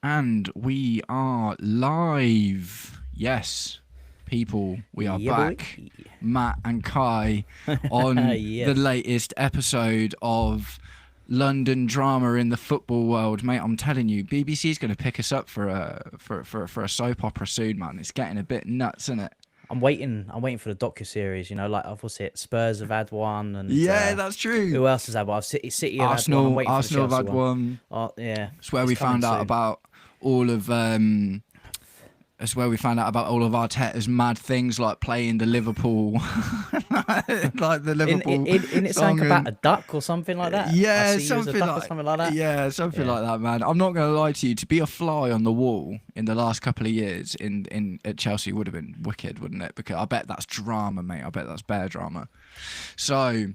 And we are live. Yes, people, we are Yeah, boy. back. Matt and Kai on the Yes. latest episode of London drama in the football world, mate. I'm telling you, BBC's going to pick us up for a soap opera soon, man. It's getting a bit nuts, isn't it? I'm waiting. I'm waiting for the docu-series. Like what's it? Spurs have had one, and Yeah, that's true. who else has had one? City have had one. I'm Arsenal, waiting for the Arsenal have Chelsea had one. one. Oh yeah, It's where it's we coming found out soon. about all of That's where we found out about all of Arteta's mad things, like playing the Liverpool, like the Liverpool In it something song, about a and duck or something like that. I yeah, see you as a something duck or like something like that. something Yeah. like that, man. I'm not gonna lie to you. To be a fly on the wall in the last couple of years in at Chelsea would have been wicked, wouldn't it? Because I bet that's drama, mate. I bet that's bear drama. So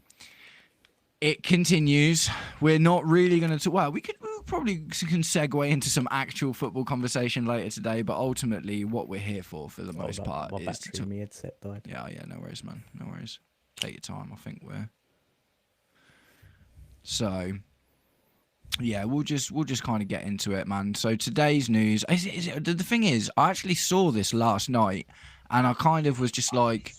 it continues. We're not really going to. Well, we probably can segue into some actual football conversation later today, but ultimately, what we're here for the Hold most up, part, my is battery to. in my headset died. Yeah, no worries, man. No worries. Take your time. I think we're. So yeah, we'll just kind of get into it, man. So today's news. The thing is, I actually saw this last night, and I kind of was just like,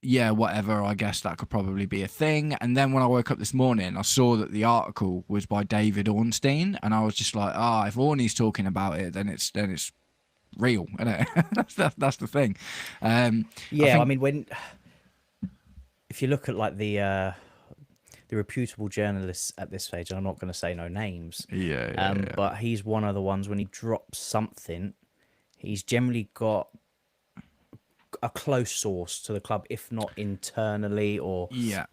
yeah, whatever, I guess that could probably be a thing. And then when I woke up this morning, I saw that the article was by David Ornstein, and I was just like, if Orney's talking about it, then it's real, isn't it? that's the thing. I Yeah, I think, mean if you look at like the reputable journalists at this stage, and I'm not going to say no names, yeah. but he's one of the ones when he drops something, he's generally got a close source to the club, if not internally or Yeah.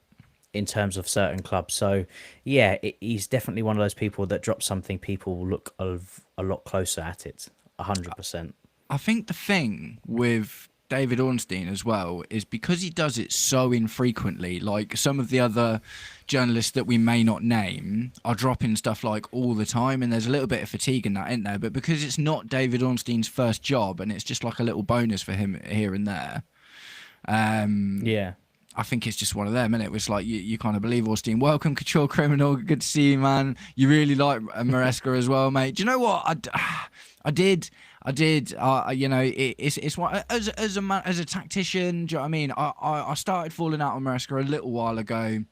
in terms of certain clubs. So, yeah, he's definitely one of those people that drops something, people will look a lot closer at it, 100%. I think the thing with David Ornstein as well is because he does it so infrequently, like some of the other journalists that we may not name are dropping stuff like all the time, and there's a little bit of fatigue in that, isn't there? But because it's not David Ornstein's first job and it's just like a little bonus for him here and there, Yeah. I think it's just one of them, and it was like you kind of believe Ornstein. Welcome, Couture Criminal. Good to see you, man. You really like Maresca as well, mate. Do you know what? I did. It's one as a man, as a tactician. Do you know what I mean? I started falling out on Maresca a little while ago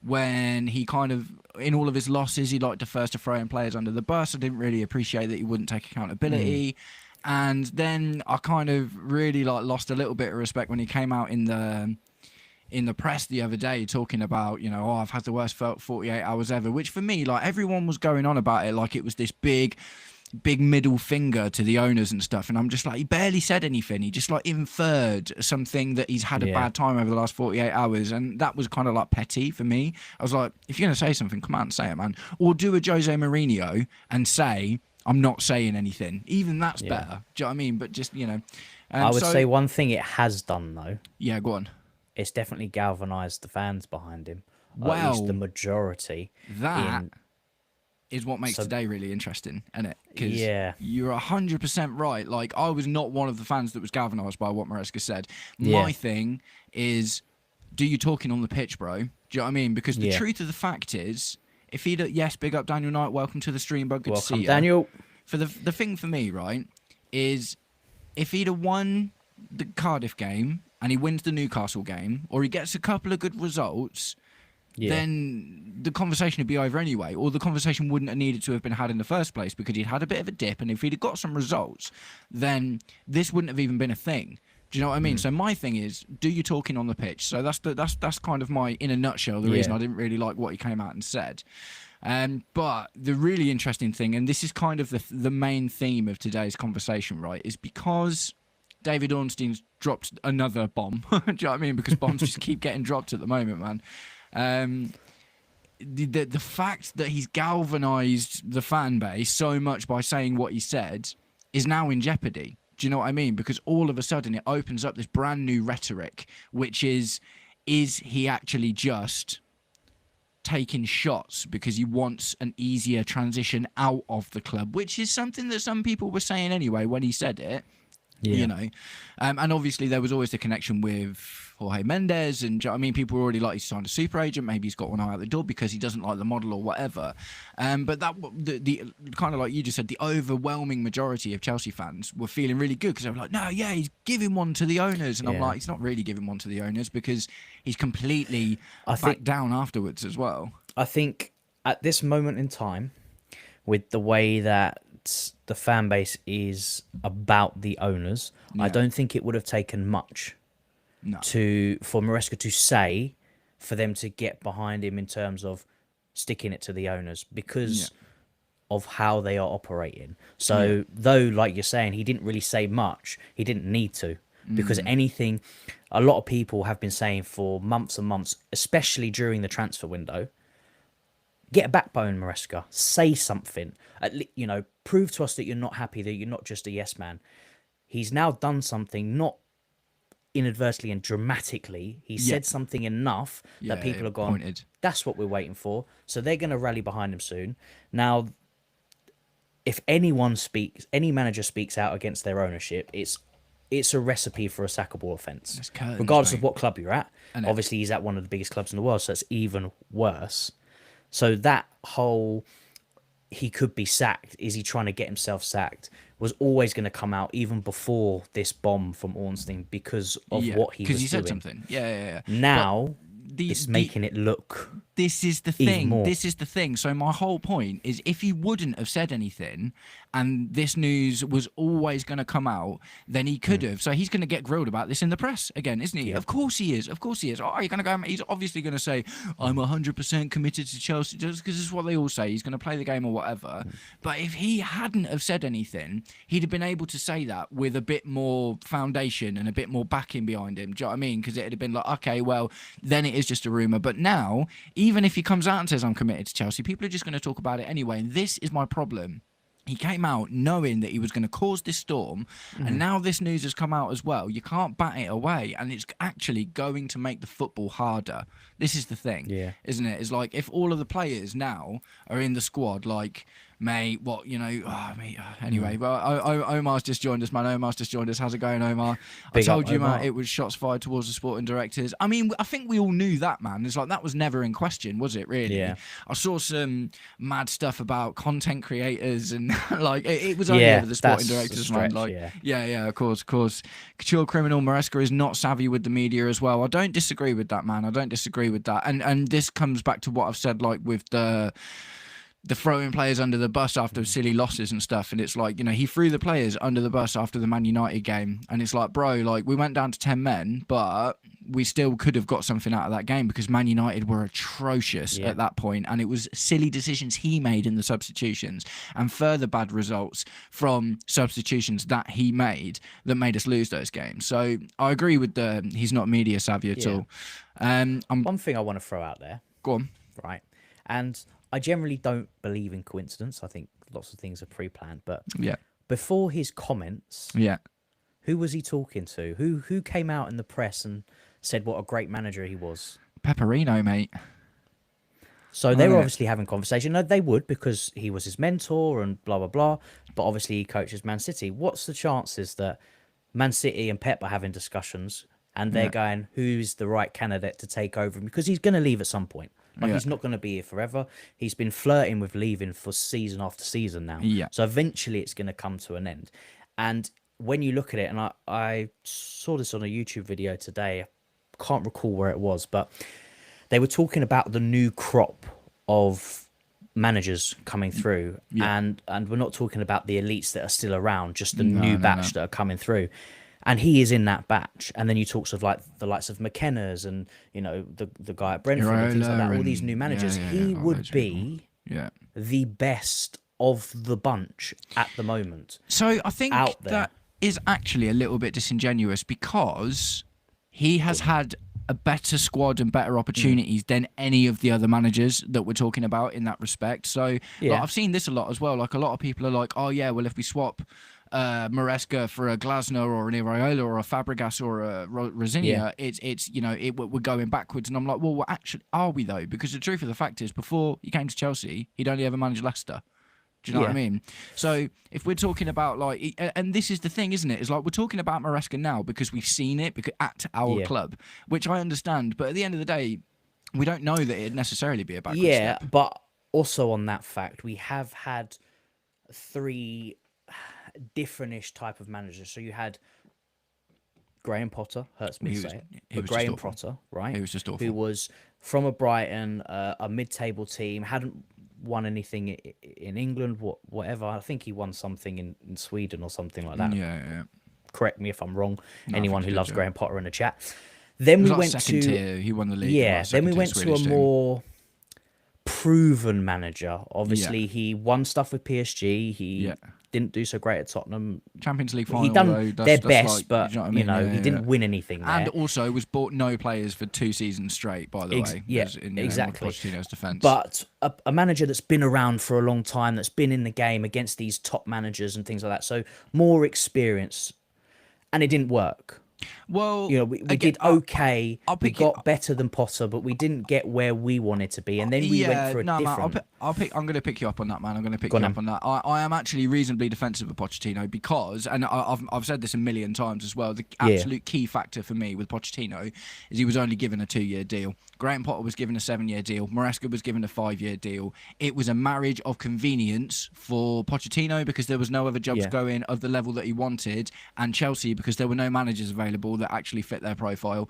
when he kind of, in all of his losses, he liked to first to throw in players under the bus. I didn't really appreciate that he wouldn't take accountability. And then I kind of really lost a little bit of respect when he came out in the press the other day talking about, I've had the worst 48 hours ever, which for me, like, everyone was going on about it like it was this big middle finger to the owners and stuff, and I'm just like, he barely said anything. He just like inferred something that he's had a Yeah. bad time over the last 48 hours, and that was kind of like petty for me. I was like, if you're going to say something, come out and say it, man. Or do a Jose Mourinho and say, I'm not saying anything. Even that's Yeah. better. Do you know what I mean? But just, I would so say one thing it has done, though, yeah, go on. it's definitely galvanized the fans behind him, or at least the Well, majority. that In is what makes so today really interesting, isn't it? Because yeah, you're 100% right. Like, I was not one of the fans that was galvanised by what Maresca said. yeah, My thing is, do you talking on the pitch, bro? Do you know what I mean? Because the yeah. truth of the fact is, if he'd, yes, big up Daniel Knight, welcome to the stream, bud, good to see Welcome, you. Daniel. For the thing for me, right, is if he'd have won the Cardiff game and he wins the Newcastle game, or he gets a couple of good results, Yeah, then the conversation would be over anyway, or the conversation wouldn't have needed to have been had in the first place because he'd had a bit of a dip, and if he'd have got some results, then this wouldn't have even been a thing. Do you know what I mean? So my thing is, do you talking on the pitch? So that's kind of my, in a nutshell, the reason yeah, I didn't really like what he came out and said. But the really interesting thing, and this is kind of the main theme of today's conversation, right, is because David Ornstein's dropped another bomb. Do you know what I mean? Because bombs just keep getting dropped at the moment, man. The fact that he's galvanized the fan base so much by saying what he said is now in jeopardy. Do you know what I mean? Because all of a sudden it opens up this brand new rhetoric, which is he actually just taking shots because he wants an easier transition out of the club, which is something that some people were saying anyway when he said it. You know, and obviously there was always the connection with Jorge Mendes, and do you know what I mean, people were already like, he's signed a super agent, maybe he's got one eye out the door because he doesn't like the model or whatever. But that the kind of like you just said, the overwhelming majority of Chelsea fans were feeling really good because they were like, no, yeah, he's giving one to the owners, and I'm like, he's not really giving one to the owners because he's completely backed down afterwards as well. I think at this moment in time, with the way that the fan base is about the owners, I don't think it would have taken much for Maresca to say, for them to get behind him in terms of sticking it to the owners because of how they are operating. So though, like you're saying, he didn't really say much, he didn't need to, because anything, a lot of people have been saying for months and months, especially during the transfer window, get a backbone, Maresca. Say something. You know, prove to us that you're not happy, that you're not just a yes man. He's now done something, not inadvertently and dramatically. He said something enough that people have gone, that's what we're waiting for. So they're going to rally behind him soon. Now, if any manager speaks out against their ownership, it's a recipe for a sackable offence. Regardless of what club you're at. Obviously, he's at one of the biggest clubs in the world, so it's even worse. So that whole, he could be sacked, is he trying to get himself sacked, was always going to come out even before this bomb from Ornstein because of what he was doing. Because he said something. Now, it's making it look This is the thing. This is the thing. So my whole point is, if he wouldn't have said anything, and this news was always going to come out, then he could have. So he's going to get grilled about this in the press again, isn't he? Of course he is. Of course he is. Oh, you're going to go. He's obviously going to say, "I'm 100% committed to Chelsea," just because this is what they all say. He's going to play the game or whatever. But if he hadn't have said anything, he'd have been able to say that with a bit more foundation and a bit more backing behind him. Do you know what I mean? Because it'd have been like, okay, well, then it is just a rumor. But now, even if he comes out and says, "I'm committed to Chelsea," people are just going to talk about it anyway. And this is my problem. He came out knowing that he was going to cause this storm, and now this news has come out as well. You can't bat it away, and it's actually going to make the football harder. This is the thing, isn't it? It's like, if all of the players now are in the squad, like, mate, what, you know, anyway, but Omar's just joined us, man. Omar's just joined us. How's it going, Omar? I told you, man, it was shots fired towards the sporting directors. I mean, I think we all knew that, man. It's like, that was never in question, was it, really? Yeah. I saw some mad stuff about content creators and like, it was only over the sporting directors, man. Like, of course. Couture criminal Maresca is not savvy with the media as well. I don't disagree with that, man. I don't disagree with that. And this comes back to what I've said, like, with the throwing players under the bus after silly losses and stuff. And it's like, you know, he threw the players under the bus after the Man United game. And it's like, bro, like, we went down to 10 men, but we still could have got something out of that game because Man United were atrocious at that point. And it was silly decisions he made in the substitutions and further bad results from substitutions that he made that made us lose those games. So I agree with he's not media savvy at all. One thing I want to throw out there. Go on. Right. And I generally don't believe in coincidence. I think lots of things are pre-planned. But before his comments, who was he talking to? Who came out in the press and said what a great manager he was? Pepperino, mate. So they were obviously having conversation. No, they would, because he was his mentor and blah, blah, blah. But obviously he coaches Man City. What's the chances that Man City and Pep are having discussions and they're going, who's the right candidate to take over him? Because he's going to leave at some point. Like, he's not going to be here forever. He's been flirting with leaving for season after season now. So eventually it's going to come to an end. And when you look at it, and I saw this on a YouTube video today, I can't recall where it was, but they were talking about the new crop of managers coming through. And we're not talking about the elites that are still around, just the new batch that are coming through. And he is in that batch. And then you talk of like the likes of McKenna's and, you know, the guy at Brentford and things like that, all these new managers. He would be the best of the bunch at the moment. So I think that is actually a little bit disingenuous, because he has had a better squad and better opportunities than any of the other managers that we're talking about in that respect. So like, I've seen this a lot as well. Like, a lot of people are like, oh yeah, well, if we swap Maresca for a Glasner or an Iraola or a Fabregas or a Rosinia, it's you know, we're going backwards. And I'm like, well, actually, are we though? Because the truth of the fact is, before he came to Chelsea, he'd only ever managed Leicester. Do you know what I mean? So if we're talking about like, and this is the thing, isn't it? It's like we're talking about Maresca now because we've seen it at our club, which I understand. But at the end of the day, we don't know that it'd necessarily be a backward step. Yeah, but also on that fact, we have had 3 different-ish type of managers. So you had Graham Potter, hurts me to say it, but Graham Potter, right? He was just awful. Who was from a Brighton, a mid-table team, hadn't won anything in England, whatever. I think he won something in Sweden or something like that. Yeah. Correct me if I'm wrong. No, Anyone who loves yeah. Graham Potter in the chat. Then we went second to tier. He won the league. Yeah. Then we went to a more proven manager. Obviously, he won stuff with PSG. He didn't do so great at Tottenham. Champions League final. He done their best, like, but you know what I mean? He didn't win anything there. And also was bought no players for 2 seasons straight. By the way, exactly. Pochettino's defense. But a manager that's been around for a long time, that's been in the game against these top managers and things like that. So more experience, and it didn't work. Well, we did okay. We got better than Potter, but we didn't get where we wanted to be. And then we went for a different. I'm going to pick you up on that, man. I'm going to pick you up on that. I am actually reasonably defensive of Pochettino because, and I've said this a million times as well, the absolute key factor for me with Pochettino is he was only given a 2-year deal. Graham Potter was given a 7-year deal. Maresca was given a 5-year deal. It was a marriage of convenience for Pochettino because there was no other jobs going of the level that he wanted, and Chelsea because there were no managers available that actually fit their profile.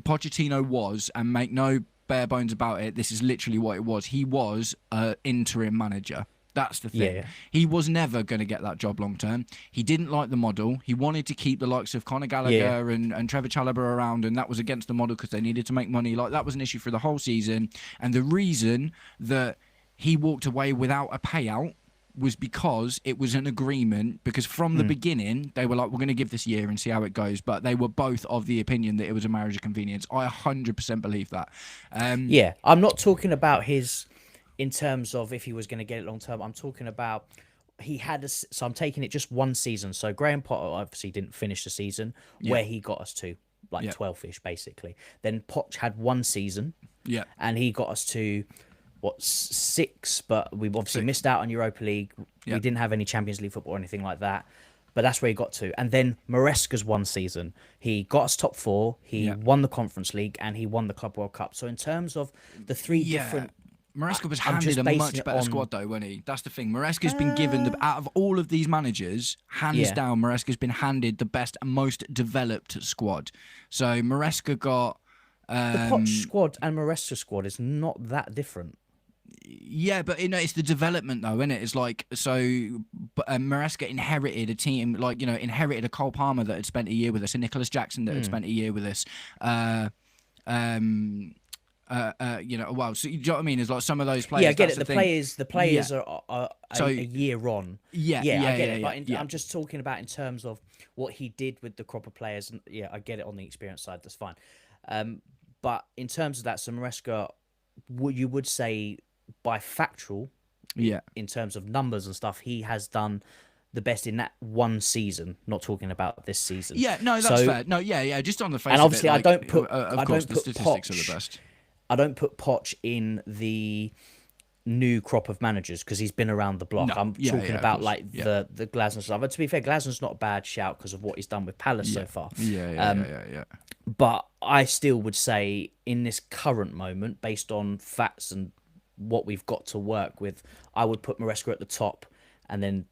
Pochettino was, and make no bare bones about it, this is literally what it was. He was an interim manager. That's the thing. Yeah. He was never going to get that job long term. He didn't like the model. He wanted to keep the likes of Conor Gallagher and Trevor Chalobah around, and that was against the model because they needed to make money. Like, that was an issue for the whole season. And the reason that he walked away without a payout was because it was an agreement, because from the beginning they were like, we're going to give this year and see how it goes, but they were both of the opinion that it was a marriage of convenience. I 100% believe that. I'm not talking about his in terms of if he was going to get it long term. I'm talking about he had so I'm taking it just one season. So Graham Potter obviously didn't finish the season where he got us to, like 12-ish basically. Then Poch had one season and he got us to 6, but we've obviously missed out on Europa League. We didn't have any Champions League football or anything like that, but that's where he got to. And then Maresca's one season, he got us top 4, he won the Conference League, and he won the Club World Cup. So in terms of the 3 different, Maresca was handed a much better squad though, wasn't he? That's the thing. Maresca's been given out of all of these managers, hands down, Maresca's been handed the best and most developed squad. So Maresca got the Poch squad and Maresca squad is not that different. Yeah, but it's the development though, isn't it? It's like, so Maresca inherited a team, like, inherited a Cole Palmer that had spent a year with us, a Nicholas Jackson that had spent a year with us. Well, so you know what I mean? It's like some of those players. Yeah, I get it. The players are a year on. I get it. But I'm just talking about in terms of what he did with the crop of players. And I get it on the experience side. That's fine. But in terms of that, so Maresca, you would say by factual, in terms of numbers and stuff, he has done the best in that one season. Not talking about this season. Yeah, no, that's fair. No, just on the face. And obviously, of it, I don't put. Of course, the statistics are the best. I don't put Poch in the new crop of managers because he's been around the block. I'm talking about the Glasner stuff. But to be fair, Glasner's not a bad shout because of what he's done with Palace so far. Yeah. But I still would say in this current moment, based on facts and what we've got to work with, I would put Maresca at the top and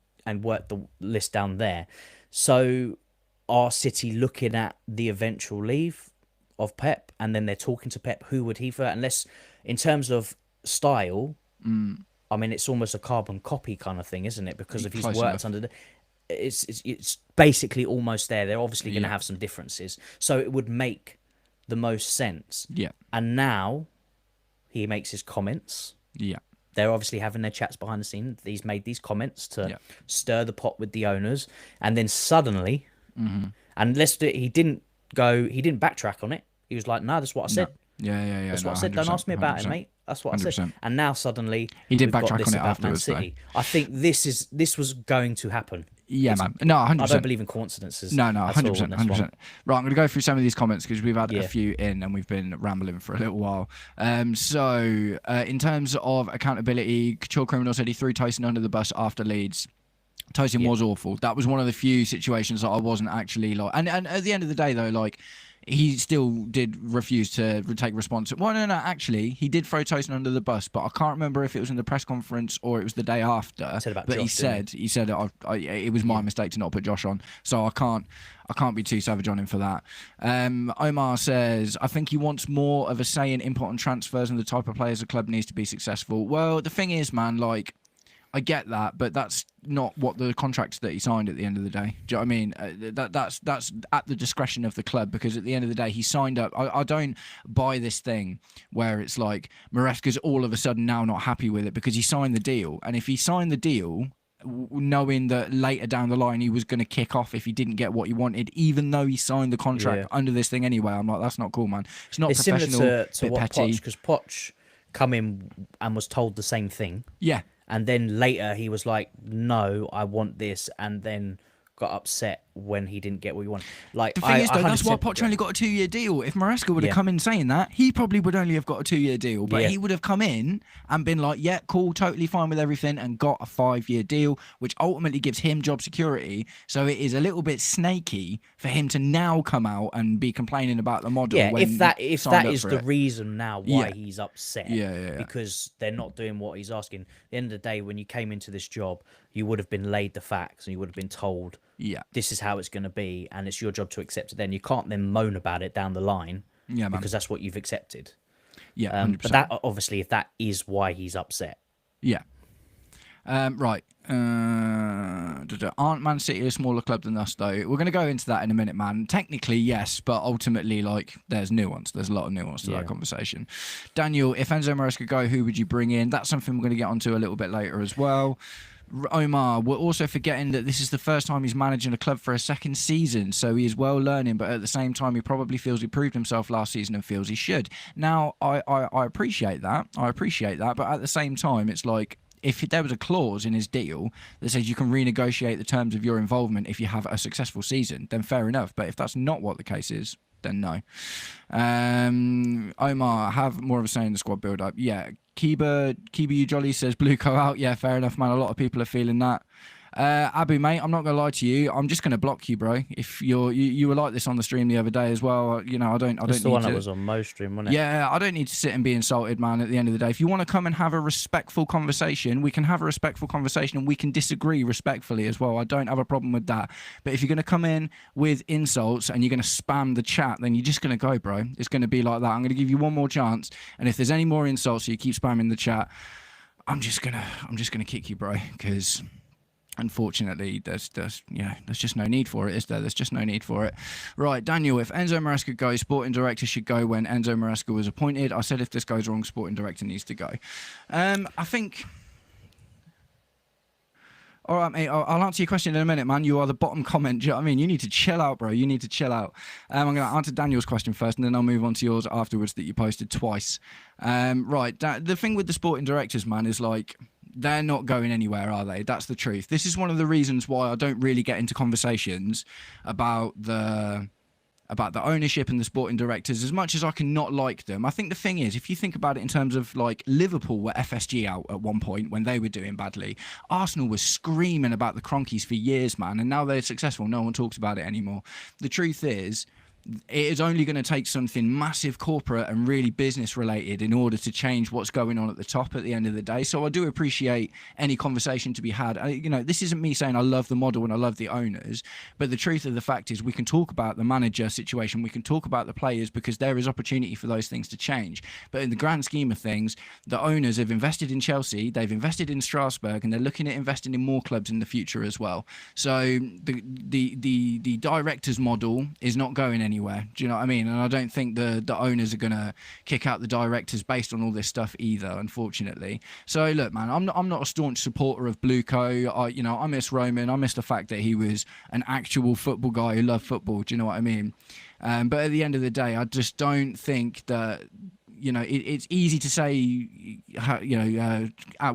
work the list down there. So are City looking at the eventual leave of Pep, and then they're talking to Pep, who would he for? Unless in terms of style, I mean, it's almost a carbon copy kind of thing, isn't it? Because if he's worked under it's basically almost there. They're obviously going to have some differences, so it would make the most sense. Yeah. And now he makes his comments. Yeah. They're obviously having their chats behind the scenes. He's made these comments to stir the pot with the owners, and then suddenly, and he didn't backtrack on it. He was like, "No, that's what I said." Yeah. That's what I said. Don't ask me about it, mate. That's what I said. And now suddenly he did backtrack on it afterwards. I think this was going to happen. Yeah, man. No, 100%. I don't believe in coincidences. No, at 100%. all on this one. 100%. Right, I'm going to go through some of these comments because we've had a Yeah. few in and we've been rambling for a little while. So, in terms of accountability, Couture Criminal said he threw Tyson under the bus after Leeds. Tyson was awful. That was one of the few situations that I wasn't actually like. And at the end of the day, though, like, he still did refuse to take responsibility. Well, no, actually, he did throw Tyson under the bus, but I can't remember if it was in the press conference or it was the day after. He said about but Josh, he said it was my mistake to not put Josh on, so I can't be too savage on him for that. Omar says, I think he wants more of a say in input on transfers and the type of players the club needs to be successful. Well, the thing is, man, like, I get that, but that's not what the contract that he signed at the end of the day. Do you know what I mean? That's at the discretion of the club, because at the end of the day, he signed up. I don't buy this thing where it's like Maresca's all of a sudden now not happy with it because he signed the deal. And if he signed the deal knowing that later down the line he was going to kick off if he didn't get what he wanted, even though he signed the contract under this thing anyway, I'm like, that's not cool, man. It's not professional. Similar to what petty. Poch, because Poch come in and was told the same thing. Yeah. And then later he was like, no, I want this. And then got upset when he didn't get what he wanted. Like, the thing is, though, that's why Poch only got a 2-year deal. If Maresca would have come in saying that, he probably would only have got a 2-year deal. But he would have come in and been like, yeah, cool, totally fine with everything, and got a 5-year deal, which ultimately gives him job security. So it is a little bit snaky for him to now come out and be complaining about the model. Yeah, when if that is the it. reason now why he's upset. Yeah. Because they're not doing what he's asking. At the end of the day, when you came into this job, you would have been laid the facts and you would have been told, this is how it's going to be, and it's your job to accept it. Then you can't then moan about it down the line, because that's what you've accepted. Yeah, 100%. But that obviously, if that is why he's upset. Yeah. Right. Aren't Man City a smaller club than us, though? We're going to go into that in a minute, man. Technically, yes, but ultimately, like, there's nuance. There's a lot of nuance to that conversation. Daniel, if Enzo Maresca could go, who would you bring in? That's something we're going to get onto a little bit later as well. Omar, we're also forgetting that this is the first time he's managing a club for a second season, so he is well learning, but at the same time he probably feels he proved himself last season and feels he should. Now, I appreciate that. But at the same time, it's like, if there was a clause in his deal that says you can renegotiate the terms of your involvement if you have a successful season, then fair enough. But if that's not what the case is, then no. Omar, have more of a say in the squad build-up. Yeah, Kiba you jolly says Blue Co out. Yeah, fair enough, man. A lot of people are feeling that. Abu, mate, I'm not gonna lie to you. I'm just gonna block you, bro. If you were like this on the stream the other day as well. You know, I don't. That's the one that was on Mo stream, wasn't it? Yeah, I don't need to sit and be insulted, man. At the end of the day, if you want to come and have a respectful conversation, we can have a respectful conversation, and we can disagree respectfully as well. I don't have a problem with that. But if you're gonna come in with insults and you're gonna spam the chat, then you're just gonna go, bro. It's gonna be like that. I'm gonna give you one more chance, and if there's any more insults, so you keep spamming the chat, I'm just gonna kick you, bro, because unfortunately, there's just no need for it, is there? There's just no need for it. Right, Daniel, if Enzo Maresca goes, sporting director should go when Enzo Maresca was appointed. I said if this goes wrong, sporting director needs to go. I think... All right, mate, I'll answer your question in a minute, man. You are the bottom comment. Do you know what I mean? You need to chill out, bro. You need to chill out. I'm going to answer Daniel's question first, and then I'll move on to yours afterwards that you posted twice. Right, the thing with the sporting directors, man, is like... They're not going anywhere, are they? That's the truth. This is one of the reasons why I don't really get into conversations about the ownership and the sporting directors, as much as I can not like them. I think the thing is, if you think about it in terms of, like, Liverpool were FSG out at one point when they were doing badly. Arsenal was screaming about the Cronkies for years, man, and now they're successful. No one talks about it anymore. The truth is, it is only going to take something massive corporate and really business related in order to change what's going on at the top at the end of the day. So I do appreciate any conversation to be had. You know, this isn't me saying I love the model and I love the owners, but the truth of the fact is we can talk about the manager situation, we can talk about the players, because there is opportunity for those things to change. But in the grand scheme of things, the owners have invested in Chelsea, they've invested in Strasbourg, and they're looking at investing in more clubs in the future as well. So the directors model is not going anywhere. Do you know what I mean? And I don't think the owners are going to kick out the directors based on all this stuff either, unfortunately. So look, man, I'm not a staunch supporter of Bluco. I miss Roman. I miss the fact that he was an actual football guy who loved football. Do you know what I mean? But at the end of the day, I just don't think that it's easy to say,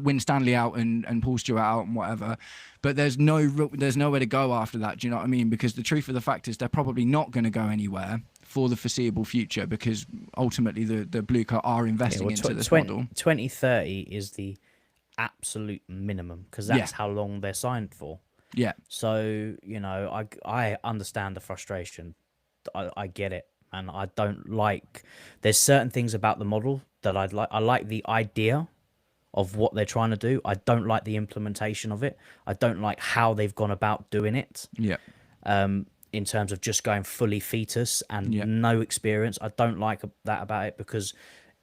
win Stanley out and Paul Stewart out and whatever, but there's nowhere to go after that. Do you know what I mean? Because the truth of the fact is they're probably not going to go anywhere for the foreseeable future, because ultimately the Blue Coat are investing into this model. 2030 is the absolute minimum, because that's how long they're signed for. Yeah. So, I understand the frustration. I get it. And I don't like... There's certain things about the model that I'd like. I like the idea of what they're trying to do. I don't like the implementation of it. I don't like how they've gone about doing it. Yeah. In terms of just going fully fetus and no experience. I don't like that about it, because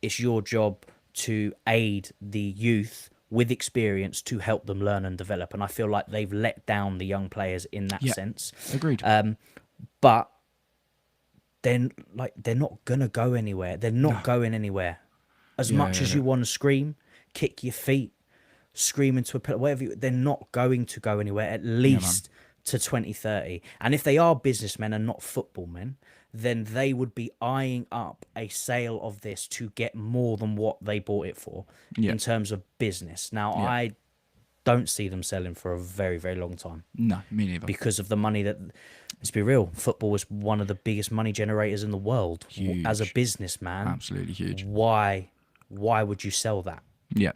it's your job to aid the youth with experience to help them learn and develop. And I feel like they've let down the young players in that sense. Agreed. But they're not gonna go anywhere. They're not going anywhere. As much as you want to scream, kick your feet, scream into a pillar, whatever, they're not going to go anywhere, at least to 2030. And if they are businessmen and not football men, then they would be eyeing up a sale of this to get more than what they bought it for in terms of business. Now, I don't see them selling for a very, very long time. No, me neither. Because of the money that... Let's be real, football is one of the biggest money generators in the world. Huge. As a businessman. Absolutely huge. Why would you sell that? Yeah.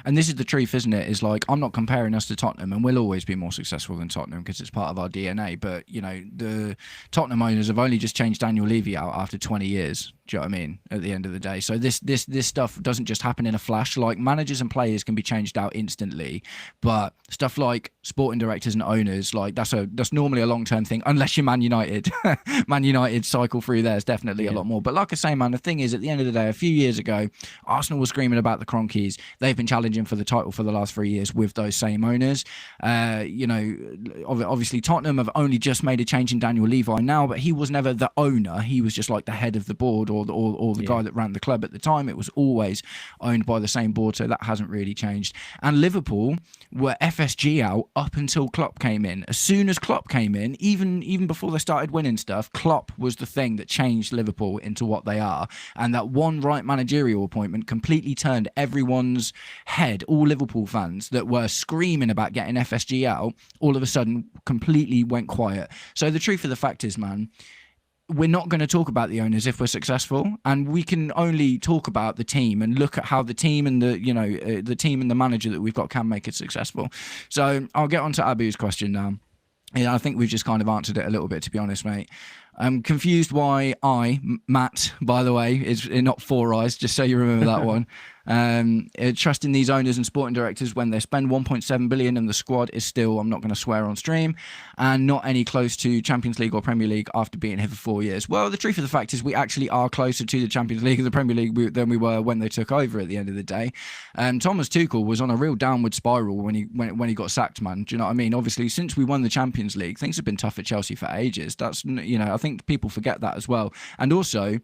And this is the truth, isn't it? Is like, I'm not comparing us to Tottenham, and we'll always be more successful than Tottenham because it's part of our DNA. But, the Tottenham owners have only just changed Daniel Levy out after 20 years. Do you know what I mean? At the end of the day. So this stuff doesn't just happen in a flash. Like, managers and players can be changed out instantly, but stuff like sporting directors and owners, like that's normally a long-term thing, unless you're Man United. Man United cycle through there is definitely a lot more. But like I say, man, the thing is, at the end of the day, a few years ago, Arsenal was screaming about the Cronkies. They've been challenging for the title for the last 3 years with those same owners. Obviously Tottenham have only just made a change in Daniel Levy now, but he was never the owner. He was just like the head of the board, or the guy that ran the club at the time. It was always owned by the same board, so that hasn't really changed. And Liverpool were FSG out up until Klopp came in. As soon as Klopp came in, even before they started winning stuff, Klopp was the thing that changed Liverpool into what they are. And that one right managerial appointment completely turned everyone's head, all Liverpool fans that were screaming about getting FSG out, all of a sudden completely went quiet. So the truth of the fact is, man, we're not going to talk about the owners if we're successful, and we can only talk about the team and look at how the team and the team and the manager that we've got can make it successful. So I'll get on to Abu's question now. I think we've just kind of answered it a little bit, to be honest, mate. I'm confused why Matt, by the way, is not Four Eyes, just so you remember that one. Trusting these owners and sporting directors when they spend 1.7 billion and the squad is still, I'm not going to swear on stream, and not any close to Champions League or Premier League after being here for 4 years. Well, the truth of the fact is we actually are closer to the Champions League and the Premier League than we were when they took over at the end of the day. Thomas Tuchel was on a real downward spiral when he got sacked, man. Do you know what I mean? Obviously, since we won the Champions League, things have been tough at Chelsea for ages. That's, I think people forget that as well. And also,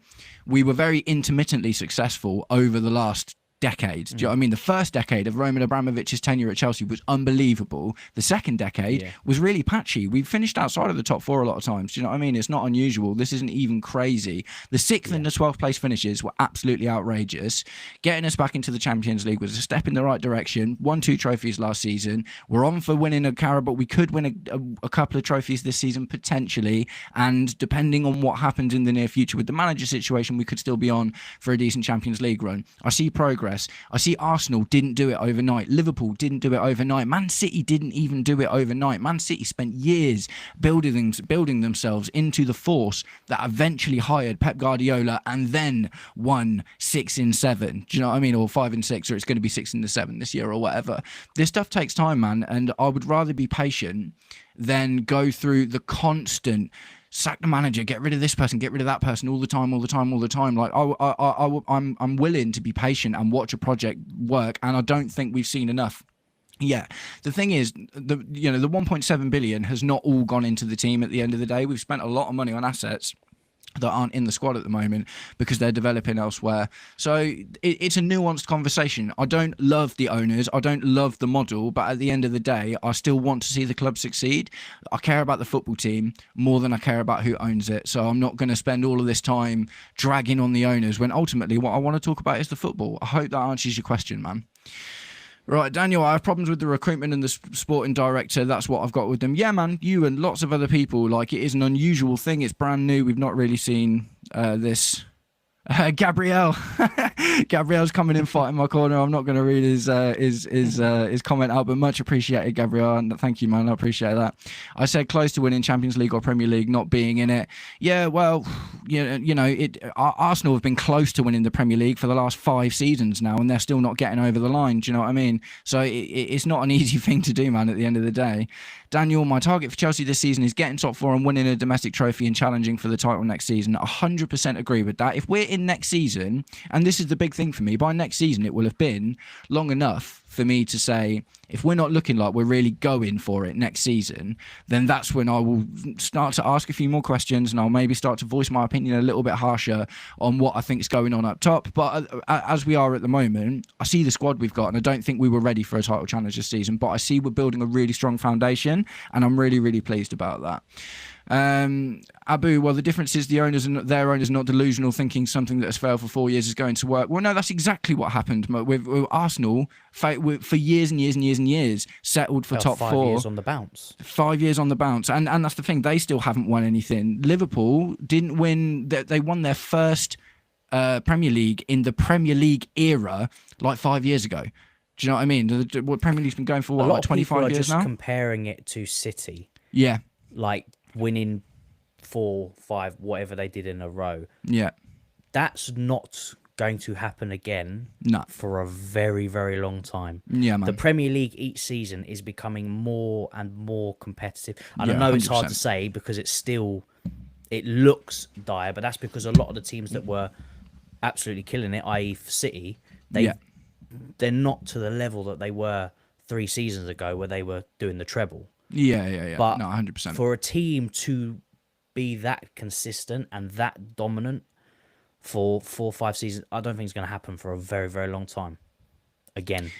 we were very intermittently successful over the last decades. Do you know what I mean? The first decade of Roman Abramovich's tenure at Chelsea was unbelievable. The second decade was really patchy. We finished outside of the top four a lot of times. Do you know what I mean? It's not unusual. This isn't even crazy. The 6th and the 12th place finishes were absolutely outrageous. Getting us back into the Champions League was a step in the right direction. Won 2 trophies last season. We're on for winning a Carabao. We could win a couple of trophies this season, potentially. And depending on what happens in the near future with the manager situation, we could still be on for a decent Champions League run. I see progress. I see Arsenal didn't do it overnight. Liverpool didn't do it overnight. Man City didn't even do it overnight. Man City spent years building themselves into the force that eventually hired Pep Guardiola and then won 6 in 7. Do you know what I mean? Or 5 in 6, or it's going to be 6 in the 7 this year or whatever. This stuff takes time, man, and I would rather be patient than go through the constant sack the manager, get rid of this person, get rid of that person all the time. Like I'm willing to be patient and watch a project work, and I don't think we've seen enough. Yeah, the thing is, the 1.7 billion has not all gone into the team. At the end of the day, we've spent a lot of money on assets. that aren't in the squad at the moment because they're developing elsewhere. So it's a nuanced conversation. I don't love the owners. I don't love the model. But at the end of the day, I still want to see the club succeed. I care about the football team more than I care about who owns it. So I'm not going to spend all of this time dragging on the owners when ultimately what I want to talk about is the football. I hope that answers your question, man. Right, Daniel, I have problems with the recruitment and the sporting director. That's what I've got with them. Yeah, man, you and lots of other people. Like, it is an unusual thing. It's brand new. We've not really seen this. Gabrielle, Gabrielle's coming in fighting my corner. I'm not going to read his comment out, but much appreciated, Gabrielle. And thank you, man. I appreciate that. I said close to winning Champions League or Premier League, not being in it. Yeah, well, Arsenal have been close to winning the Premier League for the last 5 seasons now, and they're still not getting over the line. Do you know what I mean? So it's not an easy thing to do, man. At the end of the day. Daniel, my target for Chelsea this season is getting top 4 and winning a domestic trophy and challenging for the title next season. 100% agree with that. If we're in next season, and this is the big thing for me, by next season it will have been long enough for me to say, if we're not looking like we're really going for it next season, then that's when I will start to ask a few more questions, and I'll maybe start to voice my opinion a little bit harsher on what I think is going on up top. But as we are at the moment, I see the squad we've got, and I don't think we were ready for a title challenge this season, but I see we're building a really strong foundation, and I'm really, really pleased about that. Abu, well, the difference is their owners not delusional, thinking something that has failed for 4 years is going to work. Well, no, that's exactly what happened with Arsenal for years and years and years and years, settled for top 4. 5 years on the bounce. 5 years on the bounce. And that's the thing, they still haven't won anything. Liverpool didn't win, they won their first Premier League in the Premier League era like 5 years ago. Do you know what I mean? The Premier League's been going for, what, like 25 years now? Comparing it to City. Yeah. Like winning 4, 5, whatever they did in a row. Yeah. That's not going to happen again for a very, very long time. Yeah, man. The Premier League each season is becoming more and more competitive. And I know 100%. It's hard to say because it looks dire, but that's because a lot of the teams that were absolutely killing it, i.e. for City, they're not to the level that they were 3 seasons ago where they were doing the treble. Yeah. But no, 100%. For a team to be that consistent and that dominant for 4 or 5 seasons, I don't think it's going to happen for a very, very long time again.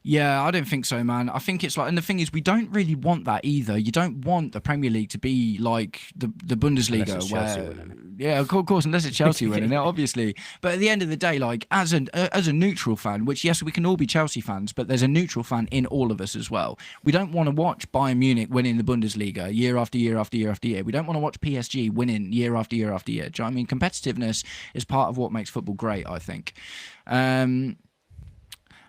Yeah, I don't think so, man. I think it's like, and the thing is, we don't really want that either. You don't want the Premier League to be like the Bundesliga, where, of course, unless it's Chelsea winning it, obviously. But at the end of the day, like as a neutral fan, which yes, we can all be Chelsea fans, but there's a neutral fan in all of us as well. We don't want to watch Bayern Munich winning the Bundesliga year after year after year after year. We don't want to watch PSG winning year after year after year. Do you know what I mean? Competitiveness is part of what makes football great, I think.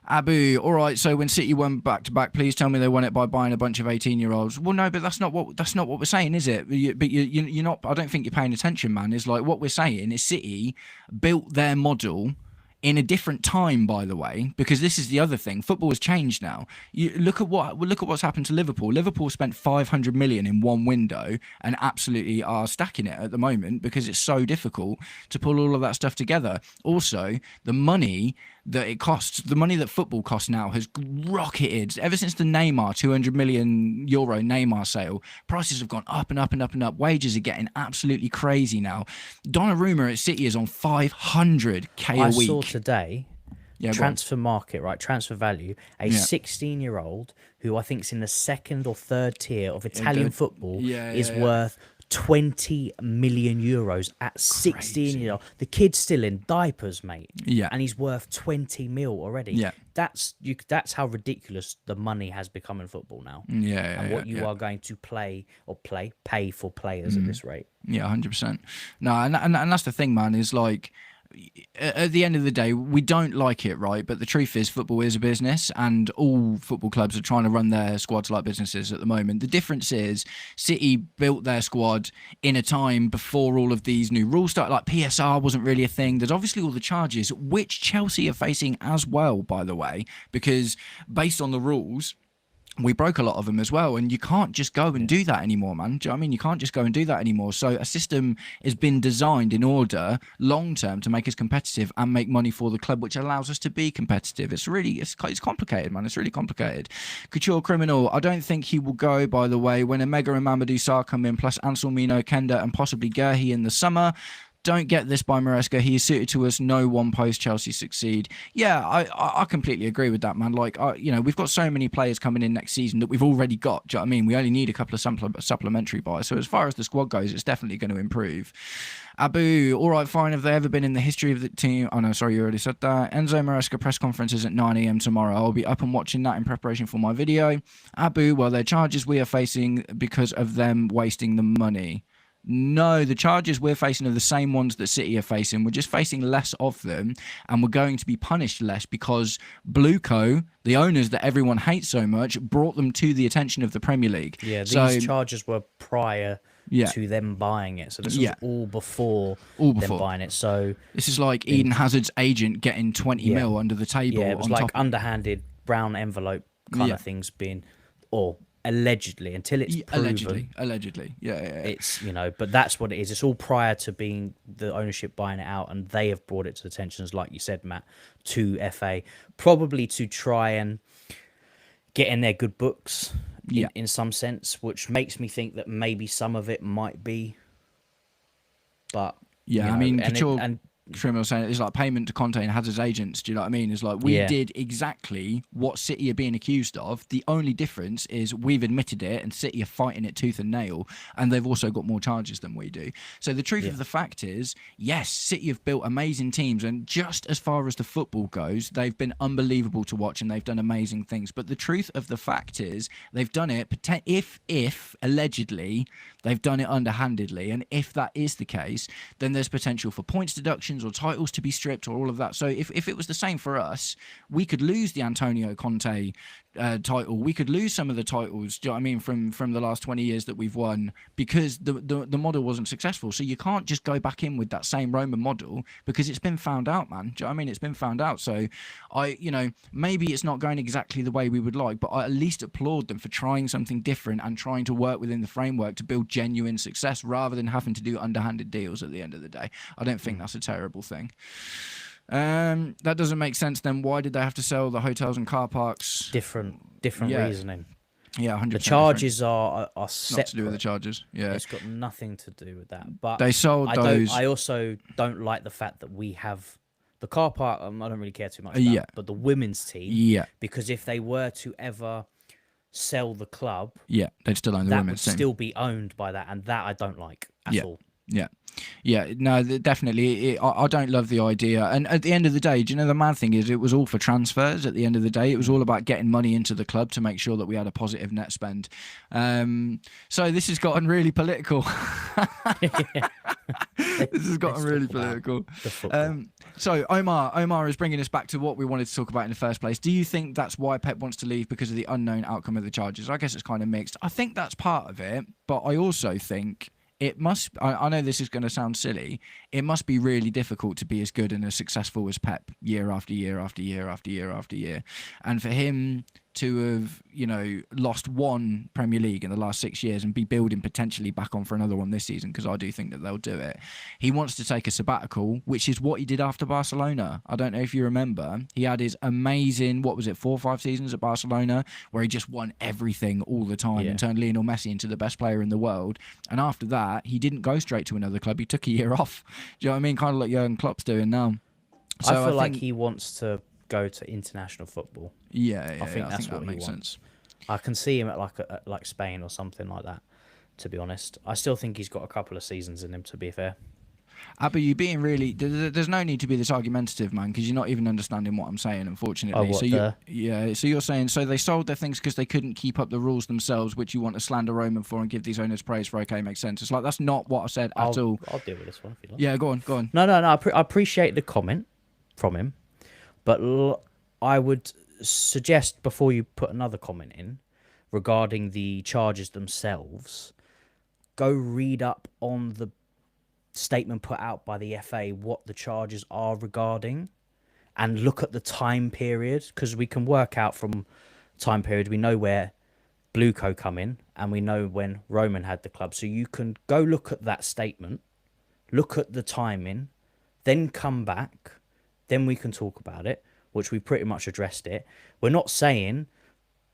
Abu, all right. So when City won back-to-back, please tell me they won it by buying a bunch of 18-year-olds. Well, no, but that's not what we're saying, is it? You're not. I don't think you're paying attention, man. It's like what we're saying is City built their model in a different time, by the way, because this is the other thing. Football has changed now. You look at what's happened to Liverpool. Liverpool spent 500 million in one window and absolutely are stacking it at the moment because it's so difficult to pull all of that stuff together. Also, the money that it costs, the money that football costs now has rocketed ever since the Neymar 200 million euro Neymar sale. Prices have gone up and up and up and up. Wages are getting absolutely crazy now. Donnarumma at City is on 500k a week. I saw today, transfer market, right? Transfer value. A 16-year-old who I think is in the 2nd or 3rd tier of Italian football is worth 20 million euros at 16 years old. The kid's still in diapers, mate. Yeah. And he's worth 20 mil already. Yeah. That's how ridiculous the money has become in football now. Yeah. And what you are going to pay for players at this rate. Yeah, 100%. No, and that's the thing, man, is like, at the end of the day, we don't like it, right? But the truth is, football is a business, and all football clubs are trying to run their squads like businesses at the moment. The difference is, City built their squad in a time before all of these new rules started. Like PSR wasn't really a thing. There's obviously all the charges, which Chelsea are facing as well, by the way, because based on the rules, we broke a lot of them as well, and you can't just go and do that anymore, man. Do you know what I mean? You can't just go and do that anymore. So a system has been designed in order, long term, to make us competitive and make money for the club, which allows us to be competitive. It's complicated, man. It's really complicated. Couture Criminal, I don't think he will go, by the way. When Omega and Mamadou Sarr come in, plus Anselmino, Kenda, and possibly Gerhi in the summer, don't get this by Maresca. He is suited to us. No one post Chelsea succeed. Yeah, I completely agree with that, man. Like, we've got so many players coming in next season that we've already got. Do you know what I mean? We only need a couple of supplementary buys. So as far as the squad goes, it's definitely going to improve. Abu, all right, fine. Have they ever been in the history of the team? Oh, no, sorry, you already said that. Enzo Maresca press conferences at 9 a.m. tomorrow. I'll be up and watching that in preparation for my video. Abu, well, they're charges we are facing because of them wasting the money. No, the charges we're facing are the same ones that City are facing. We're just facing less of them, and we're going to be punished less because Blueco, the owners that everyone hates so much, brought them to the attention of the Premier League. Yeah, these charges were prior to them buying it. So this was all before them buying it. So this is like Eden Hazard's agent getting 20 mil under the table. Yeah, it was like underhanded brown envelope kind of things being, or allegedly, until it's proven. Allegedly. Yeah. It's, but that's what it is. It's all prior to being the ownership buying it out, and they have brought it to the attentions, like you said, Matt, to FA, probably to try and get in their good books in some sense, which makes me think that maybe some of it might be. But I mean, Trim was saying it's like payment to Conte and Hazard's agents. Do you know what I mean? It's like we did exactly what City are being accused of. The only difference is we've admitted it, and City are fighting it tooth and nail, and they've also got more charges than we do. So the truth of the fact is, yes, City have built amazing teams, and just as far as the football goes, they've been unbelievable to watch, and they've done amazing things. But the truth of the fact is, they've done it if allegedly they've done it underhandedly, and if that is the case, then there's potential for points deductions or titles to be stripped or all of that. So if it was the same for us, we could lose the Antonio Conte title. We could lose some of the titles, do you know what I mean, from the last 20 years that we've won, because the model wasn't successful. So you can't just go back in with that same Roman model, because it's been found out, man. Do you know what I mean? It's been found out. So maybe it's not going exactly the way we would like, but I at least applaud them for trying something different and trying to work within the framework to build genuine success rather than having to do underhanded deals at the end of the day. I don't think that's a terrible thing. That doesn't make sense. Then why did they have to sell the hotels and car parks? Different reasoning. Yeah, 100%. The charges are separate. Not to do with the charges. Yeah, it's got nothing to do with that. But they sold those. I also don't like the fact that we have the car park. I don't really care too much about, but the women's team. Because if they were to ever sell the club, they'd still own the women's team. That would still be owned by that, and that I don't like at all. Yeah, no, definitely. I don't love the idea. And at the end of the day, do you know the mad thing is it was all for transfers at the end of the day. It was all about getting money into the club to make sure that we had a positive net spend. So this has gotten really political. This has gotten really political. So Omar is bringing us back to what we wanted to talk about in the first place. Do you think that's why Pep wants to leave, because of the unknown outcome of the charges? I guess it's kind of mixed. I think that's part of it, but I also think it must, I know this is going to sound silly, it must be really difficult to be as good and as successful as Pep year after year after year after year after year. And for him to have, lost one Premier League in the last 6 years and be building potentially back on for another one this season, because I do think that they'll do it. He wants to take a sabbatical, which is what he did after Barcelona. I don't know if you remember. He had his amazing, 4 or 5 seasons at Barcelona, where he just won everything all the time and turned Lionel Messi into the best player in the world. And after that, he didn't go straight to another club. He took a year off. Do you know what I mean? Kind of like Jurgen Klopp's doing now. So I feel like he wants to go to international football. I think that makes sense. I can see him at like Spain or something like that, to be honest. I still think he's got a couple of seasons in him, to be fair. But you being really, there's no need to be this argumentative, man, because you're not even understanding what I'm saying, unfortunately. So you're saying, so they sold their things because they couldn't keep up the rules themselves, which you want to slander Roman for and give these owners praise for. Okay, makes sense. It's like, that's not what I said at all. I'll deal with this one if you like. Yeah, go on. No, I appreciate the comment from him, but I would suggest, before you put another comment in regarding the charges themselves, go read up on the statement put out by the FA, what the charges are regarding, and look at the time period, because we can work out from time period. We know where Blueco come in, and we know when Roman had the club. So you can go look at that statement, look at the timing, then come back, then we can talk about it, which we pretty much addressed it. We're not saying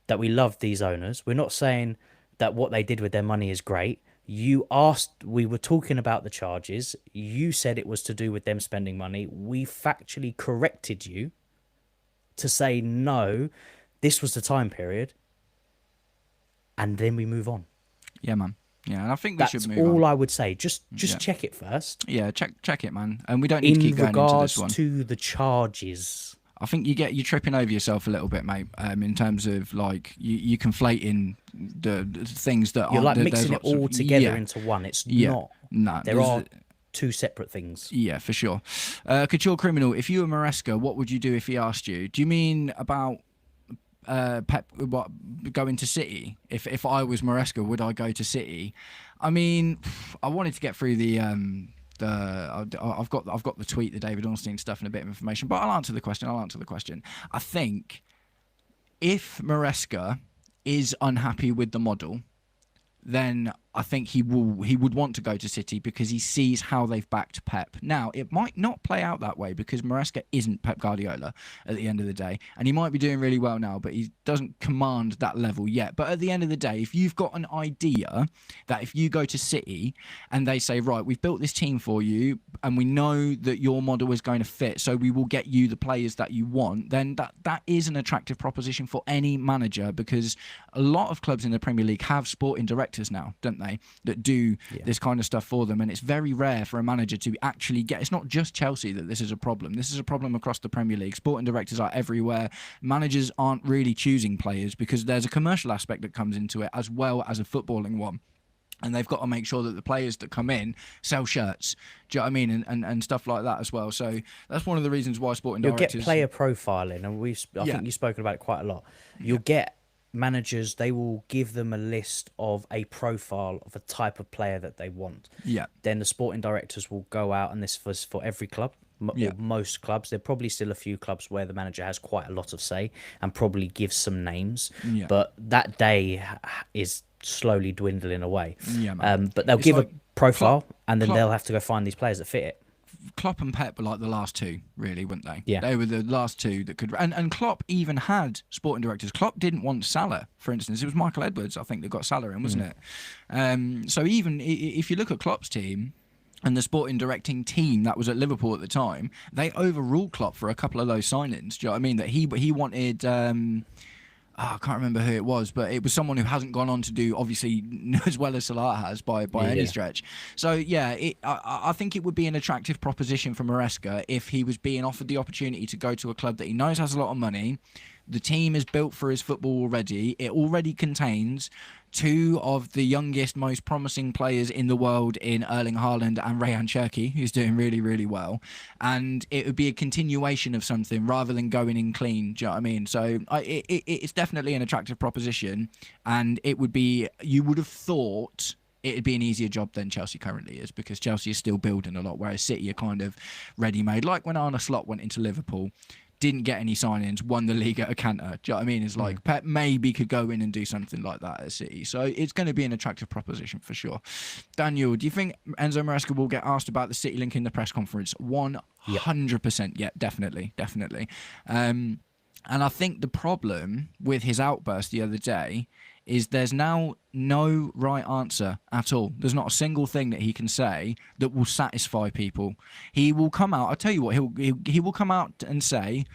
that we love these owners. We're not saying that what they did with their money is great. You asked, we were talking about the charges. You said it was to do with them spending money. We factually corrected you to say, no, this was the time period. And then we move on. Yeah, man. Yeah, and I think we should move That's all on. I would say. Just check it first. Yeah, check it, man. And we don't need to keep going into this one. In regards to the charges, I think you're tripping over yourself a little bit, mate. In terms of like you conflating the things that you're are like mixing it all together into one. It's not. No, there are two separate things. Yeah, for sure. Couture Criminal, if you were Maresca, what would you do if he asked you? Do you mean about Pep going to City? If I was Maresca, would I go to City? I mean, I wanted to get through I've got the tweet, the David Ornstein stuff, and a bit of information, but I'll answer the question. I think if Maresca is unhappy with the model, then I think he would want to go to City because he sees how they've backed Pep. Now, it might not play out that way because Maresca isn't Pep Guardiola at the end of the day, and he might be doing really well now, but he doesn't command that level yet. But at the end of the day, if you've got an idea that if you go to City and they say, right, we've built this team for you and we know that your model is going to fit, so we will get you the players that you want, then that is an attractive proposition for any manager, because a lot of clubs in the Premier League have sporting directors now, don't they, that do this kind of stuff for them, and it's very rare for a manager to actually get. It's not just Chelsea that this is a problem. This is a problem across the Premier League. Sporting directors are everywhere. Managers aren't really choosing players because there's a commercial aspect that comes into it as well as a footballing one. And they've got to make sure that the players that come in sell shirts. Do you know what I mean? And stuff like that as well. So that's one of the reasons why sporting directors... You'll get player profiling, and I think you've spoken about it quite a lot. You'll get managers, they will give them a list of a profile of a type of player that they want. Yeah. Then the sporting directors will go out, and this was for every club, or most clubs. There are probably still a few clubs where the manager has quite a lot of say and probably gives some names. Yeah. But that day is slowly dwindling away. Yeah, man. But they'll give a profile, and then they'll have to go find these players that fit it. Klopp and Pep were like the last two, really, weren't they? Yeah. They were the last two that could... And Klopp even had sporting directors. Klopp didn't want Salah, for instance. It was Michael Edwards, I think, that got Salah in, wasn't it? So even if you look at Klopp's team and the sporting directing team that was at Liverpool at the time, they overruled Klopp for a couple of those signings. Do you know what I mean? That he wanted... I can't remember who it was, but it was someone who hasn't gone on to do, obviously, as well as Salah has by any stretch. So, yeah, I think it would be an attractive proposition for Maresca if he was being offered the opportunity to go to a club that he knows has a lot of money. The team is built for his football already. It already contains two of the youngest, most promising players in the world in Erling Haaland and Rayan Cherki, who's doing really, really well. And it would be a continuation of something rather than going in clean. Do you know what I mean? So it's definitely an attractive proposition. And it would be, you would have thought it'd be an easier job than Chelsea currently is, because Chelsea is still building a lot, whereas City are kind of ready-made. Like when Arne Slot went into Liverpool, didn't get any signings, won the league at a canter. Do you know what I mean? It's like Pep maybe could go in and do something like that at City. So it's going to be an attractive proposition for sure. Daniel, do you think Enzo Maresca will get asked about the City link in the press conference? 100%. Yeah, definitely. And I think the problem with his outburst the other day is there's now no right answer at all. There's not a single thing that he can say that will satisfy people. He will come out, I'll tell you what, he will come out and say,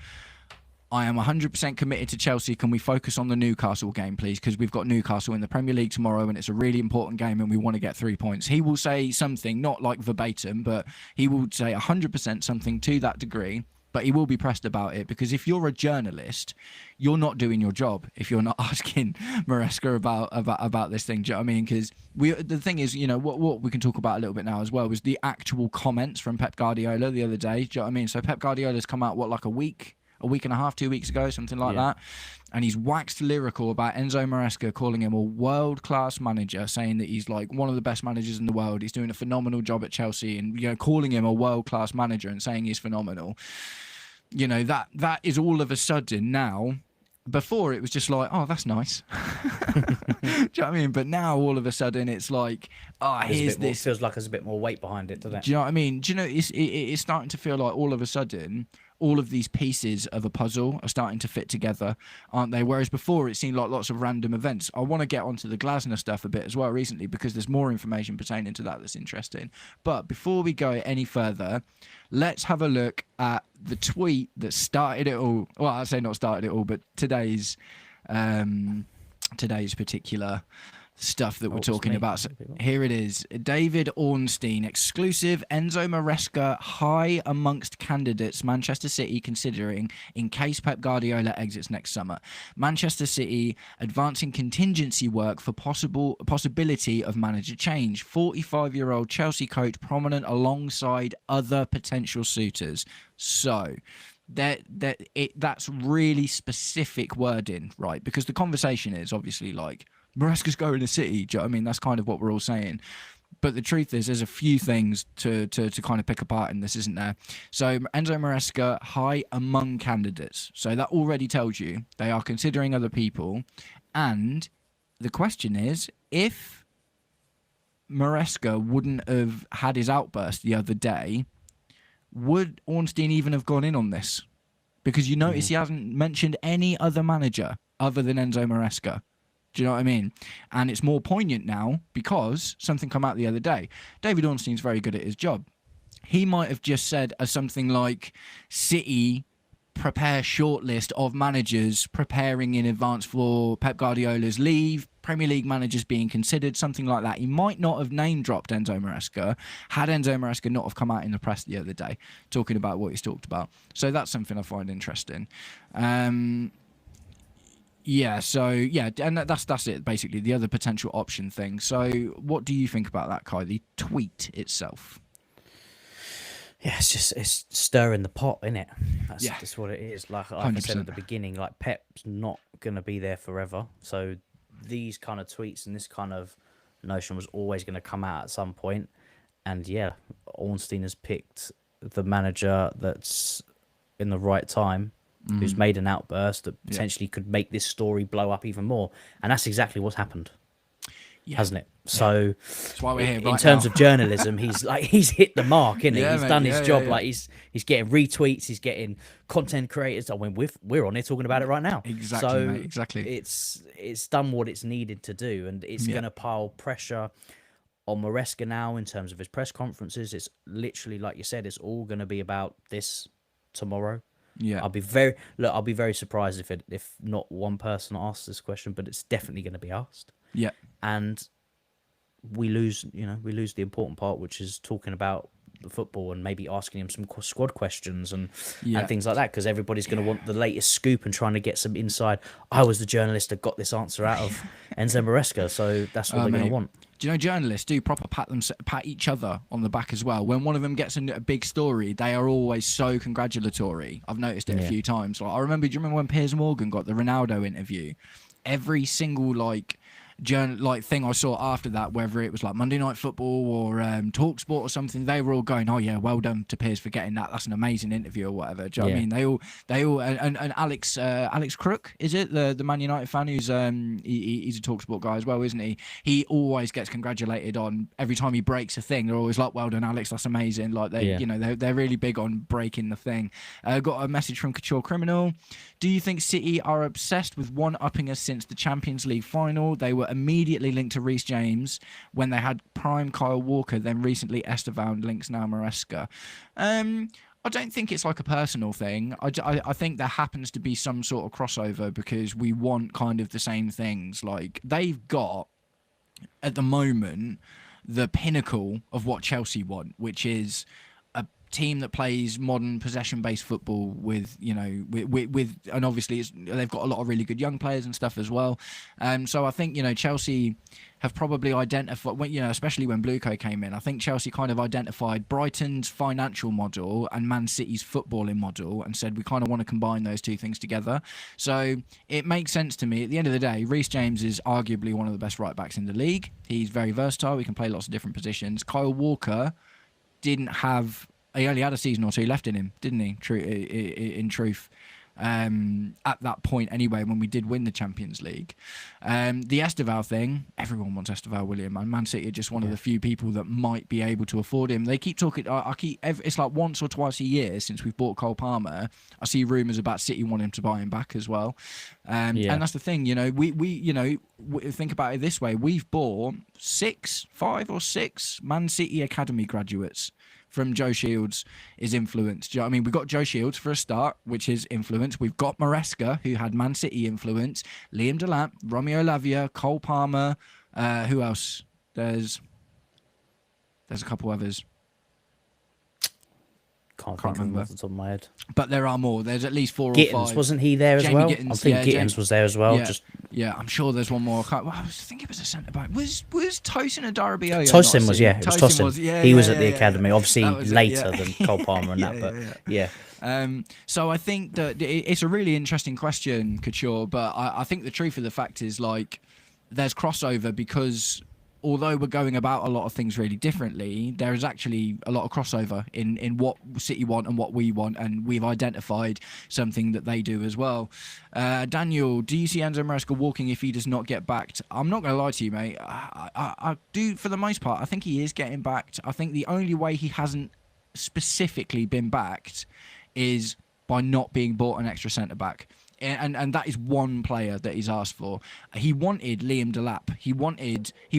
I am 100% committed to Chelsea. Can we focus on the Newcastle game, please? Because we've got Newcastle in the Premier League tomorrow and it's a really important game and we want to get 3 points. He will say something, not like verbatim, but he will say 100% something to that degree. But he will be pressed about it, because if you're a journalist, you're not doing your job if you're not asking Maresca about this thing. Do you know what I mean? Because the thing is, you know, what we can talk about a little bit now as well was the actual comments from Pep Guardiola the other day. Do you know what I mean? So Pep Guardiola's come out, like a week and a half, 2 weeks ago, something like that. And he's waxed lyrical about Enzo Maresca, calling him a world-class manager, saying that he's like one of the best managers in the world. He's doing a phenomenal job at Chelsea, and, you know, calling him a world-class manager and saying he's phenomenal. You know, that is all of a sudden now. Before it was just like, oh, that's nice. Do you know what I mean? But now all of a sudden it's like, oh, here's this. Feels like there's a bit more weight behind it, doesn't it? Do you know what I mean? Do you know, it's starting to feel like all of a sudden, all of these pieces of a puzzle are starting to fit together, aren't they? Whereas before it seemed like lots of random events. I want to get onto the Glasner stuff a bit as well recently, because there's more information pertaining to that that's interesting. But before we go any further, let's have a look at the tweet that started it all. Well, I say not started it all, but today's particular stuff that we're talking about. So here it is. David Ornstein, exclusive. Enzo Maresca high amongst candidates Manchester City considering in case Pep Guardiola exits next summer. Manchester City advancing contingency work for possibility of manager change. 45-year-old Chelsea coach prominent alongside other potential suitors. So that's really specific wording, right? Because the conversation is obviously like, Maresca's going to City. Do you know what I mean? That's kind of what we're all saying. But the truth is, there's a few things to kind of pick apart in this, isn't there? So Enzo Maresca high among candidates. So that already tells you they are considering other people. And the question is, if Maresca wouldn't have had his outburst the other day, would Ornstein even have gone in on this? Because you notice he hasn't mentioned any other manager other than Enzo Maresca. Do you know what I mean? And it's more poignant now because something come out the other day. David Ornstein's very good at his job. He might have just said something like, City prepare shortlist of managers preparing in advance for Pep Guardiola's leave, Premier League managers being considered, something like that. He might not have name-dropped Enzo Maresca had Enzo Maresca not have come out in the press the other day talking about what he's talked about. So that's something I find interesting. Yeah, so, yeah, and that's it, basically, the other potential option thing. So what do you think about that, Kai, the tweet itself? Yeah, it's stirring the pot, isn't it? That's what it is. Like I said at the beginning, like Pep's not going to be there forever. So these kind of tweets and this kind of notion was always going to come out at some point. And yeah, Ornstein has picked the manager that's in the right time, who's made an outburst that potentially could make this story blow up even more. And that's exactly what's happened, hasn't it? So that's why we're here in terms of journalism, he's hit the mark, isn't he? Yeah, He's mate, done his job. Like he's getting retweets, he's getting content creators. I mean, we're on here talking about it right now. Exactly, so mate, exactly. It's done what it's needed to do, and it's going to pile pressure on Maresca now in terms of his press conferences. It's literally, like you said, it's all going to be about this tomorrow. Yeah, I'll be very surprised if not one person asks this question, but it's definitely going to be asked. Yeah, and we lose the important part, which is talking about the football and maybe asking him some squad questions and things like that, because everybody's going to want the latest scoop and trying to get some inside. I was the journalist that got this answer out of Enzo Maresca, so that's what they're going to want. Do you know journalists do proper pat each other on the back as well? When one of them gets a big story, they are always so congratulatory. I've noticed it a few times. Like do you remember when Piers Morgan got the Ronaldo interview? Every single thing I saw after that, whether it was like Monday Night Football or TalkSport or something, they were all going, "Oh yeah, well done to Piers for getting that. That's an amazing interview," or whatever. Do you know what I mean? They all, and Alex Crook, is it the Man United fan who's he's a TalkSport guy as well, isn't he? He always gets congratulated on every time he breaks a thing. They're always like, "Well done, Alex. That's amazing." Like they're really big on breaking the thing. Got a message from Couture Criminal. Do you think City are obsessed with one-upping us since the Champions League final? They were immediately linked to Reece James when they had prime Kyle Walker, then recently Estevan, links now Maresca. I don't think it's like a personal thing. I think there happens to be some sort of crossover because we want kind of the same things. Like they've got, at the moment, the pinnacle of what Chelsea want, which is a team that plays modern possession-based football with and obviously they've got a lot of really good young players and stuff as well. So I think Chelsea have probably identified, especially when Bluco came in. I think Chelsea kind of identified Brighton's financial model and Man City's footballing model and said we kind of want to combine those two things together. So it makes sense to me. At the end of the day, Reece James is arguably one of the best right backs in the league. He's very versatile. He can play lots of different positions. Kyle Walker he only had a season or two left in him, didn't he? In truth. at that point anyway, when we did win the Champions League. The Esteval thing, everyone wants Esteval, William, and Man City are just one of the few people that might be able to afford him. They keep talking, it's like once or twice a year since we've bought Cole Palmer, I see rumours about City wanting to buy him back as well. And that's the thing, we think about it this way. We've bought 5 or 6 Man City Academy graduates from Joe Shields' influence. Do you know what I mean? We've got Joe Shields for a start, which is influence. We've got Maresca, who had Man City influence. Liam Delap, Romeo Lavia, Cole Palmer. Who else? There's a couple others. Can't remember off the top of my head. But there are more. There's at least 4 Gittins, or 5. Wasn't he there as Jamie well? Gittins, I think Gittins was there as well. I'm sure there's one more. I think it was a centre back. Was Tosin Adarabioyo? Tosin was, it was Tosin. He was at the academy, obviously later than Cole Palmer and that. So I think that it's a really interesting question, Couture. But I think the truth of the fact is, like, there's crossover because, although we're going about a lot of things really differently, there is actually a lot of crossover in what City want and what we want, and we've identified something that they do as well. Daniel, do you see Enzo Maresca walking if he does not get backed? I'm not going to lie to you, mate. I do, for the most part. I think he is getting backed. I think the only way he hasn't specifically been backed is by not being bought an extra centre-back. And that is one player that he's asked for. He wanted Liam Delap. He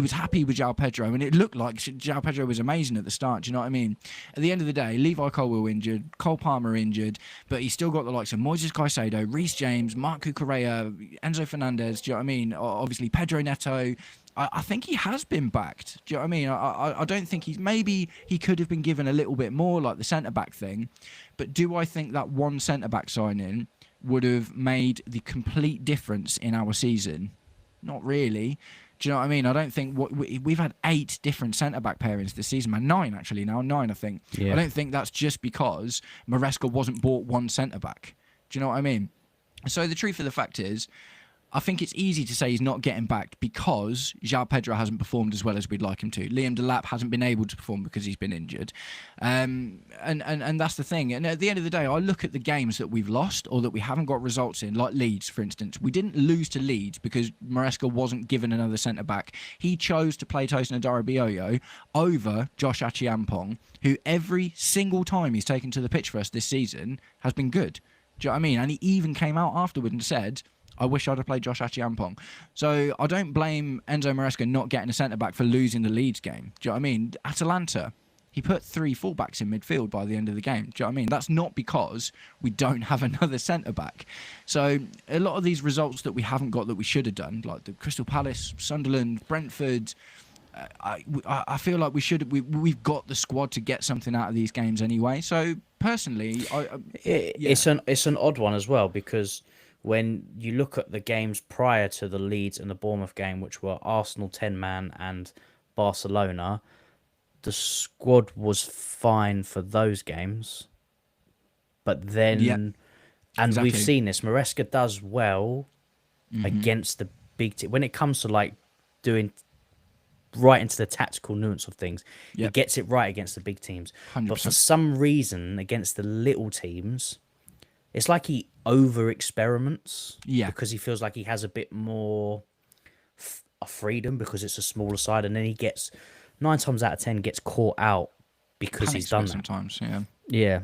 was happy with João Pedro, and it looked like João Pedro was amazing at the start. Do you know what I mean? At the end of the day, Levi Colwill injured, Cole Palmer injured, but he's still got the likes of Moises Caicedo, Reece James, Marco Correa, Enzo Fernandez. Do you know what I mean? Obviously Pedro Neto. I think he has been backed. Do you know what I mean? I don't think maybe he could have been given a little bit more, like the centre-back thing. But do I think that one centre-back signing would have made the complete difference in our season? Not really. Do you know what I mean? I don't think we've had 8 different centre-back pairings this season, man. 9 actually now, 9 I think. Yeah. I don't think that's just because Maresca wasn't bought one centre-back. Do you know what I mean? So the truth of the fact is, I think it's easy to say he's not getting backed because João Pedro hasn't performed as well as we'd like him to. Liam Delap hasn't been able to perform because he's been injured. And that's the thing. And at the end of the day, I look at the games that we've lost or that we haven't got results in, like Leeds, for instance. We didn't lose to Leeds because Maresca wasn't given another centre-back. He chose to play Tosin Adarabioyo over Josh Achiampong, who every single time he's taken to the pitch for us this season has been good. Do you know what I mean? And he even came out afterward and said, I wish I'd have played Josh Achiampong. So I don't blame Enzo Maresca not getting a centre-back for losing the Leeds game. Do you know what I mean? Atalanta, he put 3 fullbacks in midfield by the end of the game. Do you know what I mean? That's not because we don't have another centre-back. So a lot of these results that we haven't got that we should have done, like the Crystal Palace, Sunderland, Brentford, I feel like we've got the squad to get something out of these games anyway. So personally, it's an odd one as well, because when you look at the games prior to the Leeds and the Bournemouth game, which were Arsenal 10-man and Barcelona, the squad was fine for those games. But then, exactly. We've seen this, Maresca does well against the big team. When it comes to like doing right into the tactical nuance of things, he gets it right against the big teams. 100%. But for some reason, against the little teams, it's like he over-experiments because he feels like he has a bit more freedom because it's a smaller side, and then he gets 9 times out of 10 gets caught out because he's done that. Sometimes, yeah.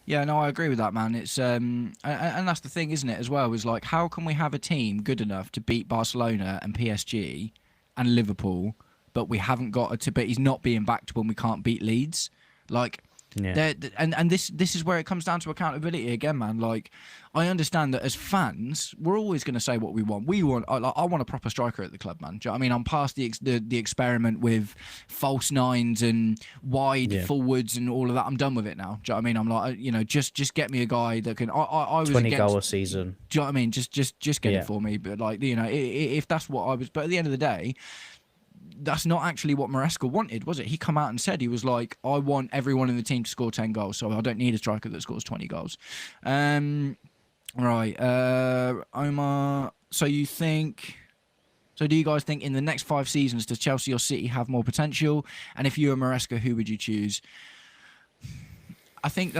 No, I agree with that, man. It's and that's the thing, isn't it? As well, is like, how can we have a team good enough to beat Barcelona and PSG and Liverpool, but we haven't got but he's not being backed when we can't beat Leeds, like. Yeah. And this is where it comes down to accountability again, man. Like, I understand that as fans, we're always going to say what we want. I want a proper striker at the club, man. Do you know what I mean? I'm past the experiment with false nines and wide forwards and all of that. I'm done with it now. Do you know what I mean? I'm like, just get me a guy that can. I was 20 goal a season. Do you know what I mean? Just get it for me. But like, if that's what I was. But at the end of the day, that's not actually what Maresca wanted, was it? He come out and said, he was like, I want everyone in the team to score 10 goals, so I don't need a striker that scores 20 goals. Right. Omar, so do you guys think in the next 5 seasons, does Chelsea or City have more potential? And if you were Maresca, who would you choose? I think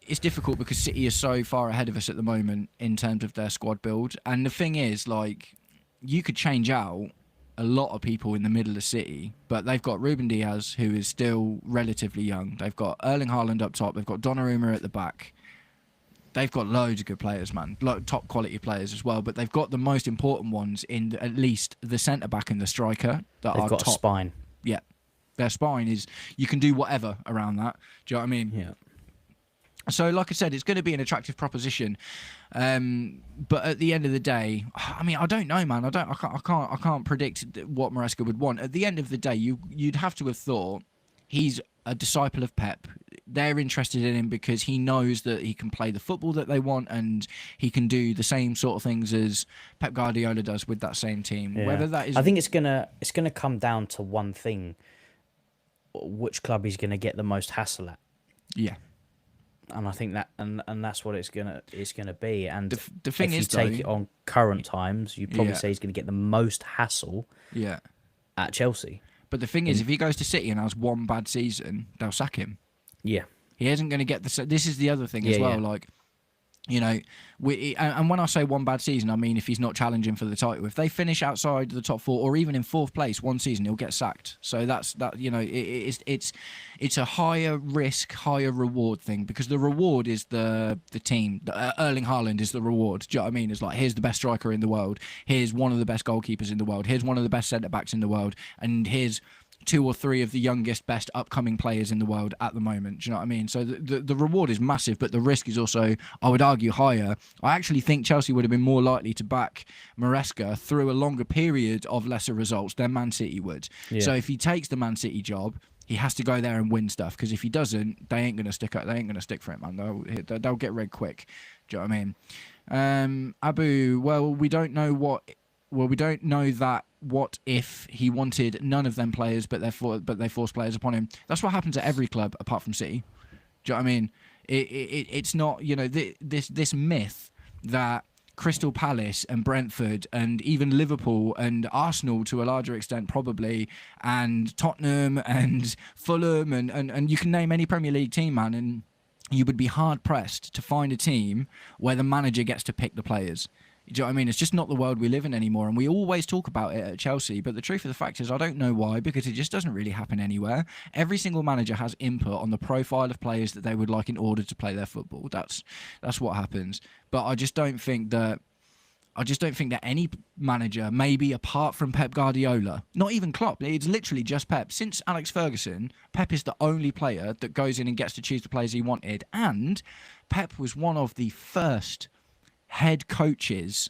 it's difficult because City is so far ahead of us at the moment in terms of their squad build. And the thing is, like, you could change out a lot of people in the middle of City, but they've got Ruben Diaz, who is still relatively young. They've got Erling Haaland up top. They've got Donnarumma at the back. They've got loads of good players, man. Top quality players as well. But they've got the most important ones in at least the centre-back and the striker. They've got top. A spine. Yeah. Their spine is... You can do whatever around that. Do you know what I mean? Yeah. So, like I said, it's going to be an attractive proposition, but at the end of the day, I mean, I don't know, man. I can't predict what Maresca would want. At the end of the day, you'd have to have thought he's a disciple of Pep. They're interested in him because he knows that he can play the football that they want, and he can do the same sort of things as Pep Guardiola does with that same team. Yeah. Whether that is, I think it's gonna come down to one thing: which club he's gonna get the most hassle at. Yeah. And I think that, and that's what it's gonna be. And the thing if is, you take it on current times, you'd probably Yeah. say he's gonna get the most hassle. Yeah. At Chelsea. But the thing is, if he goes to City and has one bad season, they'll sack him. Yeah. He isn't going to get the. This is the other thing as well. Yeah. Like, you know, and when I say one bad season, I mean if he's not challenging for the title. If they finish outside the top four or even in fourth place one season, he'll get sacked. So that's that. You know, it's a higher risk, higher reward thing, because the reward is the team. Erling Haaland is the reward. Do you know what I mean? It's like, here's the best striker in the world. Here's one of the best goalkeepers in the world. Here's one of the best centre backs in the world. And here's 2 or 3 of the youngest, best upcoming players in the world at the moment. Do you know what I mean? So the reward is massive, but the risk is also, I would argue, higher. I actually think Chelsea would have been more likely to back Maresca through a longer period of lesser results than Man City would. Yeah. So if he takes the Man City job, he has to go there and win stuff, because if he doesn't, they ain't gonna stick up. They ain't gonna stick for it, man. They'll get red quick. Do you know what I mean? Abu, well, we don't know that. What if he wanted none of them players, but they forced players upon him? That's what happens at every club apart from City. Do you know what I mean? It's not, you know, this myth that Crystal Palace and Brentford and even Liverpool and Arsenal to a larger extent probably, and Tottenham and Fulham and you can name any Premier League team, man, and you would be hard pressed to find a team where the manager gets to pick the players. Do you know what I mean? It's just not the world we live in anymore, and we always talk about it at Chelsea, but the truth of the fact is I don't know why, because it just doesn't really happen anywhere. Every single manager has input on the profile of players that they would like in order to play their football. That's what happens. But I just don't think that any manager, maybe apart from Pep Guardiola, not even Klopp, it's literally just Pep. Since Alex Ferguson, Pep is the only player that goes in and gets to choose the players he wanted, and Pep was one of the first head coaches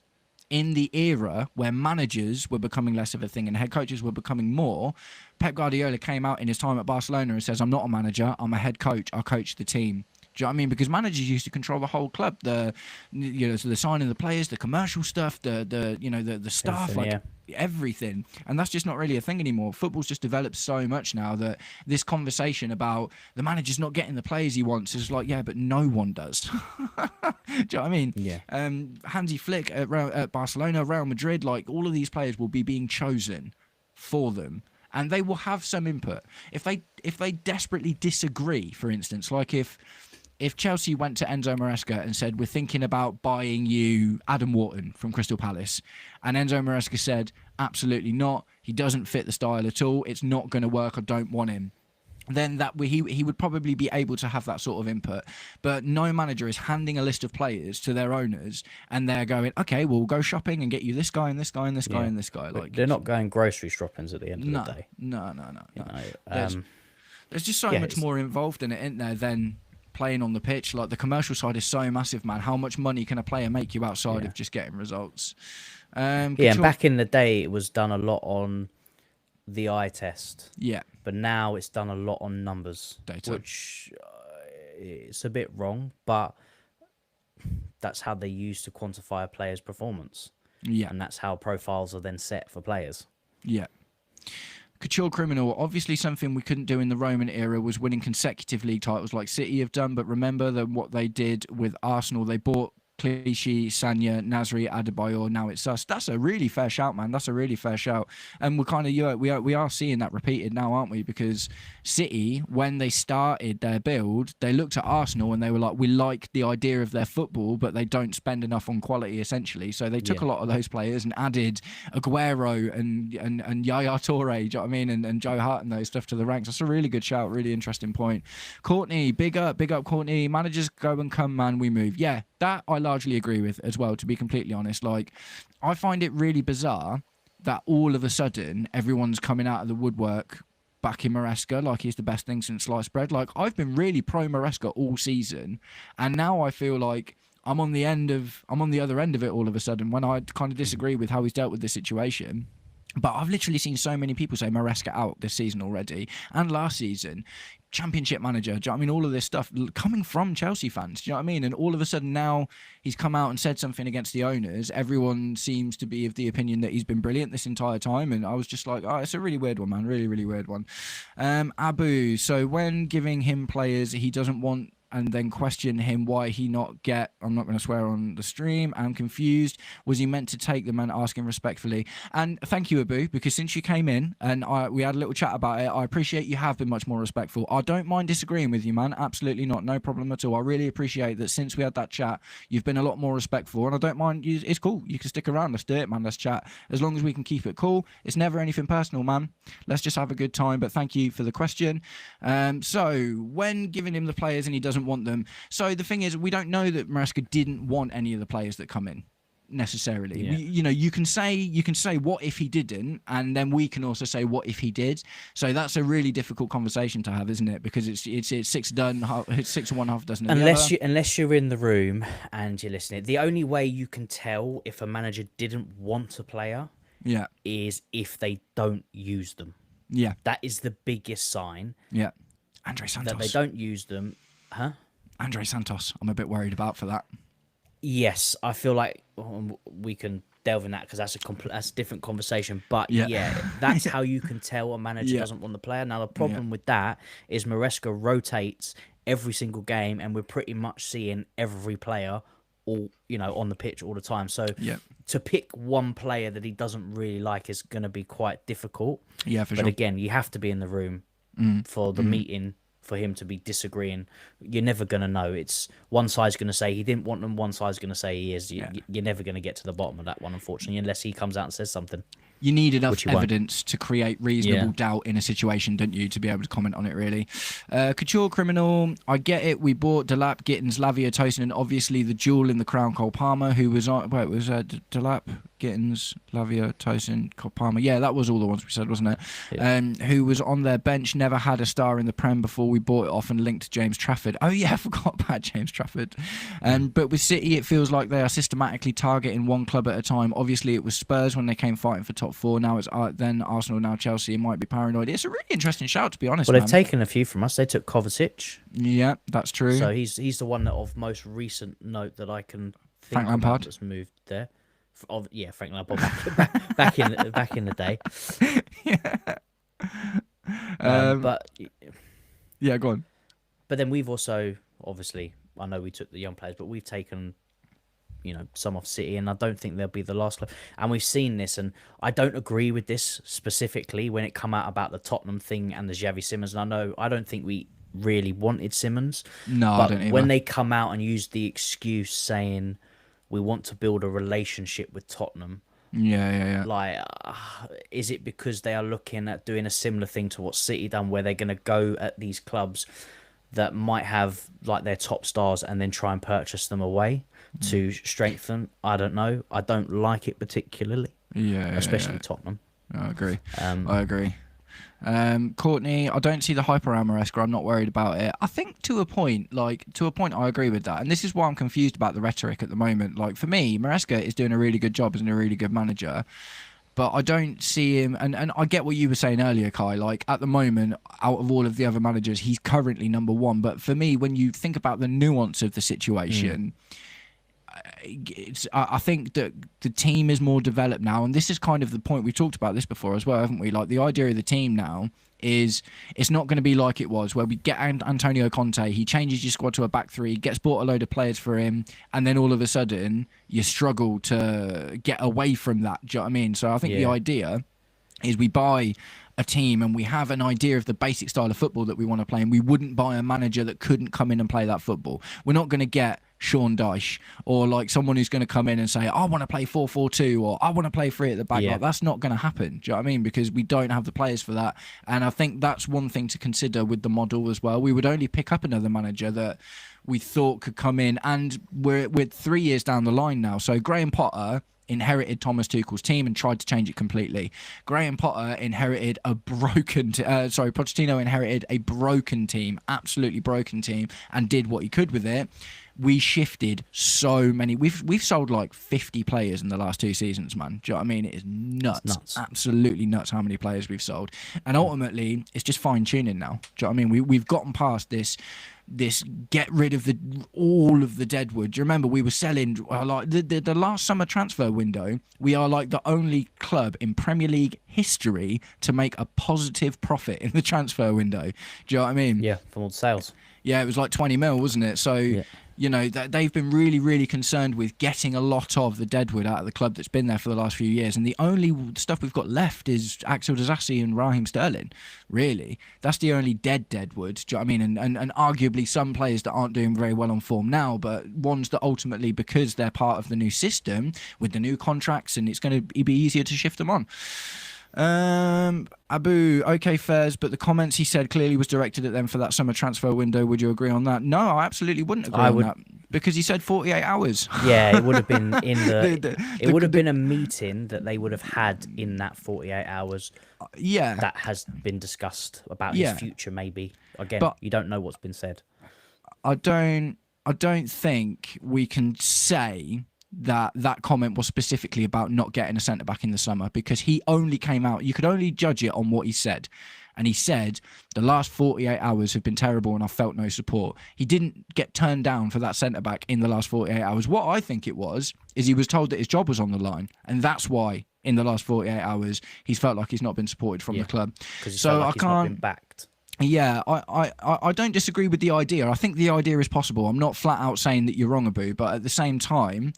in the era where managers were becoming less of a thing and head coaches were becoming more. Pep Guardiola came out in his time at Barcelona and says, I'm not a manager, I'm a head coach, I coach the team. Do you know what I mean? Because managers used to control the whole club, so the signing of the players, the commercial stuff, the staff, everything. And that's just not really a thing anymore. Football's just developed so much now that this conversation about the manager's not getting the players he wants is like, yeah, but no one does. Do you know what I mean? Yeah. Hansi Flick at Barcelona, Real Madrid, like all of these players will be being chosen for them. And they will have some input. If they desperately disagree, for instance, like if Chelsea went to Enzo Maresca and said, we're thinking about buying you Adam Wharton from Crystal Palace, and Enzo Maresca said, absolutely not, he doesn't fit the style at all, it's not going to work, I don't want him, then he would probably be able to have that sort of input. But no manager is handing a list of players to their owners and they're going, okay, we'll go shopping and get you this guy and this guy and this guy and this guy. Like, they're not going grocery shoppings at the end of the day. No. You know, there's just so much more involved in it, isn't there, than playing on the pitch. Like, the commercial side is so massive, man. How much money can a player make you outside of just getting results? And back in the day, it was done a lot on the eye test. Yeah. But now it's done a lot on numbers. Data. Which it's a bit wrong, but that's how they use to quantify a player's performance. Yeah. And that's how profiles are then set for players. Yeah. Couture criminal. Obviously, something we couldn't do in the Roman era was winning consecutive league titles like City have done. But remember that what they did with Arsenal, they bought Clichy, Sanya, Nasri, Adebayor. Now it's us. That's a really fair shout, man. That's a really fair shout. And we're kind of we are seeing that repeated now, aren't we? Because City, when they started their build, they looked at Arsenal and they were like, we like the idea of their football, but they don't spend enough on quality, essentially. So they took a lot of those players and added Aguero and Yaya Toure, do you know what I mean? And Joe Hart and those stuff to the ranks. That's a really good shout, really interesting point. Courtney, big up Courtney. Managers go and come, man, we move. Yeah, that I largely agree with as well, to be completely honest. Like, I find it really bizarre that all of a sudden everyone's coming out of the woodwork back in Maresca like he's the best thing since sliced bread. Like, I've been really pro Maresca all season, and now I feel like I'm on the other end of it all of a sudden when I kind of disagree with how he's dealt with this situation. But I've literally seen so many people say Maresca out this season already, and last season. Championship manager, do you know what I mean? All of this stuff coming from Chelsea fans, do you know what I mean? And all of a sudden now he's come out and said something against the owners. Everyone seems to be of the opinion that he's been brilliant this entire time. And I was just like, oh, it's a really weird one, man. Really, really weird one. Abu, so when giving him players he doesn't want and then question him why he not get, I'm not going to swear on the stream, I'm confused. Was he meant to take them and ask him respectfully? And thank you, Abu, because since you came in and we had a little chat about it, I appreciate you have been much more respectful. I don't mind disagreeing with you, man. Absolutely not. No problem at all. I really appreciate that since we had that chat, you've been a lot more respectful, and I don't mind. It's cool. You can stick around. Let's do it, man. Let's chat. As long as we can keep it cool. It's never anything personal, man. Let's just have a good time, but thank you for the question. So when giving him the players and he doesn't want them. So the thing is, we don't know that Maresca didn't want any of the players that come in necessarily. Yeah. You can say what if he didn't, and then we can also say what if he did. So that's a really difficult conversation to have, isn't it? Because it's six done, it's 6 and 1 half dozen. Unless you're in the room and you're listening, the only way you can tell if a manager didn't want a player, is if they don't use them. Yeah, that is the biggest sign. Yeah, Andre Santos. That they don't use them, huh? Andre Santos, I'm a bit worried about for that. Yes, I feel like we can delve in that because that's a different conversation. But yeah that's how you can tell a manager doesn't want the player. Now the problem with that is Maresca rotates every single game, and we're pretty much seeing every player all on the pitch all the time. So to pick one player that he doesn't really like is going to be quite difficult. Yeah, for sure. But again, you have to be in the room for the meeting. For him to be disagreeing, you're never going to know. It's one side's going to say he didn't want them, one side's going to say he is. You're never going to get to the bottom of that one, unfortunately, unless he comes out and says something. You need enough evidence to create reasonable doubt in a situation, don't you, to be able to comment on it, really. Couture Criminal, I get it. We bought Delap, Gittins, Lavia, Tosin, and obviously the jewel in the crown, Cole Palmer, who was on... Wait, was Delap, Gittins, Lavia, Tosin, Cole Palmer? Yeah, that was all the ones we said, wasn't it? Yeah. Who was on their bench, never had a star in the Prem before we bought it off and linked to James Trafford. Oh, yeah, I forgot about James Trafford. But with City, it feels like they are systematically targeting one club at a time. Obviously, it was Spurs when they came fighting for top 4. Now it's then Arsenal, now Chelsea. It might be paranoid. It's a really interesting shout, to be honest. Well, they've taken a few from us. They took Kovacic. Yeah, that's true. So he's the one that of most recent note that I can think Frank Lampard that's moved there. Frank Lampard back in the day. But yeah, go on. But then we've also obviously, I know we took the young players, but we've taken some off City, and I don't think they'll be the last club. And we've seen this, and I don't agree with this specifically when it come out about the Tottenham thing and the Xavi Simons. And I don't think we really wanted Simons. No, but I don't either. When they come out and use the excuse saying we want to build a relationship with Tottenham. Yeah. Like, is it because they are looking at doing a similar thing to what City done, where they're going to go at these clubs that might have like their top stars and then try and purchase them away to strengthen? I don't know. I don't like it particularly. Especially Tottenham. I agree. I agree. Courtney, I don't see the hype around Maresca. I'm not worried about it. I think to a point, I agree with that. And this is why I'm confused about the rhetoric at the moment. Like, for me, Maresca is doing a really good job as a really good manager. But I don't see him, and I get what you were saying earlier, Kai, like at the moment, out of all of the other managers, he's currently number one. But for me, when you think about the nuance of the situation, I think that the team is more developed now, and this is kind of the point. We talked about this before as well, haven't we? Like, the idea of the team now is it's not going to be like it was where we get Antonio Conte, he changes your squad to a back three, gets bought a load of players for him, and then all of a sudden you struggle to get away from that. Do you know what I mean? So I think the idea is we buy a team and we have an idea of the basic style of football that we want to play, and we wouldn't buy a manager that couldn't come in and play that football. We're not going to get Sean Dyche or like someone who's going to come in and say, I want to play 4-4-2 or I want to play 3 at the back. Like, that's not going to happen. Do you know what I mean? Because we don't have the players for that. And I think that's one thing to consider with the model as well. We would only pick up another manager that we thought could come in, and we're 3 years down the line now. So Graham Potter inherited Thomas Tuchel's team and tried to change it completely. Graham Potter inherited a broken Pochettino inherited a broken team, absolutely broken team, and did what he could with it. We shifted so many. We've sold like 50 players in the last 2 seasons, man. Do you know what I mean? It is nuts. Absolutely nuts how many players we've sold. And ultimately, it's just fine tuning now. Do you know what I mean? We've gotten past this get rid of all of the deadwood. Do you remember we were selling like the last summer transfer window? We are like the only club in Premier League history to make a positive profit in the transfer window. Do you know what I mean? Yeah, from all the sales. Yeah, it was like 20 mil, wasn't it? So, you know, they've been really, really concerned with getting a lot of the deadwood out of the club that's been there for the last few years. And the only stuff we've got left is Axel Disasi and Raheem Sterling, really. That's the only deadwood, do you know what I mean? And arguably some players that aren't doing very well on form now, but ones that ultimately, because they're part of the new system with the new contracts, and it's going to be easier to shift them on. Abu, okay, Fairs, but the comments he said clearly was directed at them for that summer transfer window. Would you agree on that? No, I absolutely wouldn't agree on that, because he said 48 hours. Yeah, it would have been in it would have been a meeting that they would have had in that 48 hours. Yeah, that has been discussed about his future. Maybe again, but you don't know what's been said. I don't think we can say that comment was specifically about not getting a centre-back in the summer, because he only came out, you could only judge it on what he said. And he said, the last 48 hours have been terrible and I felt no support. He didn't get turned down for that centre-back in the last 48 hours. What I think it was, is he was told that his job was on the line. And that's why, in the last 48 hours, he's felt like he's not been supported from the club. So I can't... not been backed. Yeah, I don't disagree with the idea. I think the idea is possible. I'm not flat out saying that you're wrong, Abu, but at the same time,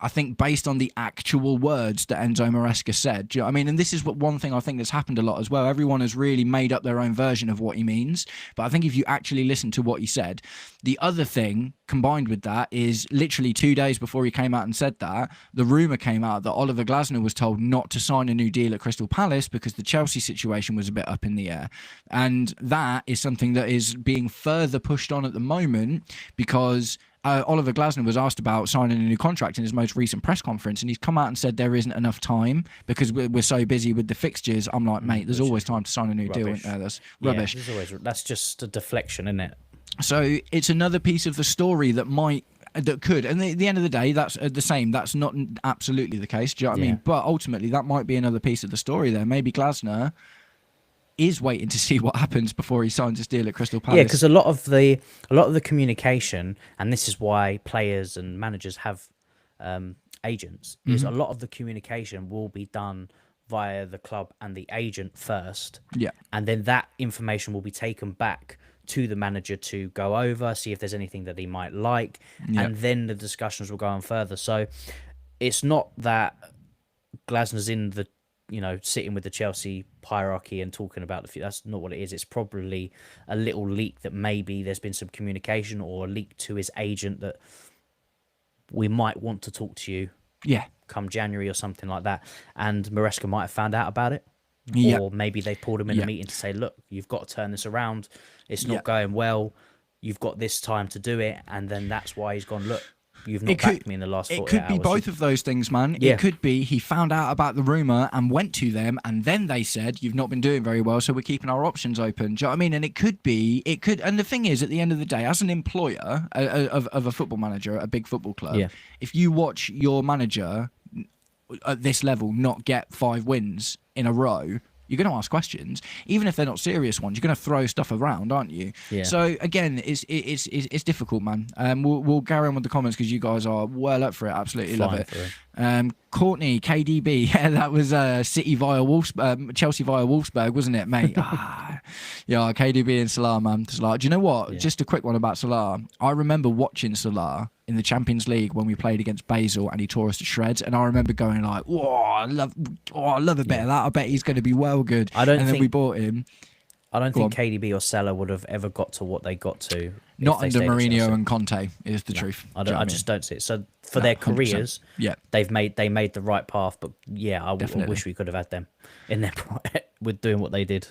I think based on the actual words that Enzo Maresca said, do you know what I mean? And this is one thing I think that's happened a lot as well. Everyone has really made up their own version of what he means. But I think if you actually listen to what he said, the other thing combined with that is literally 2 days before he came out and said that, the rumour came out that Oliver Glasner was told not to sign a new deal at Crystal Palace because the Chelsea situation was a bit up in the air. And that is something that is being further pushed on at the moment, because Oliver Glasner was asked about signing a new contract in his most recent press conference, and he's come out and said there isn't enough time because we're so busy with the fixtures. I'm like, mate, there's always time to sign a new deal, isn't there? That's rubbish. That's just a deflection, isn't it? So it's another piece of the story that could, and at the end of the day, that's the same. That's not absolutely the case. Do you know what I mean? But ultimately, that might be another piece of the story there. Maybe Glasner is waiting to see what happens before he signs his deal at Crystal Palace. Yeah, because a lot of the communication, and this is why players and managers have agents, is a lot of the communication will be done via the club and the agent first. Yeah, and then that information will be taken back to the manager to go over, see if there's anything that he might like, and then the discussions will go on further. So it's not that Glasner's in the sitting with the Chelsea hierarchy and talking about the future. That's not what it is. It's probably a little leak that maybe there's been some communication, or a leak to his agent that we might want to talk to you. Yeah, come January or something like that. And Maresca might have found out about it. Yeah. Or maybe they pulled him in a meeting to say, look, you've got to turn this around. It's not going well. You've got this time to do it. And then that's why he's gone, look, you've not backed me in the last 48 hours. It could be both of those things, man. Yeah. It could be he found out about the rumour and went to them, and then they said, you've not been doing very well, so we're keeping our options open. Do you know what I mean? And it could, and the thing is, at the end of the day, as an employer of a football manager at a big football club, if you watch your manager at this level not get 5 wins in a row, you're going to ask questions, even if they're not serious ones. You're going to throw stuff around, aren't you? Yeah. So again, it's difficult, man. We'll carry on with the comments because you guys are well up for it. Absolutely love it. Courtney, KDB, yeah, that was City via Chelsea via Wolfsburg, wasn't it, mate? Yeah, KDB and Salah, man. Salah. Do you know what? Yeah. Just a quick one about Salah. I remember watching Salah in the Champions League when we played against Basel and he tore us to shreds, and I remember going like, "Whoa, I love a bit of that. I bet he's going to be well good." Then we bought him. I don't think KDB or Salah would have ever got to what they got to. Not under Mourinho and Conte is the truth. I just don't see it. So for their careers, 100%. they made the right path. But yeah, I wish we could have had them in their with doing what they did.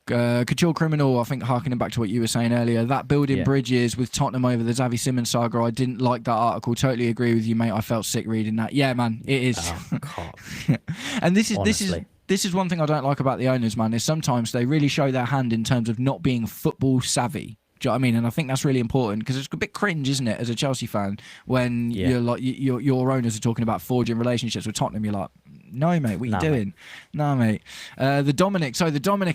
Couture Criminal, I think harkening back to what you were saying earlier, that building bridges with Tottenham over the Xavi Simons saga, I didn't like that article. Totally agree with you, mate. I felt sick reading that. Yeah, man, it is. Oh, God. And this is one thing I don't like about the owners, man, is sometimes they really show their hand in terms of not being football savvy. Do you know what I mean? And I think that's really important because it's a bit cringe, isn't it, as a Chelsea fan, when you're like your owners are talking about forging relationships with Tottenham. You're like, no, mate, what are you doing? Mate. No, mate. The Dominic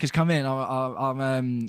has come in. I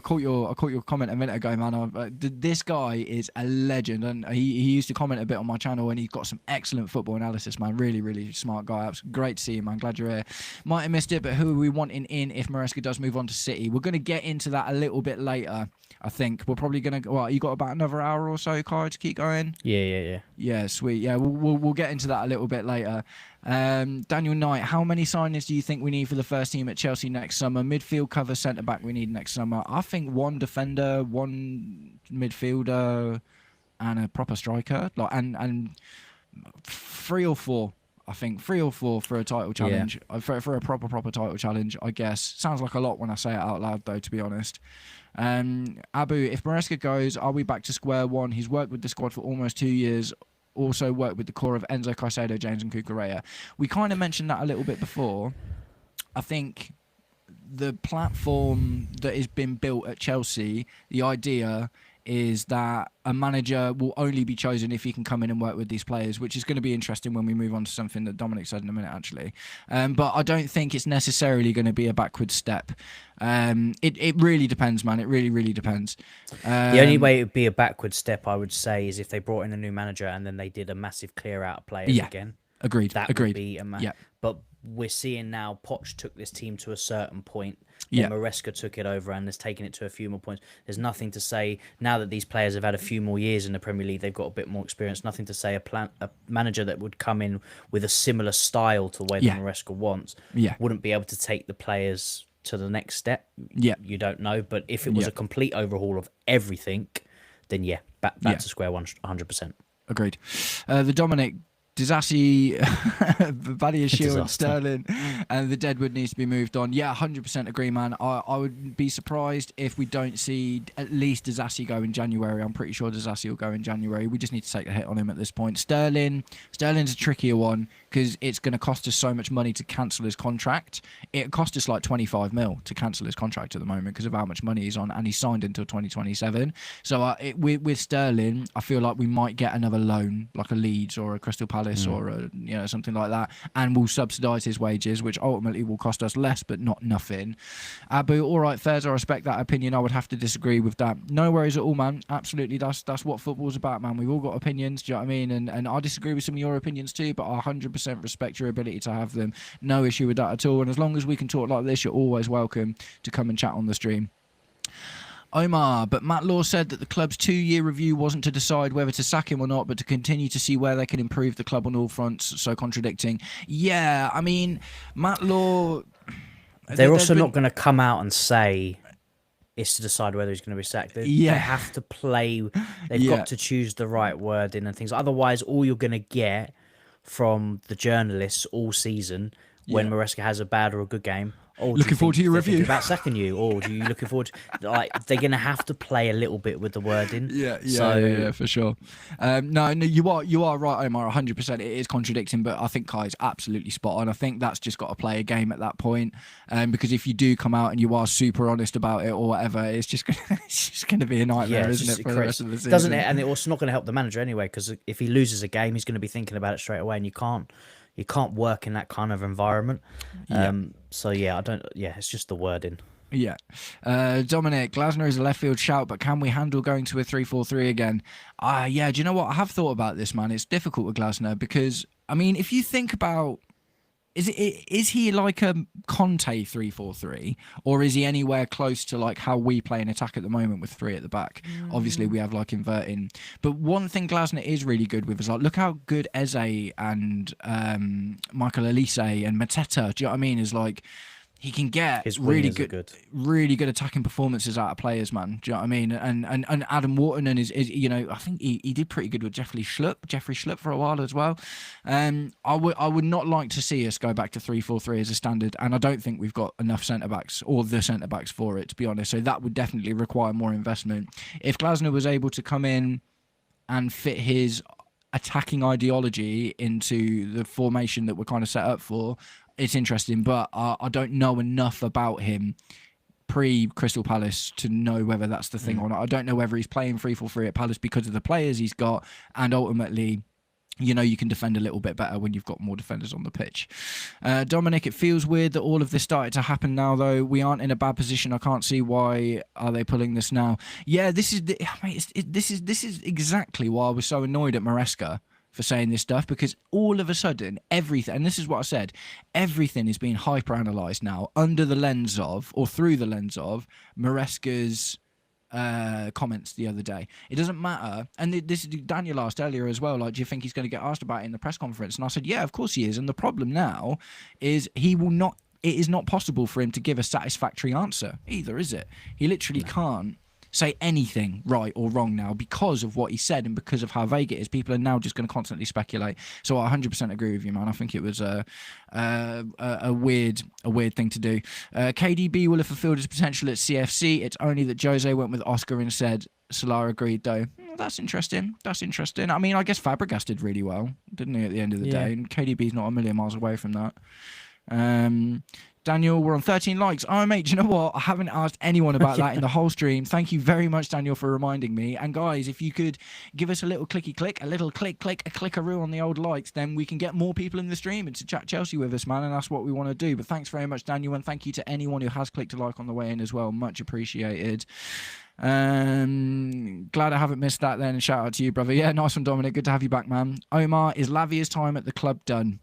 caught your comment a minute ago, man. This guy is a legend, and he used to comment a bit on my channel, and he's got some excellent football analysis, man. Really, really smart guy. It's great to see you, man. Glad you're here. Might have missed it, but who are we wanting in if Maresca does move on to City? We're going to get into that a little bit later. I think we're probably gonna. Well, you got about another hour or so, Kai, to keep going. Yeah, sweet. Yeah, we'll get into that a little bit later. Daniel Knight, how many signings do you think we need for the first team at Chelsea next summer? Midfield, cover, centre back we need next summer. I think one defender, one midfielder, and a proper striker. And 3 or 4. I think 3 or 4 for a title challenge. For a proper title challenge, I guess. Sounds like a lot when I say it out loud, though, to be honest. Abu, if Maresca goes, are we back to square one? He's worked with the squad for almost 2 years. Also worked with the core of Enzo, Caicedo, James and Cucurella. We kind of mentioned that a little bit before. I think the platform that has been built at Chelsea, the idea is that a manager will only be chosen if he can come in and work with these players, which is going to be interesting when we move on to something that Dominic said in a minute, actually. But I don't think it's necessarily going to be a backward step. It really depends, man. It really, really depends. The only way it would be a backward step, I would say, is if they brought in a new manager and then they did a massive clear out of players again. Agreed. That would be But we're seeing now Poch took this team to a certain point. Then Maresca took it over and has taken it to a few more points. There's nothing to say now that these players have had a few more years in the Premier League. They've got a bit more experience. Nothing to say a manager that would come in with a similar style to the way that Maresca wants wouldn't be able to take the players to the next step. You don't know. But if it was a complete overhaul of everything, then back to square one, 100%. Agreed. The Dominic Disassi, Badia Shield, Sterling, and the Deadwood needs to be moved on. Yeah, 100% agree, man. I would be surprised if we don't see at least Disassi go in January. I'm pretty sure Disassi will go in January. We just need to take a hit on him at this point. Sterling's a trickier one because it's going to cost us so much money to cancel his contract. It cost us like 25 mil to cancel his contract at the moment because of how much money he's on, and he's signed until 2027. So with Sterling, I feel like we might get another loan, like a Leeds or a Crystal Palace or something like that, and we'll subsidise his wages, which ultimately will cost us less, but not nothing. Abu, all right, Fairs, I respect that opinion. I would have to disagree with that. No worries at all, man. Absolutely, that's what football's about, man. We've all got opinions, do you know what I mean? And I disagree with some of your opinions too, but I 100% respect your ability to have them. No issue with that at all. And as long as we can talk like this, you're always welcome to come and chat on the stream. Omar, but Matt Law said that the club's 2-year review wasn't to decide whether to sack him or not, but to continue to see where they can improve the club on all fronts, so contradicting. Yeah, I mean, Matt Law... They're also not going to come out and say it's to decide whether he's going to be sacked. They have to play... They've got to choose the right wording and things. Otherwise, all you're going to get from the journalists all season when Maresca has a bad or a good game... looking forward to your review about sacking you, or do you looking forward to, like, they're gonna have to play a little bit with the wording. Yeah, for sure. No, you are right, Omar. 100%. It is contradicting, but I think Kai's absolutely spot on. I think that's just got to play a game at that point, because if you do come out and you are super honest about it or whatever, it's just gonna be a nightmare, isn't it, for the rest of the season? Doesn't it? And it's also not going to help the manager anyway, because if he loses a game, he's going to be thinking about it straight away, and you can't You can't work in that kind of environment. Yeah. So yeah, I don't. Yeah, it's just the wording. Yeah. Dominic, Glasner is a left field shout, but can we handle going to a 3-4-3 again? Yeah, do you know what? I have thought about this, man. It's difficult with Glasner because, I mean, if you think about, is he like a Conte 3-4-3, or is he anywhere close to like how we play an attack at the moment with 3 at the back? Obviously, we have like inverting. But one thing Glasner is really good with is like, look how good Eze and Michael Elise and Mateta, do you know what I mean? Is like, he can get His really good, really good attacking performances out of players, man. Do you know what I mean? And Adam Wharton and is you know, I think he did pretty good with Jeffrey Schlupp for a while as well. I would not like to see us go back to 3-4-3 as a standard, and I don't think we've got enough centre backs or the centre backs for it, to be honest. So that would definitely require more investment. If Glasner was able to come in and fit his attacking ideology into the formation that we're kind of set up for, it's interesting, but I don't know enough about him pre-Crystal Palace to know whether that's the thing or not. I don't know whether he's playing 3-4-3 at Palace because of the players he's got, and ultimately, you know, you can defend a little bit better when you've got more defenders on the pitch. Dominic, it feels weird that all of this started to happen now, though. We aren't in a bad position. I can't see why are they pulling this now. Yeah, this is this is exactly why I was so annoyed at Maresca for saying this stuff, because all of a sudden everything, and this is what I said, everything is being hyper analysed now under the lens of, or through the lens of, Maresca's comments the other day. It doesn't matter, and this Daniel asked earlier as well, like, do you think he's going to get asked about it in the press conference? And I said, yeah, of course he is. And the problem now is he will not, it is not possible for him to give a satisfactory answer either, is it? He literally can't say anything right or wrong now because of what he said and because of how vague it is. People are now just going to constantly speculate. So I 100% agree with you, man. I think it was a weird thing to do. KDB will have fulfilled his potential at CFC. It's only that Jose went with Oscar and said Solar agreed, though. That's interesting. I mean, I guess Fabregas did really well, didn't he, at the end of the day? And KDB's not a million miles away from that. Daniel, we're on 13 likes. Oh, mate, do you know what? I haven't asked anyone about that in the whole stream. Thank you very much, Daniel, for reminding me. And guys, if you could give us a little clicky click, a little click, a clickaroo on the old likes, then we can get more people in the stream and to chat Chelsea with us, man. And that's what we want to do. But thanks very much, Daniel. And thank you to anyone who has clicked a like on the way in as well. Much appreciated. Glad I haven't missed that then. And shout out to you, brother. Yeah, nice one, Dominic. Good to have you back, man. Omar, is Lavia's time at the club done?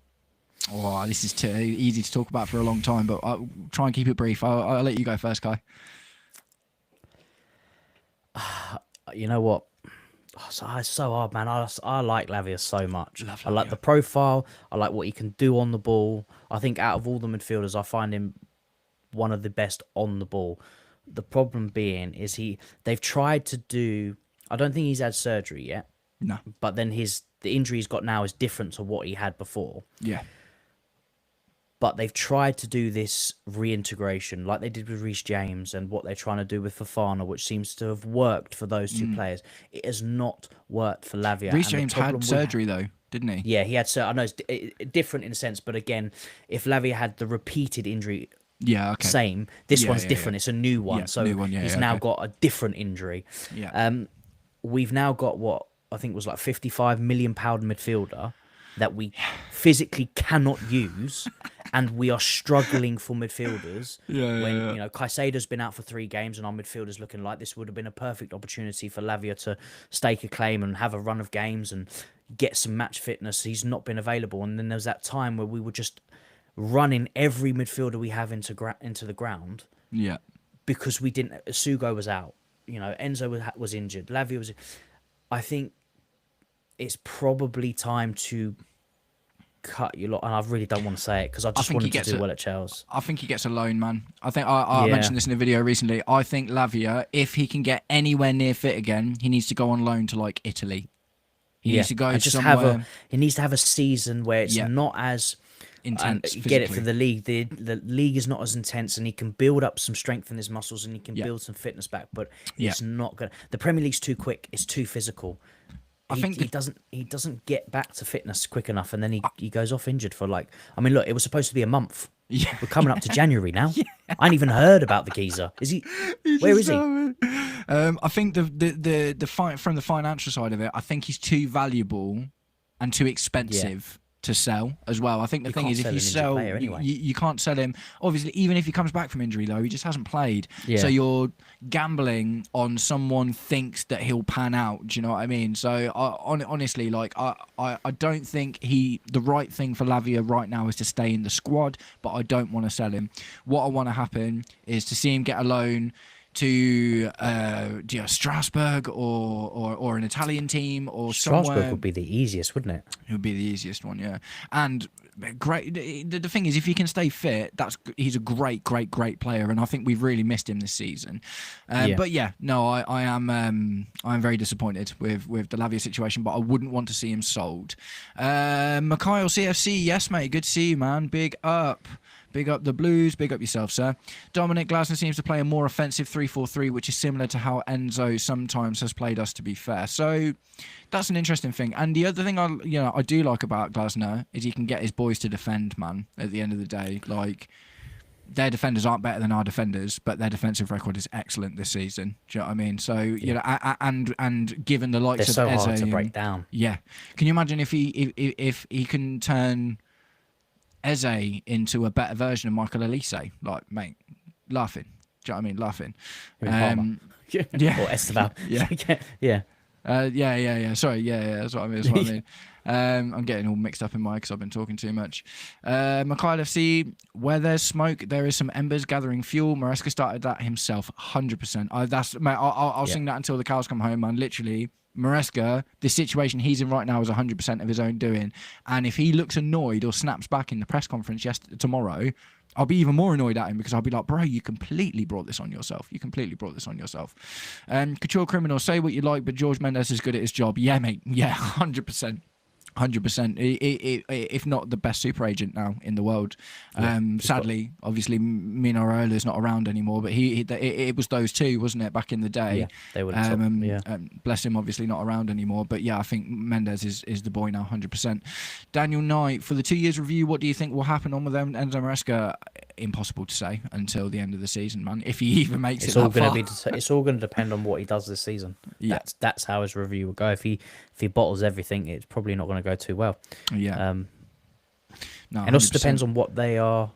Oh, this is too easy to talk about for a long time, but I'll try and keep it brief. I'll let you go first, Kai. You know what? It's so hard, man. I like Lavia so much. I like Lavia. the profile. I like what he can do on the ball. I think out of all the midfielders, I find him one of the best on the ball. The problem being is they've tried to do. I don't think he's had surgery yet. No. But then the injury he's got now is different to what he had before. Yeah. But they've tried to do this reintegration like they did with Reece James and what they're trying to do with Fofana, which seems to have worked for those two players. It has not worked for Lavia. Reece James had surgery, though, didn't he? Yeah, he had surgery. I know it's different in a sense, but again, if Lavia had the repeated injury, same. This one's different. It's a new one. So new one, he's now got a different injury. Yeah. We've now got what I think was like £55 million midfielder that we physically cannot use, and we are struggling for midfielders. When you know Caicedo's been out for 3 games, and our midfielders looking like this would have been a perfect opportunity for Lavia to stake a claim and have a run of games and get some match fitness. He's not been available, and then there's that time where we were just running every midfielder we have into the ground. Yeah, because we didn't. Sugo was out. You know, Enzo was injured. Lavia was. I think it's probably time to cut your lot, and I really don't want to say it because I just want him to do well at Chelsea. I think he gets a loan, man. I think I mentioned this in a video recently. I think Lavia, if he can get anywhere near fit again, he needs to go on loan to like Italy. He needs to go and just somewhere. He needs to have a season where it's not as intense. Get it for the league. The league is not as intense, and he can build up some strength in his muscles, and he can build some fitness back. But it's not gonna. The Premier League's too quick. It's too physical. I think he doesn't get back to fitness quick enough, and then he goes off injured for like. I mean, look, it was supposed to be a month. Yeah, we're coming up to January now. Yeah. I ain't even heard about the geezer. Is he? Where is he? I think the fight from the financial side of it. I think he's too valuable and too expensive to sell as well. I think the thing is, if you sell, anyway. you can't sell him. Obviously, even if he comes back from injury, though, he just hasn't played. Yeah. So you're gambling on someone thinks that he'll pan out. Do you know what I mean? So honestly, like I don't think the right thing for Lavia right now is to stay in the squad, but I don't want to sell him. What I want to happen is to see him get a loan to Strasbourg or an Italian team or Strasbourg somewhere. would be the easiest, wouldn't it? It would be the easiest one, yeah. And great. The thing is, if he can stay fit, he's a great player, and I think we've really missed him this season. But yeah, no, I am very disappointed with the Lavia situation, but I wouldn't want to see him sold. Mikhail CFC, yes, mate, good to see you, man. Big up. Big up the Blues. Big up yourself, sir. Dominic Glasner seems to play a more offensive 3-4-3, which is similar to how Enzo sometimes has played us, to be fair. So that's an interesting thing. And the other thing I do like about Glasner is he can get his boys to defend, man, at the end of the day. Like, their defenders aren't better than our defenders, but their defensive record is excellent this season. Do you know what I mean? So, you know, and given the likes They're of so Eze, hard to break down. Yeah. Can you imagine if he can turn Eze into a better version of Michael Elise? Like, mate, laughing. Do you know what I mean? Laughing. Yeah. Or Esteban. Yeah. Yeah. Yeah. Sorry, yeah. That's what I mean. I'm getting all mixed up in my because I've been talking too much. Mikhail FC, where there's smoke, there is some embers gathering fuel. Maresca started that himself, 100%. I'll sing that until the cows come home, man. Literally, Maresca, the situation he's in right now is 100% of his own doing. And if he looks annoyed or snaps back in the press conference tomorrow, I'll be even more annoyed at him because I'll be like, bro, you completely brought this on yourself. Couture Criminal, say what you like, but George Mendes is good at his job. Yeah, mate. Yeah, 100%. 100%. If not the best super agent now in the world. Sadly, obviously, Mino Raiola's not around anymore, but it was those two, wasn't it, back in the day? Yeah, they were bless him, obviously not around anymore. But yeah, I think Mendes is the boy now, 100%. Daniel Knight, for the 2 years review, what do you think will happen on with Enzo Maresca? Impossible to say until the end of the season, man. If he even makes it's it all that going to be. It's all going to depend on what he does this season. Yeah. That's how his review will go. If he bottles everything, it's probably not going to go too well. Yeah. No, and also depends on what their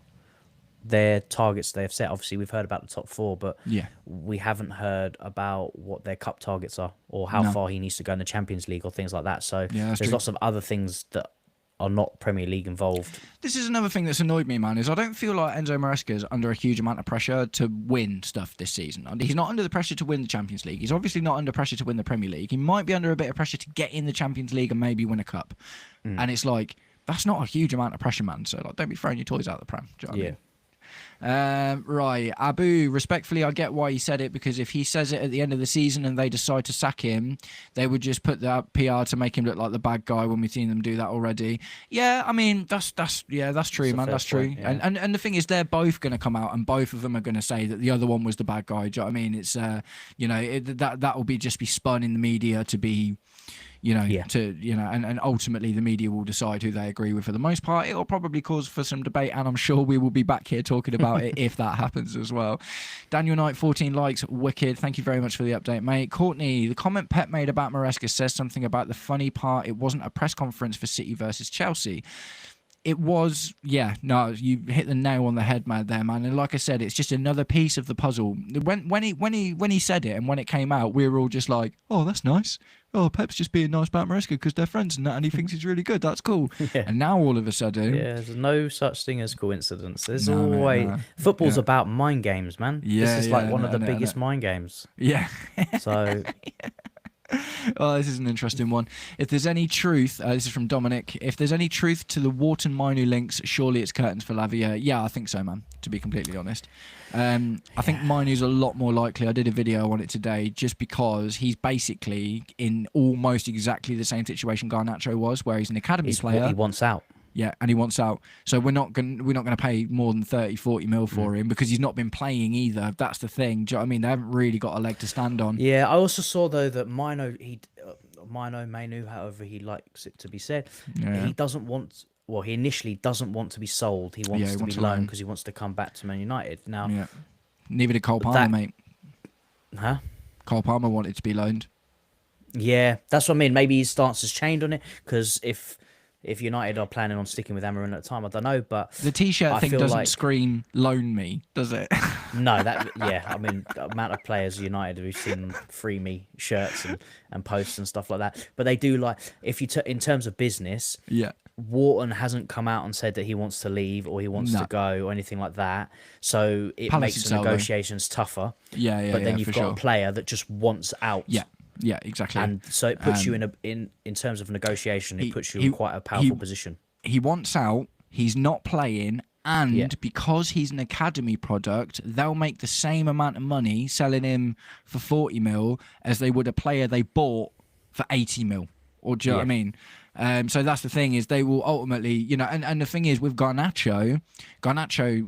targets they have set. Obviously, we've heard about the top four, but we haven't heard about what their cup targets are or how far he needs to go in the Champions League or things like that. So there's lots of other things that are not Premier League involved. This is another thing that's annoyed me, man, is I don't feel like Enzo Maresca is under a huge amount of pressure to win stuff this season. He's not under the pressure to win the Champions League. He's obviously not under pressure to win the Premier League. He might be under a bit of pressure to get in the Champions League and maybe win a cup. And it's like, that's not a huge amount of pressure, man. So like, don't be throwing your toys out the pram. Do you know what I mean? Right, Abu, respectfully, I get why he said it, because if he says it at the end of the season and they decide to sack him, they would just put that PR to make him look like the bad guy when we've seen them do that already. Yeah, I mean, that's true, man. That's true. Yeah. And the thing is, they're both going to come out and both of them are going to say that the other one was the bad guy. Do you know what I mean? It's that will just be spun in the media to be, and ultimately the media will decide who they agree with. For the most part, it'll probably cause for some debate, and I'm sure we will be back here talking about it if that happens as well. Daniel Knight, 14 likes, wicked. Thank you very much for the update, mate. Courtney, the comment Pep made about Maresca says something about the funny part. It wasn't a press conference for City versus Chelsea. It was, you hit the nail on the head, man, there, man. And like I said, it's just another piece of the puzzle. When he said it and when it came out, we were all just like, oh, that's nice. Oh, Pep's just being nice about Maresca because they're friends and that, and he thinks he's really good. That's cool. Yeah. And now all of a sudden, there's no such thing as coincidence. There's always football's about mind games, man. This is like one of the biggest mind games. Yeah. So. Oh, this is an interesting one. If there's any truth, this is from Dominic, if there's any truth to the Wharton Minu links, surely it's curtains for Lavia. Yeah, I think so, man, to be completely honest. I think Minu's a lot more likely. I did a video on it today just because he's basically in almost exactly the same situation Garnacho was, where he's an academy player. He wants out. Yeah, and he wants out. So we're not going to pay more than 30, 40 mil for him because he's not been playing either. That's the thing. Do you know what I mean? They haven't really got a leg to stand on. Yeah, I also saw though that Manu, however he likes it to be said, he doesn't want. Well, he initially doesn't want to be sold. He wants to be loaned because he wants to come back to Man United. Now, neither did Cole Palmer, mate. Huh? Cole Palmer wanted to be loaned. Yeah, that's what I mean. Maybe his stance has changed on it because if if United are planning on sticking with Amarin at the time, I don't know, but The T-shirt I thing feel doesn't like scream "loan me," does it? no, I mean, the amount of players United we've seen free me shirts and posts and stuff like that, but they do like if you in terms of business. Yeah. Wharton hasn't come out and said that he wants to leave or he wants to No. go or anything like that. So it Palace makes would the sell, though. negotiations tougher. Yeah, But then yeah, you've for got sure. a player that just wants out. Yeah, exactly. And so it puts you in terms of negotiation, it puts you in quite a powerful position. He wants out. He's not playing. And Yeah. because he's an academy product, they'll make the same amount of money selling him for 40 mil as they would a player they bought for 80 mil. Or do you know what I mean? So that's the thing, is they will ultimately, you know, and the thing is with Garnacho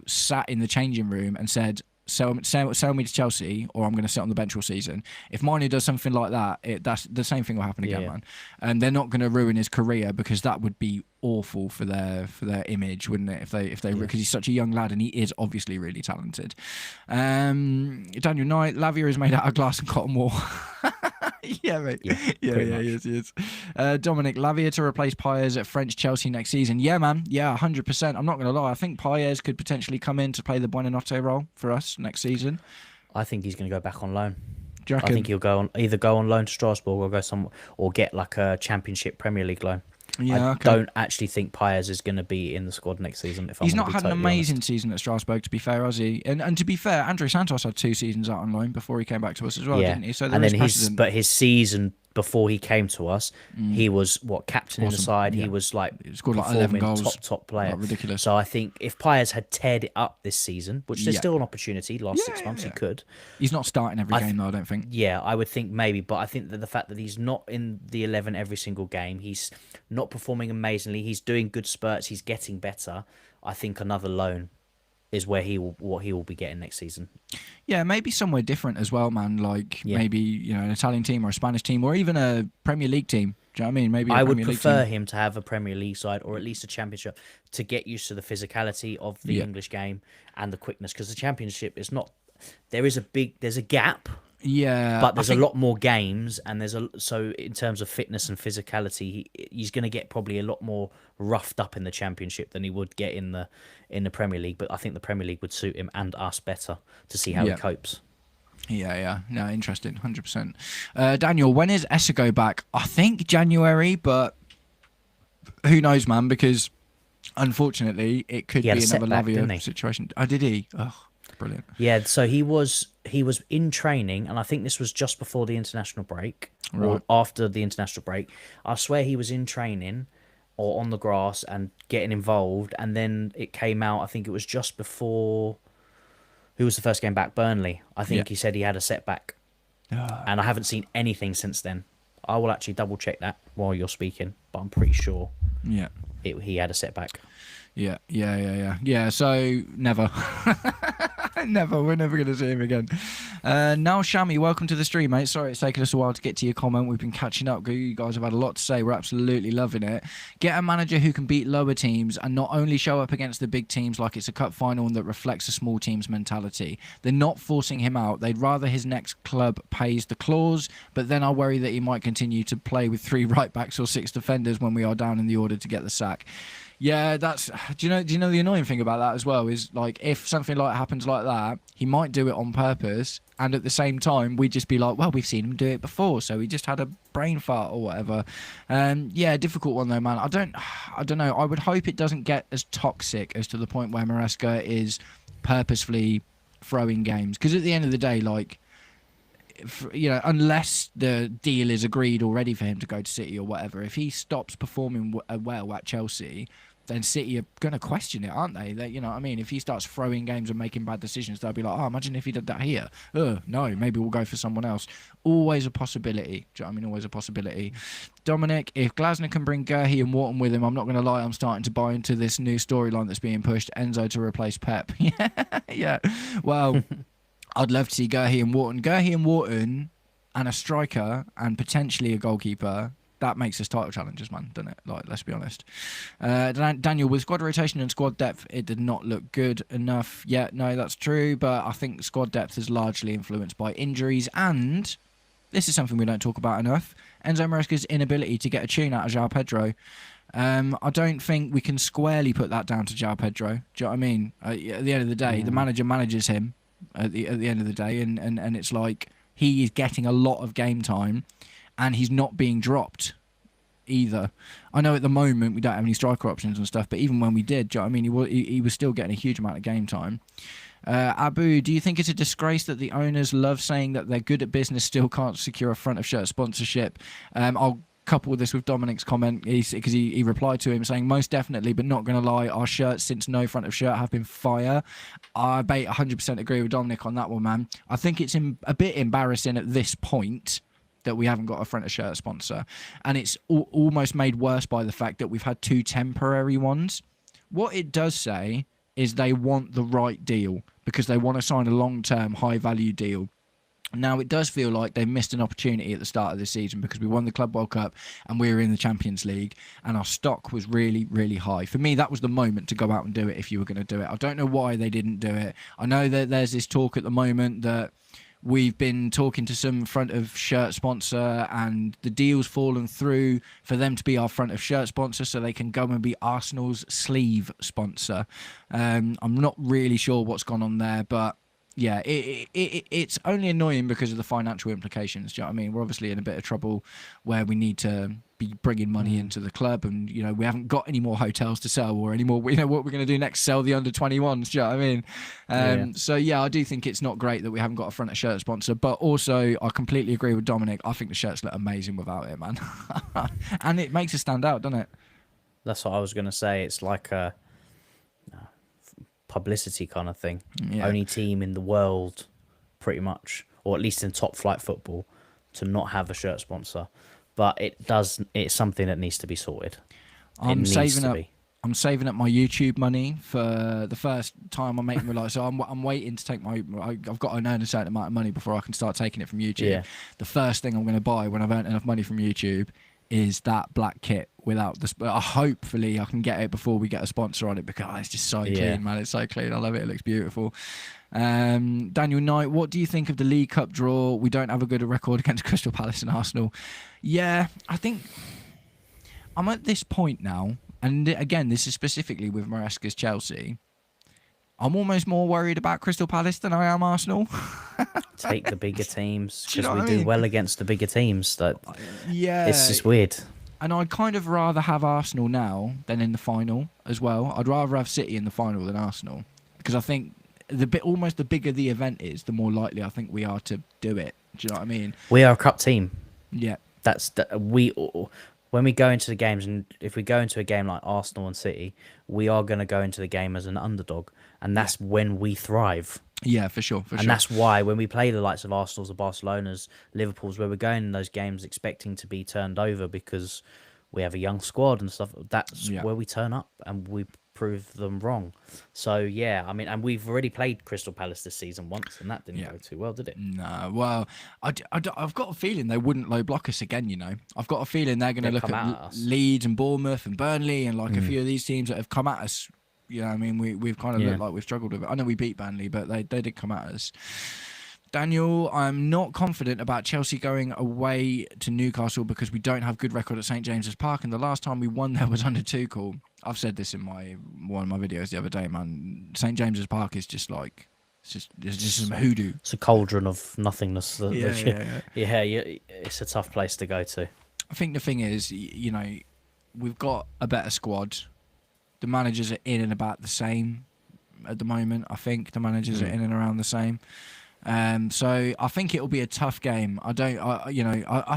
sat in the changing room and said, sell me to Chelsea or I'm going to sit on the bench all season. If Manu does something like that, that's the same thing will happen again, man. And they're not going to ruin his career, because that would be awful for their image, wouldn't it? If they because he's such a young lad and he is obviously really talented. Daniel Knight, Lavia is made out of glass and cotton wool. Yeah, mate. Yeah, he is. Dominic, Lavia to replace Paez at French Chelsea next season. Yeah, man. Yeah, 100%. I'm not going to lie. I think Paez could potentially come in to play the Buonanotte role for us next season. I think he's going to go back on loan. Do you reckon? I think he'll either go on loan to Strasbourg or get like a Championship Premier League loan. Yeah, I don't actually think Paez is going to be in the squad next season. He's not had an amazing season at Strasbourg, to be fair, has he? And to be fair, Andre Santos had 2 seasons out on loan before he came back to us as well, didn't he? So and then his season before he came to us, he was captain in the side. Yeah. He was like scored like 11 goals, top player, like ridiculous. So I think if Paez had teared it up this season, which there's still an opportunity, last 6 months he could. He's not starting every game though, I don't think. Yeah, I would think maybe, but I think that the fact that he's not in the 11 every single game, he's not performing amazingly. He's doing good spurts. He's getting better. I think another loan is what he will be getting next season. Yeah, maybe somewhere different as well, man. Like maybe, you know, an Italian team or a Spanish team or even a Premier League team. Do you know what I mean? Maybe I would prefer him to have a Premier League side or at least a Championship to get used to the physicality of the English game and the quickness, because the Championship is not. There's a gap. Yeah, but there's a lot more games, and so in terms of fitness and physicality, he's going to get probably a lot more roughed up in the Championship than he would get in the Premier League. But I think the Premier League would suit him and us better to see how he copes. Yeah. No, interesting, 100%. Daniel, when is Essigo back? I think January, but who knows, man? Because unfortunately, it could be another Lavia situation. Oh, did he? Oh, brilliant. Yeah, so he was in training, and I think this was just before the international break or after the international break. I swear he was in training or on the grass and getting involved, and then it came out, I think it was just before. Who was the first game back? Burnley. I think he said he had a setback, and I haven't seen anything since then. I will actually double check that while you're speaking, but I'm pretty sure he had a setback. Yeah. So never. Never. We're never going to see him again. Now, Shami, welcome to the stream, mate. Sorry it's taken us a while to get to your comment. We've been catching up. You guys have had a lot to say. We're absolutely loving it. Get a manager who can beat lower teams and not only show up against the big teams like it's a cup final and that reflects a small team's mentality. They're not forcing him out. They'd rather his next club pays the clause, but then I worry that he might continue to play with 3 right-backs or 6 defenders when we are down in the order to get the sack. Yeah, that's. Do you know the annoying thing about that as well is, like, if something like happens like that, he might do it on purpose, and at the same time we'd just be like, well, we've seen him do it before, so he just had a brain fart or whatever. Yeah, difficult one though, man. I don't know. I would hope it doesn't get as toxic as to the point where Maresca is purposefully throwing games, because at the end of the day, like, you know, unless the deal is agreed already for him to go to City or whatever, if he stops performing well at Chelsea, then City are going to question it, aren't they? You know what I mean? If he starts throwing games and making bad decisions, they'll be like, oh, imagine if he did that here. No, maybe we'll go for someone else. Always a possibility. Do you know what I mean? Always a possibility. Dominic, if Glasner can bring Gurhey and Wharton with him, I'm not going to lie, I'm starting to buy into this new storyline that's being pushed. Enzo to replace Pep. Yeah. Well, I'd love to see Gurhey and Wharton and a striker and potentially a goalkeeper. That makes us title challengers, man, doesn't it? Like, let's be honest. Daniel, with squad rotation and squad depth, it did not look good enough. Yeah, no, that's true. But I think squad depth is largely influenced by injuries. And this is something we don't talk about enough. Enzo Maresca's inability to get a tune out of João Pedro. I don't think we can squarely put that down to João Pedro. Do you know what I mean? At the end of the day, the manager manages him at the end of the day, and it's like he is getting a lot of game time, and he's not being dropped either. I know at the moment we don't have any striker options and stuff, but even when we did, do you know what I mean? He was still getting a huge amount of game time. Abu, do you think it's a disgrace that the owners love saying that they're good at business, still can't secure a front of shirt sponsorship? I'll couple this with Dominic's comment because he replied to him saying, most definitely, but not going to lie, our shirts since no front of shirt have been fire. I 100% agree with Dominic on that one, man. I think it's a bit embarrassing at this point that we haven't got a front of shirt sponsor, and it's almost made worse by the fact that we've had 2 temporary ones. What it does say is they want the right deal because they want to sign a long-term high-value deal. Now, it does feel like they missed an opportunity at the start of this season because we won the Club World Cup and we were in the Champions League and our stock was really, really high. For me, that was the moment to go out and do it if you were going to do it. I don't know why they didn't do it. I know that there's this talk at the moment that we've been talking to some front of shirt sponsor and the deal's fallen through for them to be our front of shirt sponsor so they can go and be Arsenal's sleeve sponsor. I'm not really sure what's gone on there, but yeah, it's only annoying because of the financial implications. Do you know what I mean? We're obviously in a bit of trouble where we need to be bringing money into the club, and you know we haven't got any more hotels to sell or any more. You know what we're going to do next? Sell the under-21s. Do you know what I mean? So yeah, I do think it's not great that we haven't got a front of shirt sponsor, but also I completely agree with Dominic. I think the shirts look amazing without it, man, and it makes us stand out, doesn't it? That's what I was going to say. It's like a publicity kind of thing. Yeah. Only team in the world, pretty much, or at least in top flight football, to not have a shirt sponsor. But it's something that needs to be sorted. I'm saving up my YouTube money for the first time I'm making realize. So I'm waiting to take I've got to earn a certain amount of money before I can start taking it from YouTube. Yeah. The first thing I'm going to buy when I've earned enough money from YouTube is that black kit without the. Hopefully, I can get it before we get a sponsor on it because it's just so clean, man. It's so clean. I love it. It looks beautiful. Daniel Knight, what do you think of the League Cup draw? We don't have a good record against Crystal Palace and Arsenal. Yeah, I think I'm at this point now, and again, this is specifically with Maresca's Chelsea. I'm almost more worried about Crystal Palace than I am Arsenal. Take the bigger teams Do you because know we what I mean? do well against the bigger teams. Yeah, It's just weird. And I'd kind of rather have Arsenal now than in the final as well. I'd rather have City in the final than Arsenal because I think almost the bigger the event is, the more likely I think we are to do it. Do you know what I mean? We are a cup team. Yeah. When we go into the games, and if we go into a game like Arsenal and City, we are going to go into the game as an underdog, and that's when we thrive. Yeah, for sure. And that's why when we play the likes of Arsenal's, the Barcelona's, Liverpool's, where we're going in those games expecting to be turned over because we have a young squad and stuff, that's where we turn up and we prove them wrong. So, yeah, I mean, and we've already played Crystal Palace this season once, and that didn't go too well, did it? No, well, I've got a feeling they wouldn't low block us again, you know. I've got a feeling they're going to look at Leeds and Bournemouth and Burnley and like a few of these teams that have come at us. You know what I mean? We've kind of looked like we've struggled with it. I know we beat Burnley, but they did come at us. Daniel, I'm not confident about Chelsea going away to Newcastle because we don't have good record at St James's Park, and the last time we won there was under Tuchel. I've said this in one of my videos the other day, man. St James's Park is just like it's just some hoodoo. It's a cauldron of nothingness. Yeah. It's a tough place to go to. I think the thing is, you know, we've got a better squad. The managers are in and about the same at the moment. I think the managers are in and around the same. So I think it'll be a tough game. I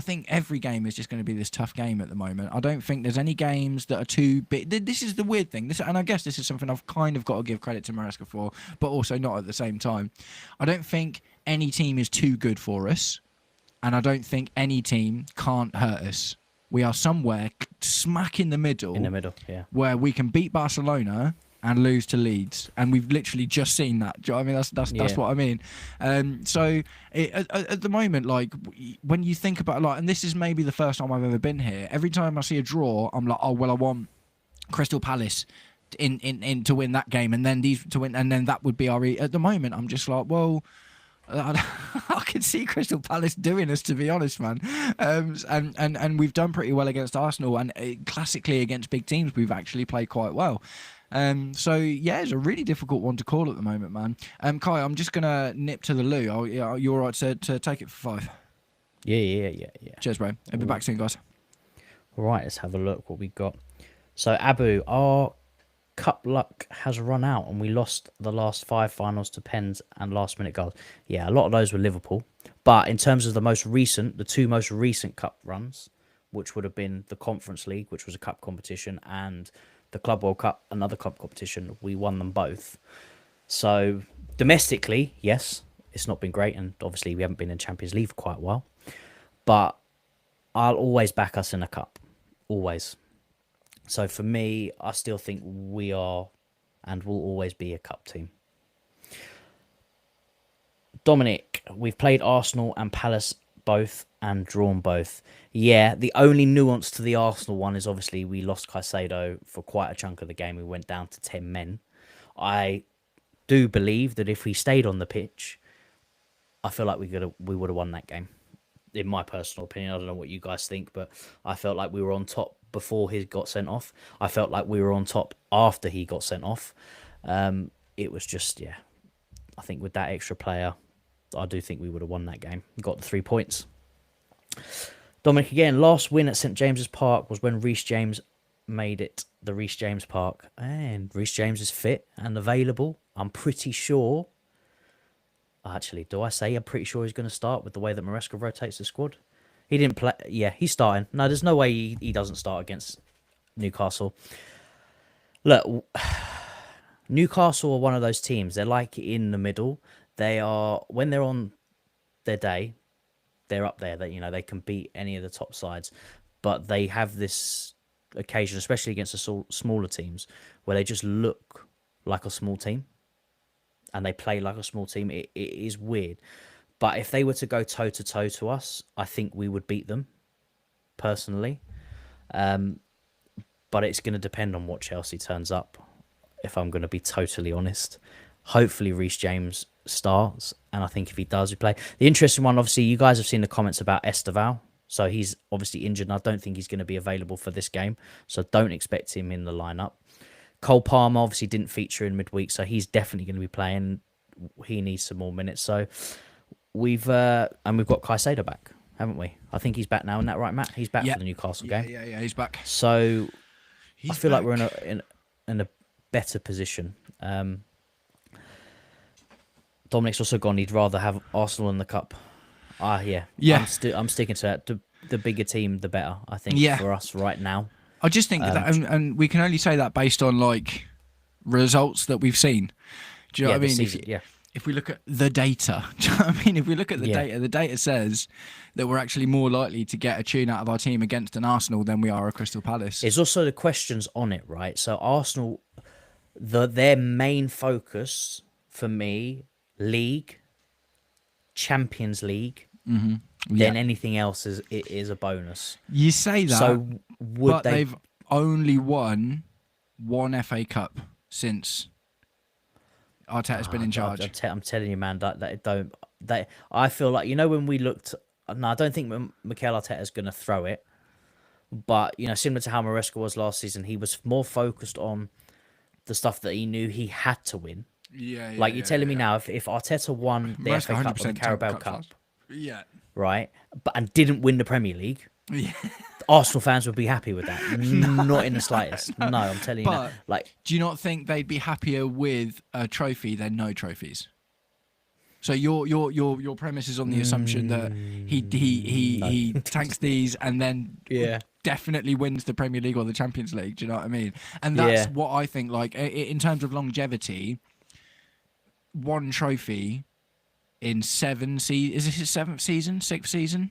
think every game is just going to be this tough game at the moment. I don't think there's any games that are too big. This is the weird thing. And I guess this is something I've kind of got to give credit to Maresca for, but also not at the same time. I don't think any team is too good for us, and I don't think any team can't hurt us. We are somewhere smack in the middle. Where we can beat Barcelona and lose to Leeds, and we've literally just seen that. Do you know what I mean? That's what I mean. So at the moment, like when you think about and this is maybe the first time I've ever been here. Every time I see a draw, I'm like, oh well, I want Crystal Palace in to win that game, and then these to win, and then that would be our. At the moment, I'm just like, well, I can see Crystal Palace doing us, to be honest, man. And we've done pretty well against Arsenal, and classically against big teams, we've actually played quite well. So yeah, it's a really difficult one to call at the moment, man. Kai, I'm just gonna nip to the loo. You're all right to take it for 5. Yeah. Cheers, bro. I'll be back soon, guys. All right, let's have a look what we got. So Abu, our cup luck has run out, and we lost the last 5 finals to pens and last minute goals. Yeah, a lot of those were Liverpool. But in terms of the 2 most recent cup runs, which would have been the Conference League, which was a cup competition, and the Club World Cup, another cup competition, we won them both. So domestically, yes, it's not been great, and obviously we haven't been in Champions League for quite a while. But I'll always back us in a cup. Always. So for me, I still think we are and will always be a cup team. Dominic, we've played Arsenal and Palace both and drawn both. Yeah, the only nuance to the Arsenal one is obviously we lost Caicedo for quite a chunk of the game. We went down to 10 men. I do believe that if we stayed on the pitch, I feel like we would have won that game. In my personal opinion, I don't know what you guys think, but I felt like we were on top before he got sent off. I felt like we were on top after he got sent off. It was just, yeah, I think with that extra player, I do think we would have won that game. Got the 3 points. Dominic, again, last win at St James's Park was when Reece James made it the Reece James Park. And Reece James is fit and available. I'm pretty sure. Actually, do I say I'm pretty sure he's going to start with the way that Maresca rotates the squad? He didn't play. Yeah, he's starting. No, there's no way he doesn't start against Newcastle. Look, Newcastle are one of those teams. They're like in the middle. They are, when they're on their day, they're up there. They can beat any of the top sides. But they have this occasion, especially against the smaller teams, where they just look like a small team. And they play like a small team. It is weird. But if they were to go toe-to-toe to us, I think we would beat them, personally. But it's going to depend on what Chelsea turns up, if I'm going to be totally honest. Hopefully Reece James starts, and I think if he does, we play. The interesting one, obviously, you guys have seen the comments about Esteval. So he's obviously injured, and I don't think he's going to be available for this game. So don't expect him in the lineup. Cole Palmer obviously didn't feature in midweek, so he's definitely going to be playing. He needs some more minutes. So we've got Caicedo back, haven't we? I think he's back now. Isn't that right, Matt? He's back for the Newcastle game. Yeah, he's back. So I feel like we're in a better position. Dominic's also gone. He'd rather have Arsenal in the cup. Yeah. I'm sticking to that. The bigger team, the better. I think for us right now. I just think that, and we can only say that based on like results that we've seen. Do you know what I mean? If we look at the data, do you know what I mean? If we look at the data says that we're actually more likely to get a tune out of our team against an Arsenal than we are a Crystal Palace. There's also the questions on it, right? So Arsenal, their main focus for me, League, Champions League, then anything else is a bonus. You say that, so but they've only won 1 FA Cup since Arteta's been in charge. I'm telling you, man, I feel like, when we looked, no, I don't think Mikel Arteta's going to throw it, but similar to how Maresca was last season, he was more focused on the stuff that he knew he had to win. You're telling me now, if Arteta won the FA Cup or the Carabao Cup, right, and didn't win the Premier League, Arsenal fans would be happy with that. Not in the slightest. No, I'm telling you. Now, do you not think they'd be happier with a trophy than no trophies? So your premise is on the assumption that he tanks these and then definitely wins the Premier League or the Champions League. Do you know what I mean? And that's what I think. Like in terms of longevity, 1 trophy in 7 seasons. Is this his 7th season? 6th season?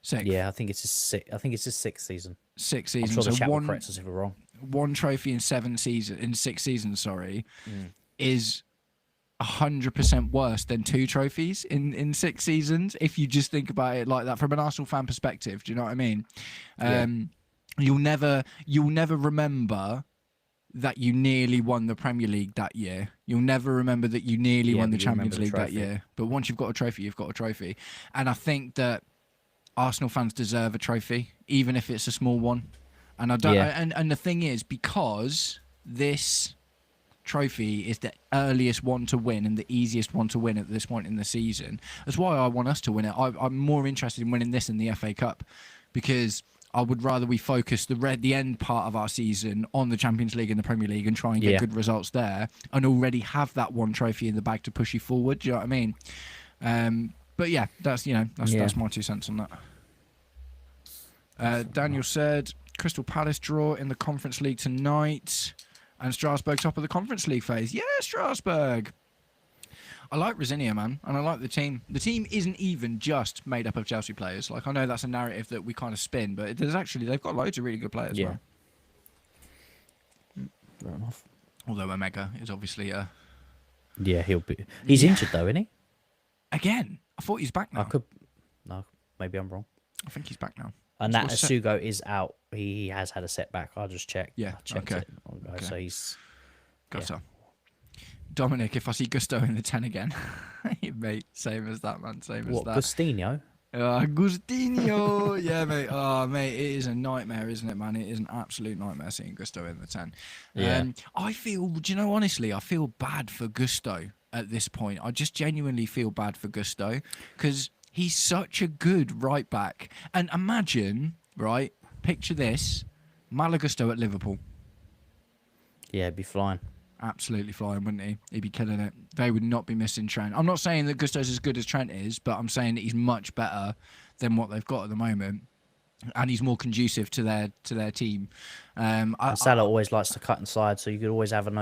6th. Yeah, I think it's his 6th season. 6 seasons. I'm sure the chat will correct us if we're wrong. 1 trophy in 6 seasons. Is 100% worse than 2 trophies in 6 seasons. If you just think about it like that from an Arsenal fan perspective, do you know what I mean? You'll never remember that you nearly won the Premier League that year. You'll never remember that you nearly won the Champions League that year. But once you've got a trophy, you've got a trophy. And I think that Arsenal fans deserve a trophy, even if it's a small one. And I don't. And the thing is, because this trophy is the earliest one to win and the easiest one to win at this point in the season, that's why I want us to win it. I'm more interested in winning this than the FA Cup, because I would rather we focus the end part of our season on the Champions League and the Premier League and try and get good results there, and already have that one trophy in the bag to push you forward. Do you know what I mean? But yeah, that's my 2 cents on that. Daniel said Crystal Palace draw in the Conference League tonight, and Strasbourg top of the Conference League phase. Yeah, Strasbourg. I like Rosinia, man, and I like the team. The team isn't even just made up of Chelsea players. Like, I know that's a narrative that we kind of spin, but they've got loads of really good players. Yeah. Fair enough. Although Omega is obviously yeah, he's injured though, isn't he? Again, I thought he's back now. No, maybe I'm wrong. I think he's back now. And that Asugo is out. He has had a setback. I'll just check. Yeah, okay. Okay. So he's... Gotcha. Dominic, if I see Gusto in the 10 again, mate, same as that, man. Same as that. Agustinho? Agustinho! Yeah, mate. Oh, mate, it is a nightmare, isn't it, man? It is an absolute nightmare seeing Gusto in the 10. Yeah. I feel, do you know, honestly, I feel bad for Gusto at this point. I just genuinely feel bad for Gusto, because he's such a good right back. And imagine, right, picture this, Malo Gusto at Liverpool. Yeah, it'd be flying. Absolutely flying, wouldn't he? He'd be killing it. They would not be missing Trent. I'm not saying that Gusto's as good as Trent is, but I'm saying that he's much better than what they've got at the moment, and he's more conducive to their team. And Salah always likes to cut inside, so you could always have an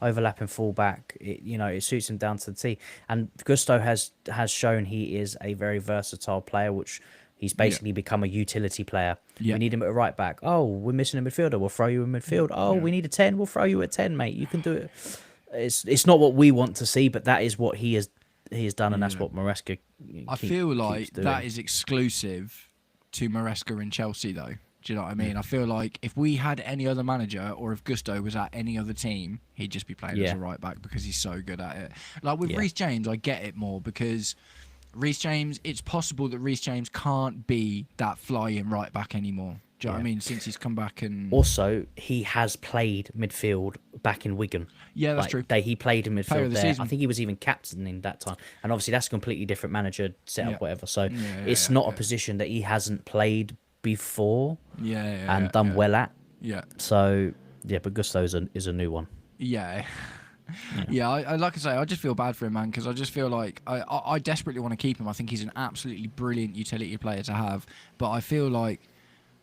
overlapping fullback. It suits him down to the T. And Gusto has shown he is a very versatile player, which he's basically become a utility player. Yeah. We need him at right back. Oh, we're missing a midfielder. We'll throw you in midfield. Oh, we need a 10. We'll throw you at 10, mate. You can do it. It's not what we want to see, but that is what he has done, and that's what Maresca. I feel like that is exclusive to Maresca and Chelsea, though. Do you know what I mean? I feel like if we had any other manager, or if Gusto was at any other team, he'd just be playing as a right back because he's so good at it. Like with Reece James, I get it more because Reece James, it's possible that Reece James can't be that flying right back anymore. Do you know what I mean? Since he's come back and... Also, he has played midfield back in Wigan. Yeah, that's true. He played in midfield there. Season. I think he was even captain in that time. And obviously, that's a completely different manager, setup, whatever. So it's not a position that he hasn't played before and done well at. Yeah. So, but Gusto is a new one. Yeah. I like I say, I just feel bad for him, man, because I just feel like I desperately want to keep him. I think he's an absolutely brilliant utility player to have, but I feel like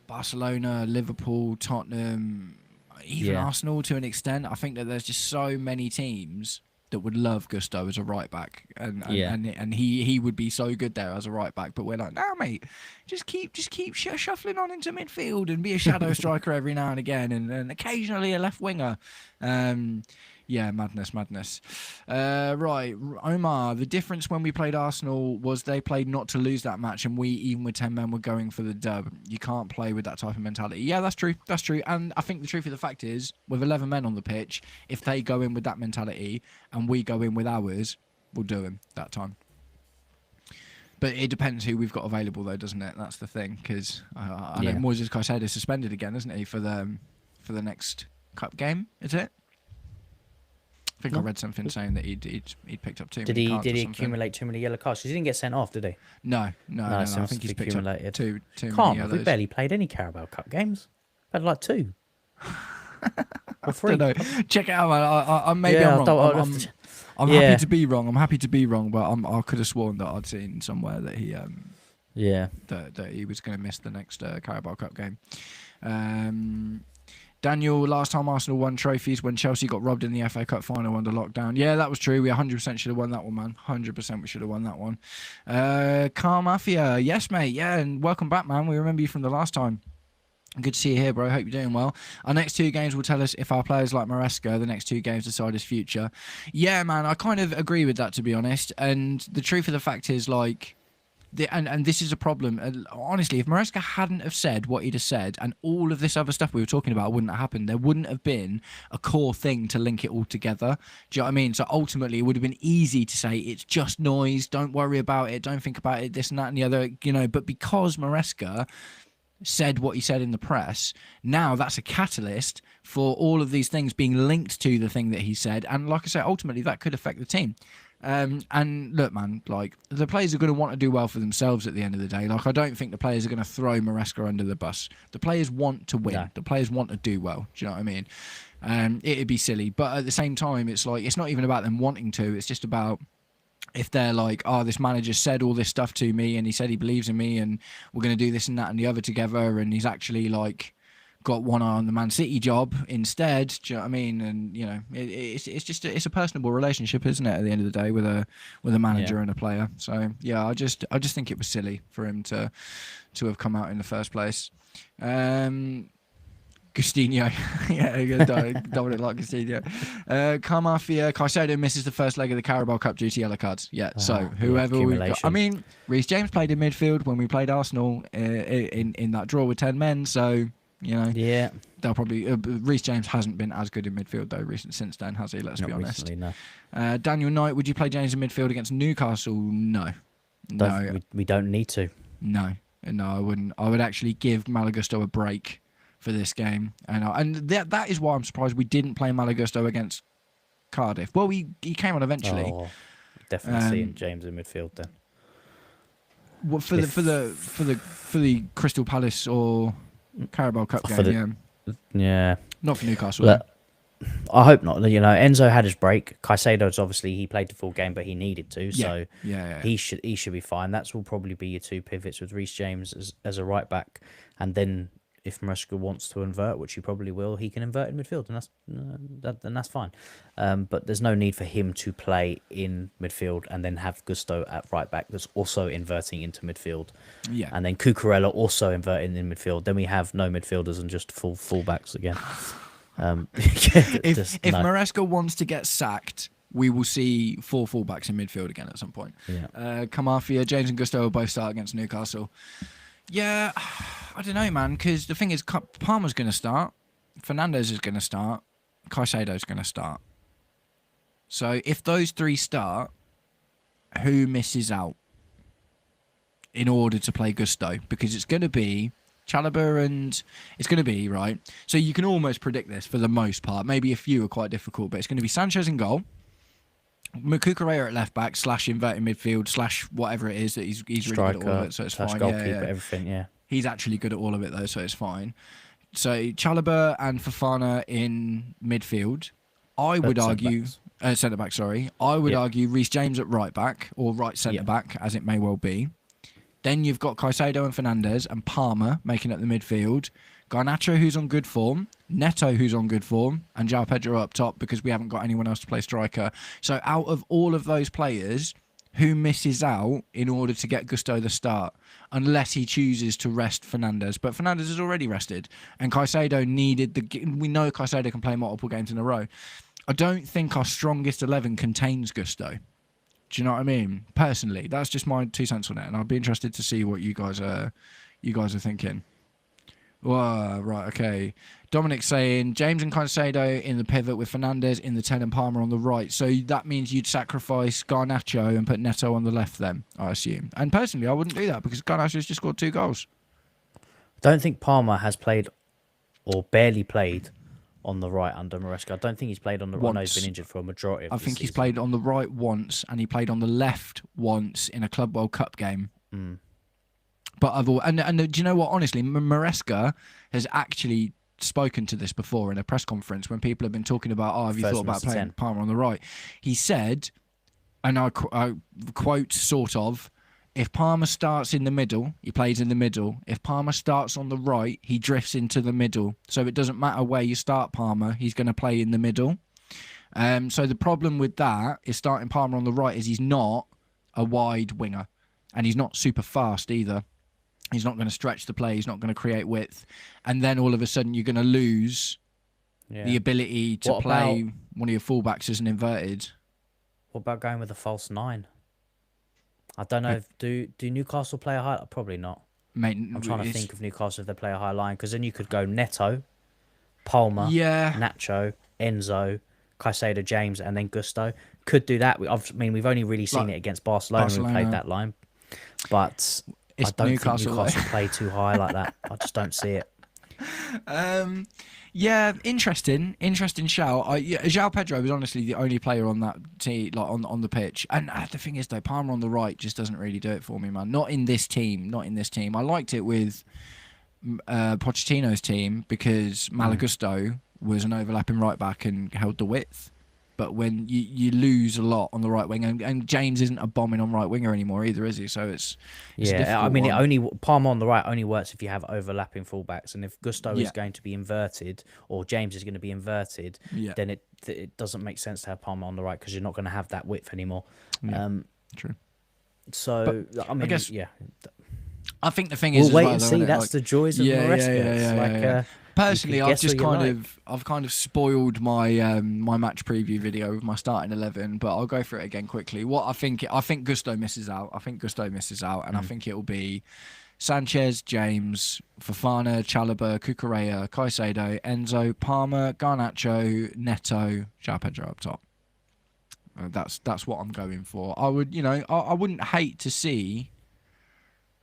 Barcelona, Liverpool, Tottenham, even Arsenal to an extent, I think that there's just so many teams that would love Gusto as a right back, and he would be so good there as a right back. But we're like, no, mate, just keep shuffling on into midfield and be a shadow striker every now and again, and occasionally a left winger. Yeah, madness. Right, Omar, the difference when we played Arsenal was they played not to lose that match, and we, even with 10 men, were going for the dub. You can't play with that type of mentality. Yeah, that's true. And I think the truth of the fact is, with 11 men on the pitch, if they go in with that mentality and we go in with ours, we'll do them that time. But it depends who we've got available, though, doesn't it? That's the thing, because I know Moises Caicedo is suspended again, isn't he, for the next cup game, is it? I think I read something saying that he'd picked up too many cards. Did he accumulate too many yellow cards? Because he didn't get sent off, did he? No. I think he's picked up too many yellows. We barely played any Carabao Cup games. We had like 2. Or 3. I don't know. Check it out, man. I'm wrong. I'm happy to be wrong. I'm happy to be wrong, but I could have sworn that I'd seen somewhere that he that he was going to miss the next Carabao Cup game. Daniel, last time Arsenal won trophies when Chelsea got robbed in the FA Cup final under lockdown. Yeah, that was true. We 100% should have won that one, man. 100% we should have won that one. Car Mafia, yes, mate. Yeah, and welcome back, man. We remember you from the last time. Good to see you here, bro. Hope you're doing well. Our next 2 games will tell us if our players like Maresca, the next 2 games decide his future. Yeah, man, I kind of agree with that, to be honest. And the truth of the fact is, like, and this is a problem. Honestly, if Maresca hadn't have said what he'd have said, and all of this other stuff we were talking about wouldn't have happened, there wouldn't have been a core thing to link it all together. Do you know what I mean? So ultimately, it would have been easy to say it's just noise. Don't worry about it. Don't think about it. This and that and the other. But because Maresca said what he said in the press, now that's a catalyst for all of these things being linked to the thing that he said, and like I said, ultimately that could affect the team. And look, man, like the players are going to want to do well for themselves at the end of the day. Like I don't think the players are going to throw Maresca under the bus. The players want to win. No. The players want to do well. Do you know what I mean? It'd be silly, but at the same time, it's like it's not even about them wanting to. It's just about if they're like, oh, this manager said all this stuff to me, and he said he believes in me, and we're going to do this and that and the other together, and he's actually like got one eye on the Man City job instead. Do you know what I mean? And it's just it's a personable relationship, isn't it? At the end of the day, with a manager and a player. So yeah, I just think it was silly for him to have come out in the first place. Gustinho, Dominic like Gustinho. Carmafia, Caicedo misses the first leg of the Carabao Cup due to yellow cards. So whoever we got, I mean, Reece James played in midfield when we played Arsenal in that draw with 10 men. So they'll probably. Reece James hasn't been as good in midfield though since then, has he? Let's be honest. Recently, no. Daniel Knight, would you play James in midfield against Newcastle? No. We don't need to. No, I wouldn't. I would actually give Malagusto a break for this game, and that is why I'm surprised we didn't play Malagusto against Cardiff. Well, he came on eventually. Oh, definitely seeing James in midfield then. Well, for the Crystal Palace or Carabao Cup game, yeah, not for Newcastle. Look, I hope not. Enzo had his break. Caicedo's obviously he played the full game, but he needed to, so he should be fine. That will probably be your two pivots with Reece James as a right back, and then if Maresca wants to invert, which he probably will, he can invert in midfield, and that's fine. But there's no need for him to play in midfield and then have Gusto at right back that's also inverting into midfield. Yeah. And then Cucurella also inverting in midfield. Then we have no midfielders and just full backs again. If Maresca wants to get sacked, we will see 4 fullbacks in midfield again at some point. Yeah. Camafia, James and Gusto will both start against Newcastle. Yeah, I don't know, man, because the thing is, Palmer's going to start, Fernandes is going to start, Caicedo's going to start. So if those 3 start, who misses out in order to play Gusto? Because it's going to be Chalobah and it's going to be, right? So you can almost predict this for the most part. Maybe a few are quite difficult, but it's going to be Sanchez in goal. Cucurella at left back / inverted midfield / whatever it is that he's really good at all of it, so it's fine. Goalkeeper, everything, yeah. He's actually good at all of it though, so it's fine. So Chalobah and Fofana in midfield. I would argue centre back. Sorry, I would argue Reece James at right back or right centre back, as it may well be. Then you've got Caicedo and Fernandes and Palmer making up the midfield. Garnacho, who's on good form, Neto, who's on good form, and João Pedro up top because we haven't got anyone else to play striker. So out of all of those players, who misses out in order to get Gusto the start? Unless he chooses to rest Fernandes. But Fernandes is already rested. And Caicedo we know Caicedo can play multiple games in a row. I don't think our strongest 11 contains Gusto. Do you know what I mean? Personally, that's just my 2 cents on it. And I'd be interested to see what you guys are thinking. Well, right, okay. Dominic's saying James and Caicedo in the pivot with Fernandes in the 10 and Palmer on the right. So that means you'd sacrifice Garnacho and put Neto on the left then, I assume. And personally, I wouldn't do that because Garnacho's just scored 2 goals. I don't think Palmer has played or barely played on the right under Maresca. I don't think he's played on the right. I know he's been injured for a majority of the season. He's played on the right once and he played on the left once in a Club World Cup game. Mm. But do you know what? Honestly, Maresca has actually spoken to this before in a press conference when people have been talking about, have you thought about playing Palmer on the right? He said, and I quote sort of, if Palmer starts in the middle, he plays in the middle. If Palmer starts on the right, he drifts into the middle. So it doesn't matter where you start Palmer, he's going to play in the middle. So the problem with that is starting Palmer on the right is he's not a wide winger and he's not super fast either. He's not going to stretch the play. He's not going to create width. And then all of a sudden you're going to lose the ability to play one of your fullbacks as an inverted. What about going with a false 9? I don't know. Do Newcastle play a high? Probably not. Mate, I'm trying to think of Newcastle if they play a high line, because then you could go Neto, Palmer, yeah, Nacho, Enzo, Caicedo, James, and then Gusto. Could do that. I mean, we've only really seen like it against Barcelona. Who played that line, but it's I don't Newcastle. think Newcastle play too high like that. I just don't see it. Yeah, interesting shout. João Pedro was honestly the only player on that team, like on the pitch. And the thing is, though, Palmer on the right just doesn't really do it for me, man. Not in this team. I liked it with Pochettino's team because Malagusto was an overlapping right back and held the width. But when you lose a lot on the right wing, and James isn't a bombing on right winger anymore either, is he? So it's yeah. I mean, Palmer on the right only works if you have overlapping fullbacks, and if Gusto is going to be inverted or James is going to be inverted, then it doesn't make sense to have Palmer on the right because you're not going to have that width anymore. True. So but I mean, I guess, yeah. I think the thing is, We'll wait well, and though, see. That's the joys of Maresca. Personally, I've just kind of spoiled my my match preview video with my starting 11, but I'll go through it again quickly. What I think Gusto misses out. And I think it'll be Sanchez, James, Fofana, Chalobah, Cucurella, Caicedo, Enzo, Palmer, Garnacho, Neto, João Pedro up top. That's what I'm going for. I would, I wouldn't hate to see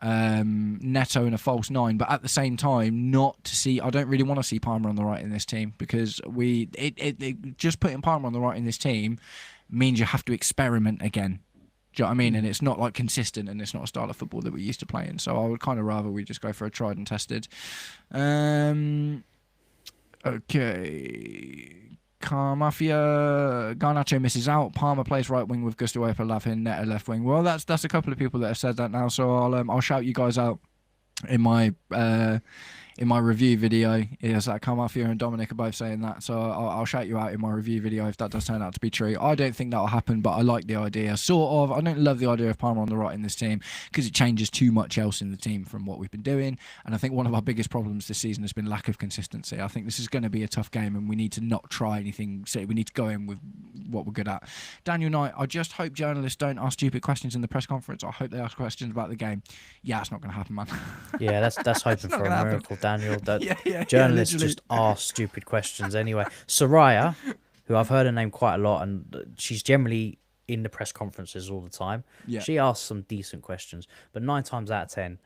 Neto in a false 9, but at the same time, I don't really want to see Palmer on the right in this team because just putting Palmer on the right in this team means you have to experiment again. Do you know what I mean? And it's not like consistent, and it's not a style of football that we're used to playing. So I would kind of rather we just go for a tried and tested. Okay. Car Mafia, Garnacho misses out. Palmer plays right wing with Gusto Lavin, Neto left wing. Well, that's a couple of people that have said that now, so I'll shout you guys out in my review video. Yes, that Car Mafia and Dominic are both saying that, so I'll shout you out in my review video if that does turn out to be true. I don't think that'll happen, but I like the idea. Sort of. I don't love the idea of Palmer on the right in this team because it changes too much else in the team from what we've been doing, and I think one of our biggest problems this season has been lack of consistency. I think this is going to be a tough game, and we need to not try anything. So we need to go in with what we're good at. Daniel Knight, I just hope journalists don't ask stupid questions in the press conference. I hope they ask questions about the game. Yeah, it's not going to happen, man. Yeah, that's hoping for a miracle, Daniel. Journalists just ask stupid questions anyway. Soraya, who I've heard her name quite a lot, and she's generally in the press conferences all the time. Yeah. She asks some decent questions, but 9 times out of 10,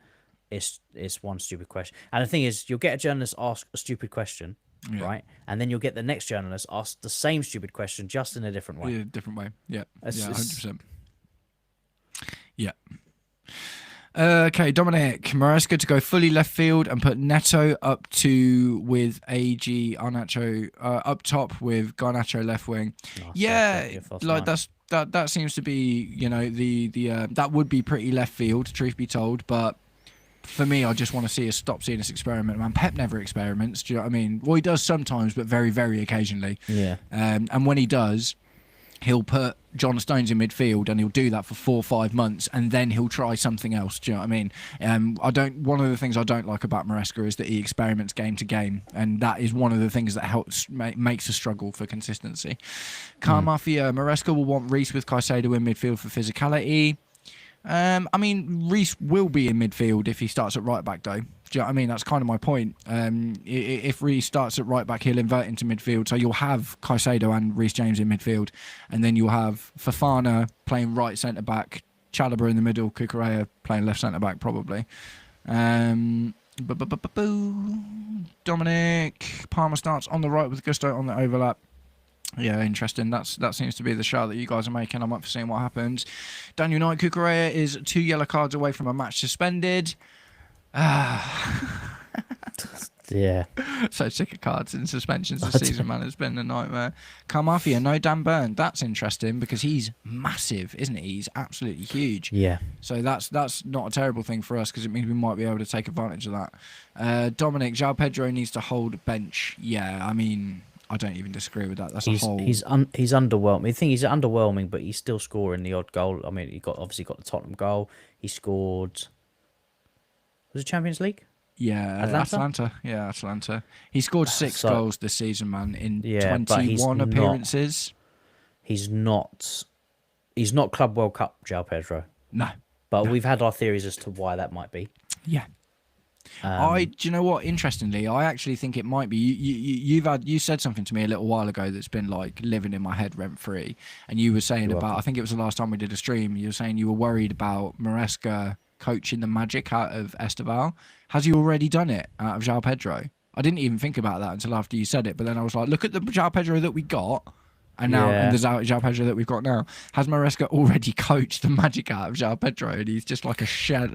it's one stupid question. And the thing is, you'll get a journalist ask a stupid question, right? And then you'll get the next journalist ask the same stupid question, just in a different way. Yeah, different way. Yeah, 100%. Yeah. Okay, Dominic, Maresca to go fully left field and put Neto up with AG Garnacho up top with Garnacho left wing. That seems to be the that would be pretty left field, truth be told. But for me, I just want to see us stop seeing this experiment. Man, Pep never experiments. Do you know what I mean? Well, he does sometimes, but very, very occasionally. Yeah. And when he does, he'll put John Stones in midfield, and he'll do that for 4 or 5 months, and then he'll try something else. Do you know what I mean? One of the things I don't like about Maresca is that he experiments game to game, and that is one of the things that helps makes a struggle for consistency. Car Mafia, Maresca will want Reece with Caicedo in midfield for physicality. I mean, Reece will be in midfield if he starts at right back, though. Do you know what I mean? That's kind of my point. If Reece starts at right back, he'll invert into midfield. So you'll have Caicedo and Reece James in midfield. And then you'll have Fofana playing right centre-back, Chalobah in the middle, Cucurella playing left centre-back, probably. Dominic, Palmer starts on the right with Gusto on the overlap. Yeah, interesting. That seems to be the shout that you guys are making. I'm up for seeing what happens. Daniel Knight, Cucurella is 2 yellow cards away from a match suspended. Yeah. So sick of cards and suspensions this season, man. It's been a nightmare. Carmafia, no Dan Burn. That's interesting because he's massive, isn't he? He's absolutely huge. Yeah. So that's not a terrible thing for us because it means we might be able to take advantage of that. Dominic, João Pedro needs to hold bench. Yeah, I mean, I don't even disagree with that. He's underwhelming. I think he's underwhelming, but he's still scoring the odd goal. I mean, he obviously got the Tottenham goal. He scored. Was it Champions League? Yeah, Atlanta. Yeah, Atlanta. He scored 6 goals this season, man, in 21 appearances. He's not Club World Cup, João Pedro. No. But we've had our theories as to why that might be. Yeah. Do you know what? Interestingly, I actually think it might be. You said something to me a little while ago that's been like living in my head rent free, and you were saying You're about. welcome. I think it was the last time we did a stream. You were saying you were worried about Maresca coaching the magic out of Esteval. Has he already done it out of João Pedro? I didn't even think about that until after you said it. But then I was like, look at the João Pedro that we got. And now, and the João Pedro that we've got now, has Maresca already coached the magic out of João Pedro, and he's just like a shell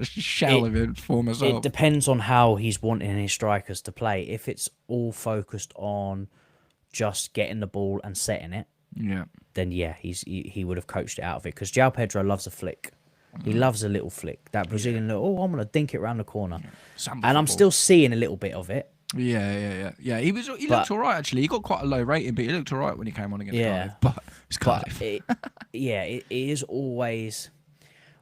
of his former self? It depends on how he's wanting his strikers to play. If it's all focused on just getting the ball and setting it, then he would have coached it out of it. Because João Pedro loves a flick. He loves a little flick. That Brazilian little, I'm going to dink it around the corner. And I'm still seeing a little bit of it. Yeah. He looked all right actually. He got quite a low rating, but he looked all right when he came on against Cardiff. But it's Cardiff. It is always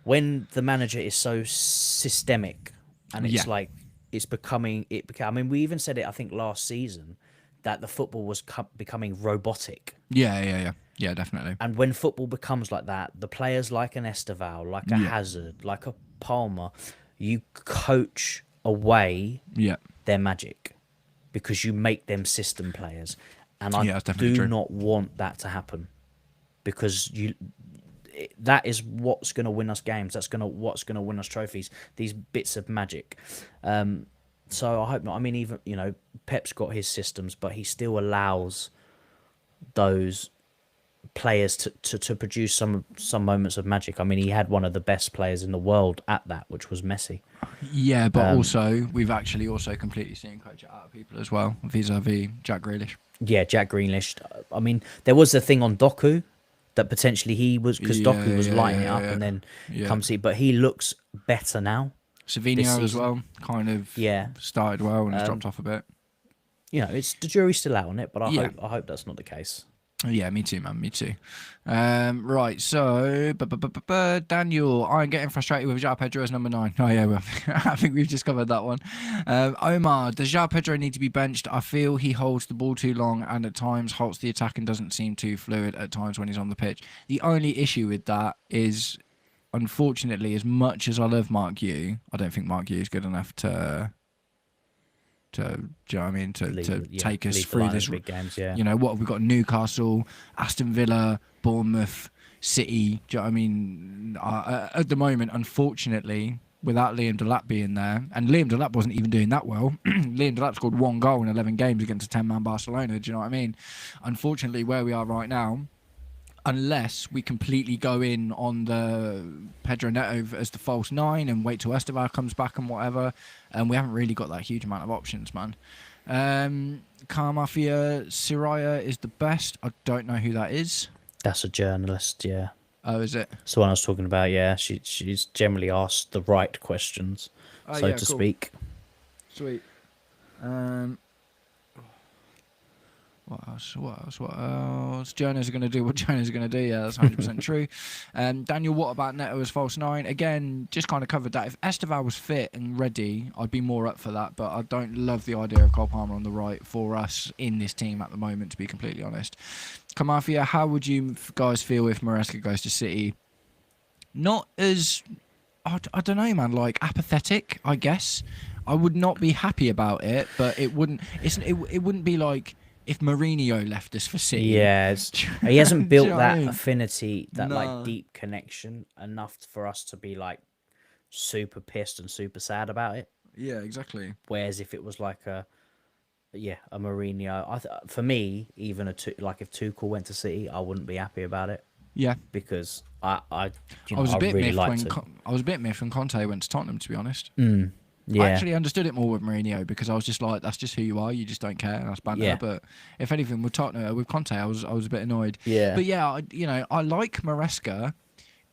when the manager is so systemic, and it's like it's becoming. I mean, we even said it. I think last season that the football was becoming robotic. Yeah, definitely. And when football becomes like that, the players like an Esteval, like a Hazard, like a Palmer, you coach away their magic. Because you make them system players, and I do not want that to happen, because that is what's going to win us games. That's what's going to win us trophies. These bits of magic. So I hope not. I mean, even Pep's got his systems, but he still allows those players to produce some moments of magic. I mean, he had one of the best players in the world at that, which was Messi. Yeah, but also we've actually also completely seen coach it out of people as well, vis-a-vis Jack Grealish. Yeah, Jack Grealish. I mean, there was a thing on Doku that potentially he was, because Doku was lighting it up and then comes here, but he looks better now. Savinho as well, kind of started well and has dropped off a bit. It's the jury's still out on it, but I hope that's not the case. Yeah, me too, man. Me too. Right, so Daniel, I'm getting frustrated with João Pedro as number 9. Oh yeah, well, I think we've just covered that one. Omar, does João Pedro need to be benched? I feel he holds the ball too long and at times halts the attack and doesn't seem too fluid at times when he's on the pitch. The only issue with that is, unfortunately, as much as I love Mark Yu, I don't think Mark Yu is good enough to do you know what I mean? To take us through this. Big games, what have we got? Newcastle, Aston Villa, Bournemouth, City. Do you know what I mean? At the moment, unfortunately, without Liam Delap being there, and Liam Delap wasn't even doing that well. Liam Delap scored 1 goal in 11 games against a 10-man Barcelona. Do you know what I mean? Unfortunately, where we are right now, unless we completely go in on the Pedro Neto as the false 9 and wait till Esteval comes back and whatever, we haven't really got that huge amount of options, man. Car Mafia Siraya is the best. I don't know who that is. That's a journalist, yeah. Oh, is it? It's the one I was talking about, yeah. She's generally asked the right questions, so to speak. Sweet. What else? Jonas are going to do what Jonas are going to do. Yeah, that's 100% true. Daniel, what about Neto as false 9? Again, just kind of covered that. If Esteval was fit and ready, I'd be more up for that. But I don't love the idea of Cole Palmer on the right for us in this team at the moment, to be completely honest. Kamafia, how would you guys feel if Maresca goes to City? Not as, I don't know, man, like apathetic, I guess. I would not be happy about it, but it wouldn't be like if Mourinho left us for City. Yeah, he hasn't built that affinity, that like deep connection enough for us to be like super pissed and super sad about it. Yeah, exactly. Whereas if it was like a Mourinho, for me, even if Tuchel went to City, I wouldn't be happy about it. Yeah, because I was a bit really miffed when Conte went to Tottenham, to be honest. Yeah. I actually understood it more with Mourinho because I was just like, that's just who you are. You just don't care. That's banter. Yeah. But if anything, with Tottenham, with Conte, I was a bit annoyed. Yeah. But yeah, I like Maresca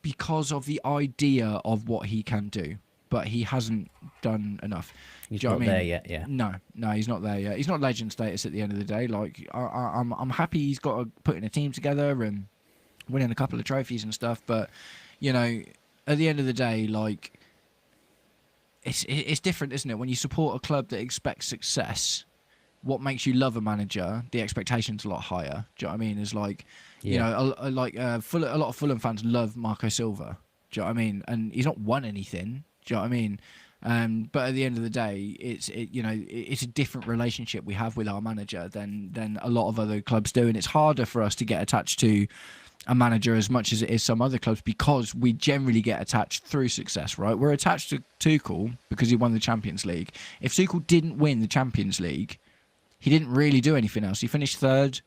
because of the idea of what he can do, but he hasn't done enough. He's not there yet. Yeah. No, he's not there yet. He's not legend status at the end of the day. Like I'm happy he's got putting a team together and winning a couple of trophies and stuff. But at the end of the day, like. It's different, isn't it? When you support a club that expects success, what makes you love a manager, the expectation's a lot higher. Do you know what I mean? It's like, a lot of Fulham fans love Marco Silva. Do you know what I mean? And he's not won anything. Do you know what I mean? But at the end of the day, it's a different relationship we have with our manager than a lot of other clubs do, and it's harder for us to get attached to a manager as much as it is some other clubs, because we generally get attached through success, right? We're attached to Tuchel because he won the Champions League. If Tuchel didn't win the Champions League, he didn't really do anything else. He finished third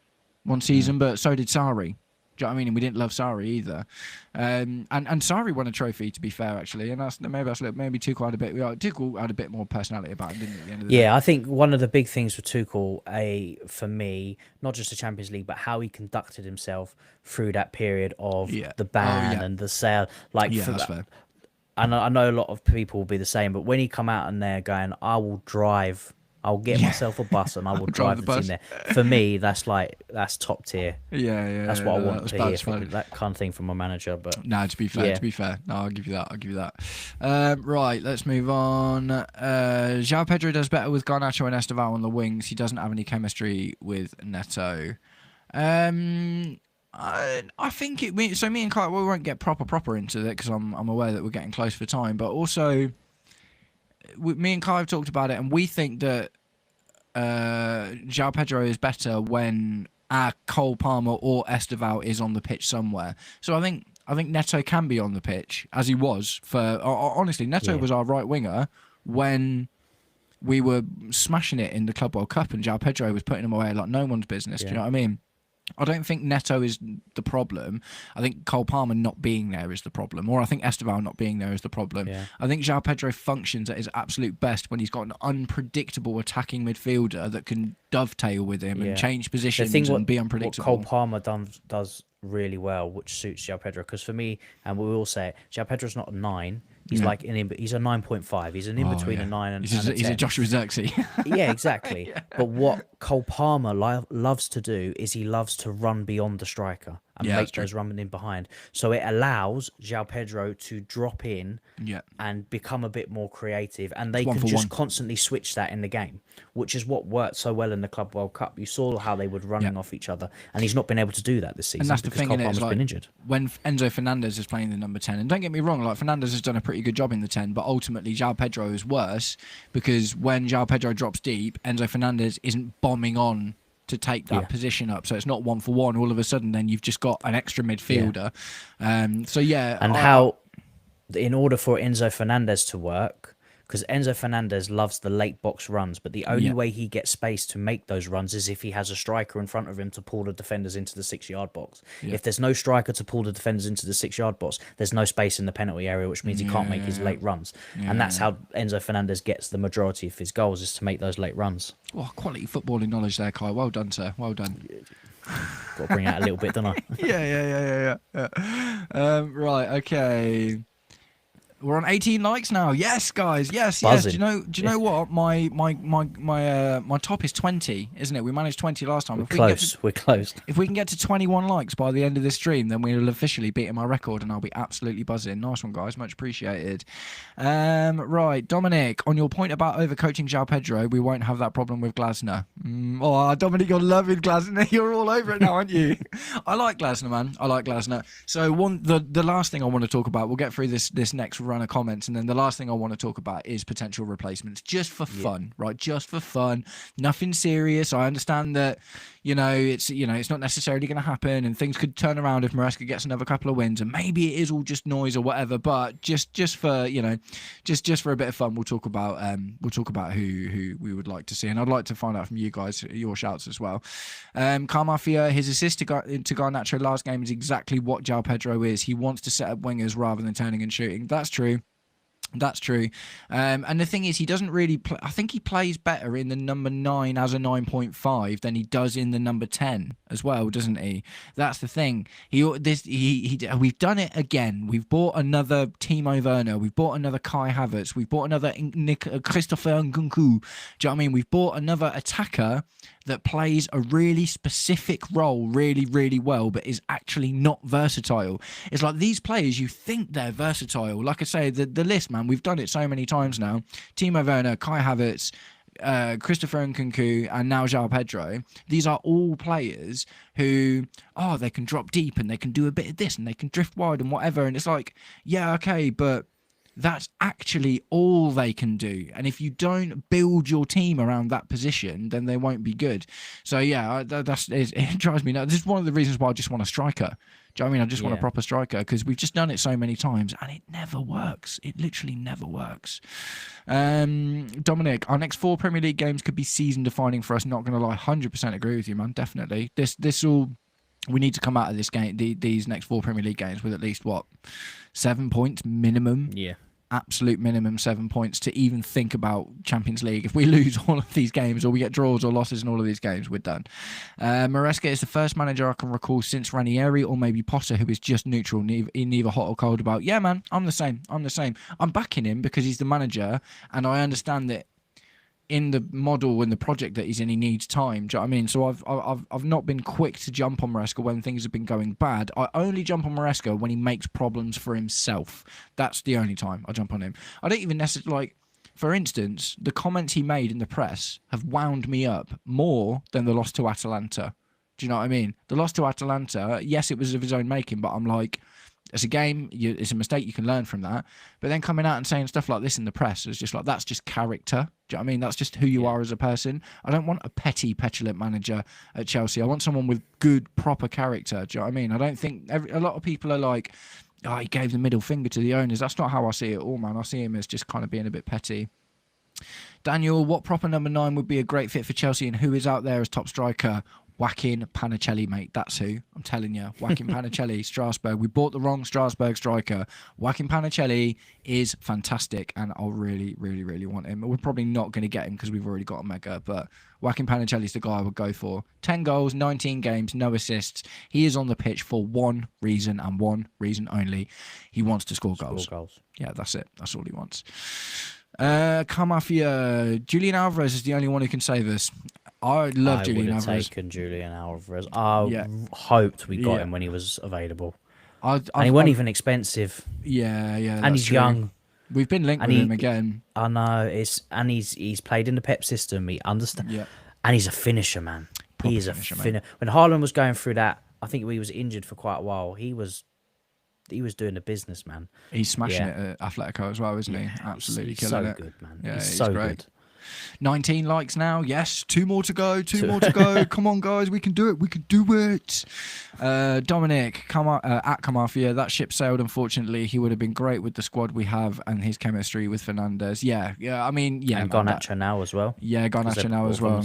one season, but so did Sarri. Do you know what I mean? And we didn't love Sarri either. And Sarri won a trophy, to be fair, actually. And maybe Tuchel had a bit. Tuchel had a bit more personality about him, didn't he? At the end of the day? I think one of the big things for Tuchel, for me, not just the Champions League, but how he conducted himself through that period of the ban and the sale. Like, that's fair. And I know a lot of people will be the same, but when he come out and there going, I'll get myself a bus and I will drive the team there. For me, that's top tier. That's what I want to hear from that kind of thing from my manager. But no, to be fair, no, I'll give you that. Right, let's move on. João Pedro does better with Garnacho and Estevao on the wings. He doesn't have any chemistry with Neto. I think so. Me and Kyle, we won't get proper into it because I'm aware that we're getting close for time. But also, me and Kai have talked about it, and we think that João Pedro is better when Cole Palmer or Estevao is on the pitch somewhere. So I think Neto can be on the pitch, as he was for. Honestly, Neto was our right winger when we were smashing it in the Club World Cup, and João Pedro was putting him away like no one's business. Do you know what I mean? I don't think Neto is the problem. I think Cole Palmer not being there is the problem. Or I think Estevao not being there is the problem. Yeah. I think João Pedro functions at his absolute best when he's got an unpredictable attacking midfielder that can dovetail with him and change positions and be unpredictable. What Cole Palmer does really well, which suits João Pedro. Because for me, and we all say it, João Pedro's not a 9. He's like he's a 9.5. He's an in between a 9 and a 10. He's a Joshua Zirkzee. Yeah, exactly. But what Cole Palmer loves to do is he loves to run beyond the striker and make those running in behind. So it allows João Pedro to drop in and become a bit more creative, and they can just constantly switch that in the game, which is what worked so well in the Club World Cup. You saw how they were running off each other, and he's not been able to do that this season. And that's the thing, Cole Palmer's been injured. When Enzo Fernandez is playing the number 10, and don't get me wrong, like Fernandez has done a pretty good job in the 10, but ultimately João Pedro is worse because when João Pedro drops deep, Enzo Fernandez isn't bombing on to take that position up, so it's not 1-for-1. All of a sudden, then you've just got an extra midfielder. In order for Enzo Fernandez to work, because Enzo Fernandez loves the late box runs, but the only way he gets space to make those runs is if he has a striker in front of him to pull the defenders into the 6-yard box. If there's no striker to pull the defenders into the 6-yard box, there's no space in the penalty area, which means he can't make his late runs. And that's how Enzo Fernandez gets the majority of his goals, is to make those late runs. Oh, quality footballing knowledge there, Kai. Well done, sir. Well done. Got to bring out a little bit, don't I? Yeah. Right, okay. We're on 18 likes now. Yes, guys. Yes. Buzzing. Do you know what? My top is 20, isn't it? We managed 20 last time. We're close. If we can get to 21 likes by the end of this stream, then we'll officially beat my record, and I'll be absolutely buzzing. Nice one, guys. Much appreciated. Right, Dominic, on your point about overcoaching João Pedro, we won't have that problem with Glasner. Dominic, you're loving Glasner. You're all over it now, aren't you? I like Glasner, man. I like Glasner. So the last thing I want to talk about, we'll get through this next run of comments, and then the last thing I want to talk about is potential replacements, just for fun, right? Just for fun, nothing serious. I understand that it's not necessarily going to happen, and things could turn around if Maresca gets another couple of wins, and maybe it is all just noise or whatever. But just for just for a bit of fun, we'll talk about who we would like to see, and I'd like to find out from you guys your shouts as well. Car Mafia, his assist to Garnacho last game is exactly what João Pedro is. He wants to set up wingers rather than turning and shooting. That's true. That's true. And the thing is, he doesn't really play. I think he plays better in the number 9 as a 9.5 than he does in the number 10 as well, doesn't he? That's the thing. We've done it again. We've bought another Timo Werner. We've bought another Kai Havertz. We've bought another Christopher Nkunku. Do you know what I mean? We've bought another attacker that plays a really specific role really, really well, but is actually not versatile. It's like these players, you think they're versatile. Like I say, the list, man, we've done it so many times now. Timo Werner, Kai Havertz, Christopher Nkunku and now João Pedro, these are all players who, they can drop deep and they can do a bit of this and they can drift wide and whatever. And it's like, yeah, okay, but that's actually all they can do. And if you don't build your team around that position, then they won't be good. So, yeah, it drives me nuts. This is one of the reasons why I just want a striker. Do you know what I mean? I just want a proper striker because we've just done it so many times and it never works. It literally never works. Dominic, our next 4 Premier League games could be season defining for us. Not going to lie, 100% agree with you, man. Definitely. We need to come out of this game, these next 4 Premier League games with at least 7 points minimum. Yeah. Absolute minimum 7 points to even think about Champions League. If we lose all of these games or we get draws or losses in all of these games, we're done. Maresca is the first manager I can recall since Ranieri or maybe Potter who is just neutral, neither hot or cold about, yeah, man, I'm the same. I'm backing him because he's the manager and I understand that in the model and the project that he's in, he needs time. Do you know what I mean? So I've not been quick to jump on Maresca when things have been going bad. I only jump on Maresca when he makes problems for himself. That's the only time I jump on him. I don't even necessarily, for instance, the comments he made in the press have wound me up more than the loss to Atalanta. Do you know what I mean? The loss to Atalanta, yes, it was of his own making, but I'm like, it's a game, it's a mistake, you can learn from that. But then coming out and saying stuff like this in the press is just like, that's just character. Do you know what I mean? That's just who you are as a person. I don't want a petty, petulant manager at Chelsea. I want someone with good, proper character. Do you know what I mean? I don't think a lot of people are like, he gave the middle finger to the owners. That's not how I see it all, man. I see him as just kind of being a bit petty. Daniel, what proper number 9 would be a great fit for Chelsea and who is out there as top striker? Joaquin Panicelli, mate. That's who. I'm telling you. Joaquin Panicelli, Strasbourg. We bought the wrong Strasbourg striker. Joaquin Panicelli is fantastic, and I'll really, really, really want him. We're probably not going to get him because we've already got a mega, but Joaquin Panicelli's the guy I would go for. 10 goals, 19 games, no assists. He is on the pitch for one reason and one reason only. He wants to score goals. Yeah, that's it. That's all he wants. Camafia. Julian Alvarez is the only one who can save us. I love Julian Alvarez. I would have taken Julian Alvarez. I hoped we got him when he was available. And he wasn't even expensive. Yeah. And he's young. We've been linked with him again. I know. He's played in the Pep system. He understands. Yeah. And he's a finisher, man. Proper He's a finisher. When Haaland was going through that, I think he was injured for quite a while. He was doing the business, man. He's smashing it at Atletico as well, isn't he? Absolutely killing it. He's so good, man. Yeah, he's so great. Good. 19 likes now. Yes, 2 more to go. Come on, guys, we can do it. Dominic, at Camafia, that ship sailed. Unfortunately, he would have been great with the squad we have and his chemistry with Fernandes. Yeah. I mean, yeah. And Garnacho now as well. Yeah, Garnacho now as well.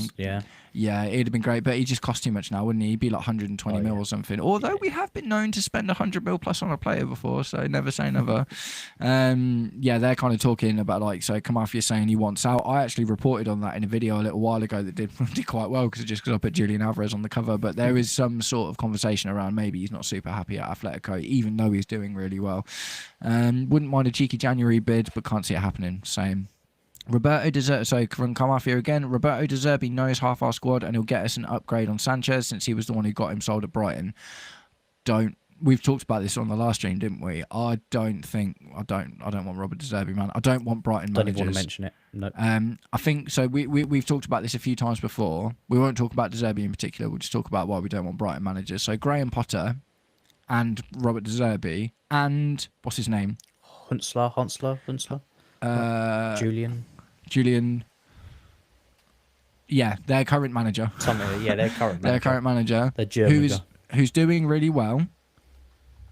Yeah, it'd have been great, but he just cost too much now, wouldn't he? He'd be like 120 mil or something. Although we have been known to spend 100 mil plus on a player before, so never say never. They're kind of talking about so Camafia's saying he wants out. I actually reported on that in a video a little while ago that did quite well because I put Julian Alvarez on the cover. But there is some sort of conversation around maybe he's not super happy at Atletico, even though he's doing really well. Wouldn't mind a cheeky January bid, but can't see it happening. Same. Roberto De Zerbi, so from Camafia again, Roberto De Zerbi knows half our squad and he'll get us an upgrade on Sanchez since he was the one who got him sold at Brighton. We've talked about this on the last stream, didn't we? I don't want Robert De Zerbi, man. I don't want Brighton managers. Don't even want to mention it. No. I think so. We've talked about this a few times before. We won't talk about De Zerbi in particular. We'll just talk about why we don't want Brighton managers. So Graham Potter and Robert De Zerbi and what's his name? Hunsler. Julian. Yeah, their current manager. Their current manager. The German who's doing really well.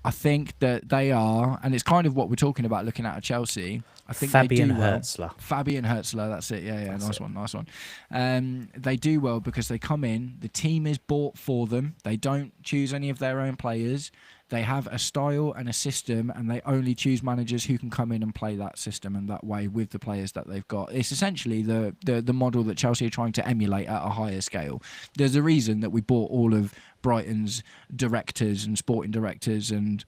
I think that they are, and it's kind of what we're talking about looking at Chelsea. I think Fabian they do well. Hürzeler. Fabian Hürzeler, that's it. Yeah, nice one. They do well because they come in, the team is bought for them. They don't choose any of their own players. They have a style and a system, and they only choose managers who can come in and play that system and that way with the players that they've got. It's essentially the model that Chelsea are trying to emulate at a higher scale. There's a reason that we bought all of Brighton's directors and sporting directors and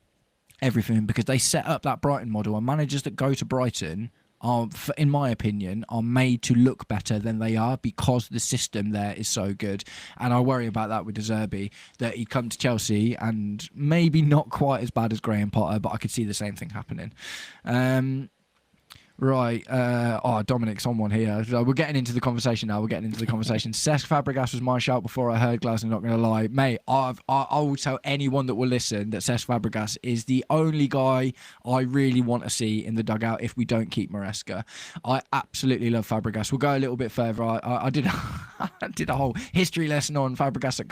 everything because they set up that Brighton model, and managers that go to Brighton are, in my opinion, are made to look better than they are because the system there is so good. And I worry about that with De Zerbi, that he'd come to Chelsea and maybe not quite as bad as Graham Potter, but I could see the same thing happening. Right. Dominic's on one here. So we're getting into the conversation now. Cesc Fabregas was my shout before I heard Glasner, not going to lie. Mate, I will tell anyone that will listen that Cesc Fabregas is the only guy I really want to see in the dugout if we don't keep Maresca. I absolutely love Fabregas. We'll go a little bit further. I did I did a whole history lesson on Fabregas at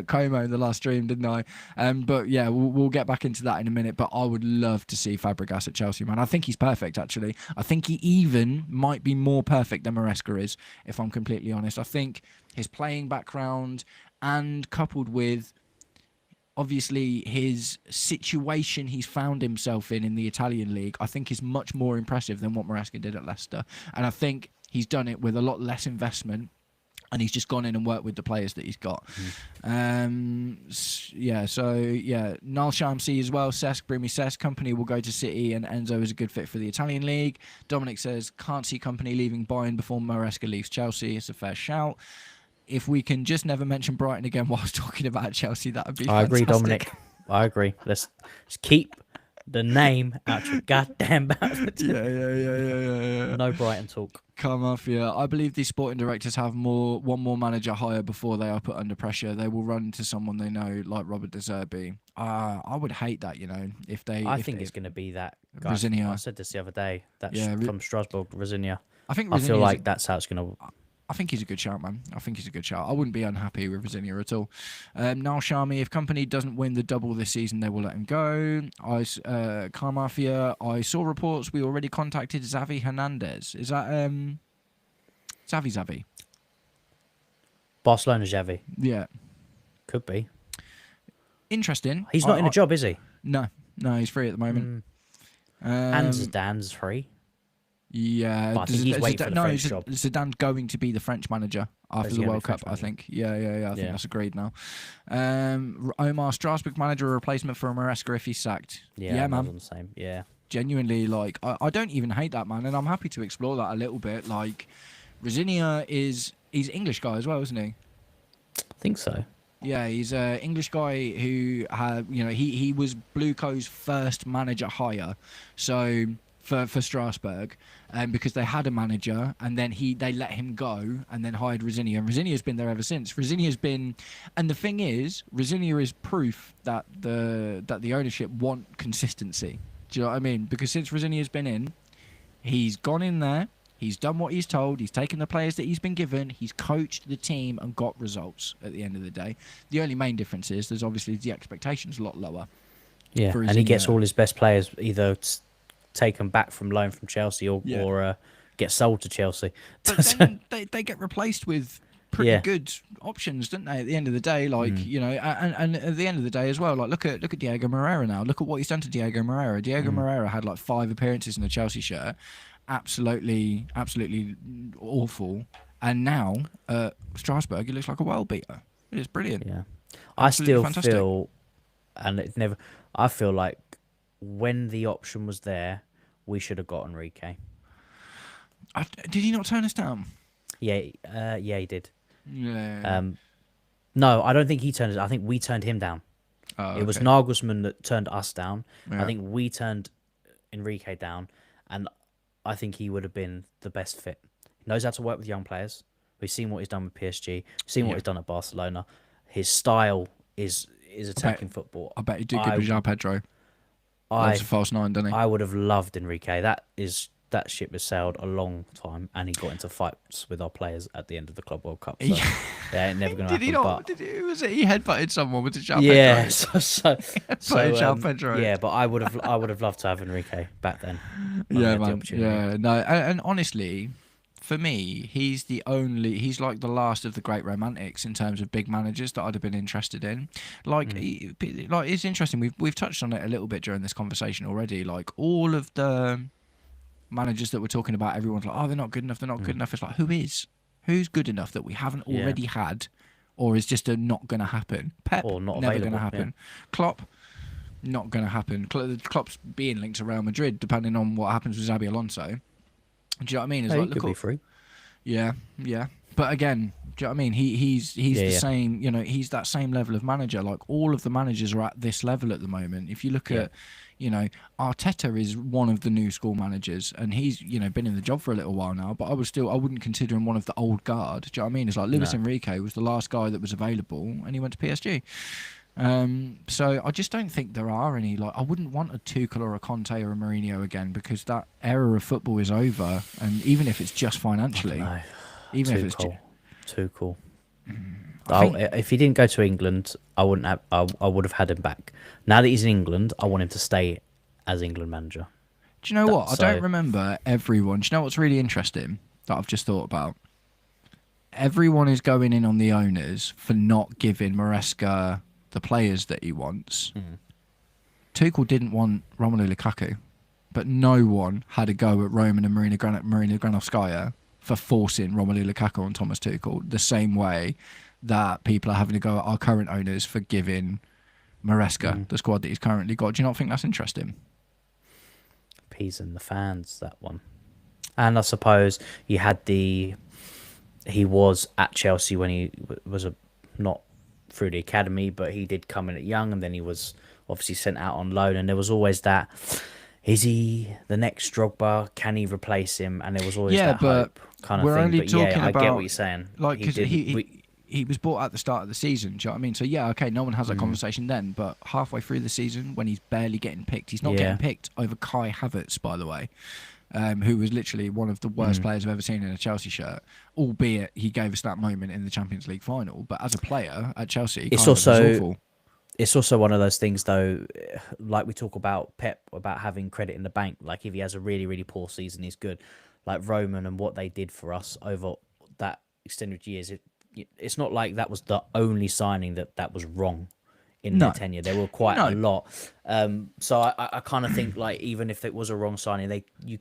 Como in the last stream, didn't I? But yeah, we'll get back into that in a minute. But I would love to see Fabregas at Chelsea, man. I think he's perfect, actually. I think he even might be more perfect than Maresca is, if I'm completely honest. I think his playing background and coupled with obviously his situation he's found himself in the Italian league, I think is much more impressive than what Maresca did at Leicester. And I think he's done it with a lot less investment. And he's just gone in and worked with the players that he's got. Niall Shamsi as well. Cesc, bring me Cesc. Company will go to City, and Enzo is a good fit for the Italian league. Dominic says, can't see Company leaving Bayern before Maresca leaves Chelsea. It's a fair shout. If we can just never mention Brighton again whilst talking about Chelsea, that would be fantastic. I agree, Dominic. I agree. Let's keep the name out your goddamn mouth. Yeah. No Brighton talk. Come off, yeah. I believe these sporting directors have one more manager hire before they are put under pressure. They will run to someone they know, like Robert De Zerbi. I would hate that, if they. I think it's going to be that guy. Rosinia. I said this the other day. From Strasbourg, Rosinia. I feel like that's how it's going to. I think he's a good shout, man. I wouldn't be unhappy with Rosinia at all. Niall Sharmy, if Company doesn't win the double this season, they will let him go. Car Mafia, I saw reports we already contacted Xavi Hernandez. Is that Xavi? Barcelona Xavi? Yeah. Could be. Interesting. He's not in a job, is he? No, he's free at the moment. And Zidane's free. Yeah, but I think he's waiting for the French job. Zidane's going to be the French manager after the World Cup, I think. Yeah. I think that's agreed now. Omar, Strasbourg manager replacement for Maresca if he's sacked. Yeah, man. The same. Yeah. Genuinely, I don't even hate that, man, and I'm happy to explore that a little bit. Rosinia he's English guy as well, isn't he? I think so. Yeah, he's an English guy who had, he was Blueco's first manager hire. So. For Strasbourg, because they had a manager and then they let him go and then hired Rosinia, and Rosinia's been there ever since. Rosinia's been, and the thing is, Rosinia is proof that the ownership want consistency. Do you know what I mean? Because since Rosinia's been in, he's gone in there, he's done what he's told, he's taken the players that he's been given, he's coached the team and got results at the end of the day. The only main difference is there's obviously the expectations a lot lower. Yeah, and he gets all his best players either taken back from loan from Chelsea or get sold to Chelsea. But then they get replaced with pretty good options, don't they? At the end of the day, and at the end of the day as well, look at Diego Moreira now. Look at what he's done to Diego Moreira. Diego Moreira had 5 appearances in a Chelsea shirt, absolutely awful, and now Strasbourg, he looks like a world beater. It is brilliant. Yeah, Absolutely I still feel, and it's never. I feel like when the option was there, we should have got Enrique. Did he not turn us down? Yeah, he did. Yeah. No, I don't think he turned us. I think we turned him down. Oh, it was Nagelsmann that turned us down. Yeah. I think we turned Enrique down, and I think he would have been the best fit. He knows how to work with young players. We've seen what he's done with PSG. We've seen what he's done at Barcelona. His style is attacking football. I bet he did good with Jean Pedro. That's a false 9, doesn't he? I would have loved Enrique. That ship has sailed a long time, and he got into fights with our players at the end of the Club World Cup. So, yeah, it never going to happen. Did he not? Was it? He headbutted someone with the Jean Pedro. Yeah, Jean Pedro. Yeah, but I would have loved to have Enrique back then. Yeah, man. Yeah, no, and honestly, for me, he's like the last of the great romantics in terms of big managers that I'd have been interested in. It's interesting. We've touched on it a little bit during this conversation already. All of the managers that we're talking about, everyone's like, oh, they're not good enough. They're not good enough. It's like, who's good enough that we haven't already had, or is just not going to happen? Pep, or not never going to happen. Yeah. Klopp, not going to happen. Klopp's being linked to Real Madrid, depending on what happens with Xabi Alonso. Do you know what I mean? He could be free. Yeah. But again, do you know what I mean? He's the same. He's that same level of manager. All of the managers are at this level at the moment. If you look at, You know, Arteta is one of the new school managers, and he's, you know, been in the job for a little while now. But I wouldn't consider him one of the old guard. Do you know what I mean? It's like Luis Enrique was the last guy that was available, and he went to PSG. So I just don't think there are any, like, I wouldn't want a Tuchel or a Conte or a Mourinho again, because that era of football is over. And even if it's just financially, even if it's Tuchel. If he didn't go to England, I wouldn't have. I would have had him back. Now that he's in England, I want him to stay as England manager. Do you know what? I don't remember everyone. Do you know what's really interesting that I've just thought about? Everyone is going in on the owners for not giving Maresca the players that he wants. Tuchel didn't want Romelu Lukaku, but no one had a go at Roman and Marina Granovskaya for forcing Romelu Lukaku on Thomas Tuchel, the same way that people are having to go at our current owners for giving Maresca the squad that he's currently got. Do you not think that's interesting? Appeasing the fans, that one. And I suppose he was at Chelsea when he was not through the academy, but he did come in at young, and then he was obviously sent out on loan, and there was always that, is he the next Drogba? Can he replace him? And there was always that hope kind of thing. Only but talking I about, get what you're saying. Like, because he was bought at the start of the season, do you know what I mean? So yeah, okay, no one has that conversation then, but halfway through the season, when he's barely getting picked, he's not getting picked over Kai Havertz, by the way, who was literally one of the worst players I've ever seen in a Chelsea shirt, albeit he gave us that moment in the Champions League final. But as a player at Chelsea, it's also one of those things, though, like we talk about Pep, about having credit in the bank. Like, if he has a really, really poor season, he's good. Like Roman and what they did for us over that extended years, it's not like that was the only signing that was wrong in their tenure. There were quite a lot. So I kind of think, like, even if it was a wrong signing, you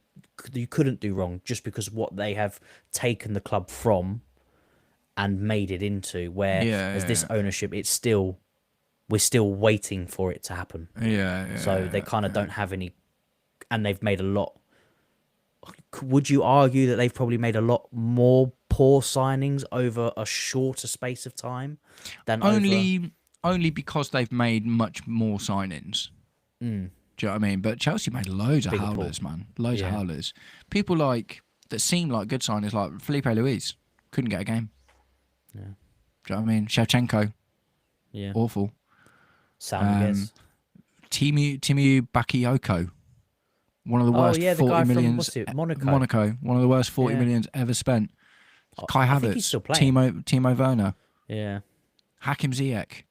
couldn't do wrong, just because what they have taken the club from and made it into, whereas this ownership, we're still waiting for it to happen. So they kind of don't have any, and they've made a lot. Would you argue that they've probably made a lot more poor signings over a shorter space of time than only because they've made much more signings. Do you know what I mean? But Chelsea made loads of howlers, man. Loads of howlers. People that seem like good signings, like Felipe Luis, couldn't get a game. Do you know what I mean? Shevchenko, awful. Timu Bakayoko, one of the worst 40 millions. Monaco, one of the worst 40 millions ever spent. Kai Havertz, Timo Werner, Hakim Ziyech.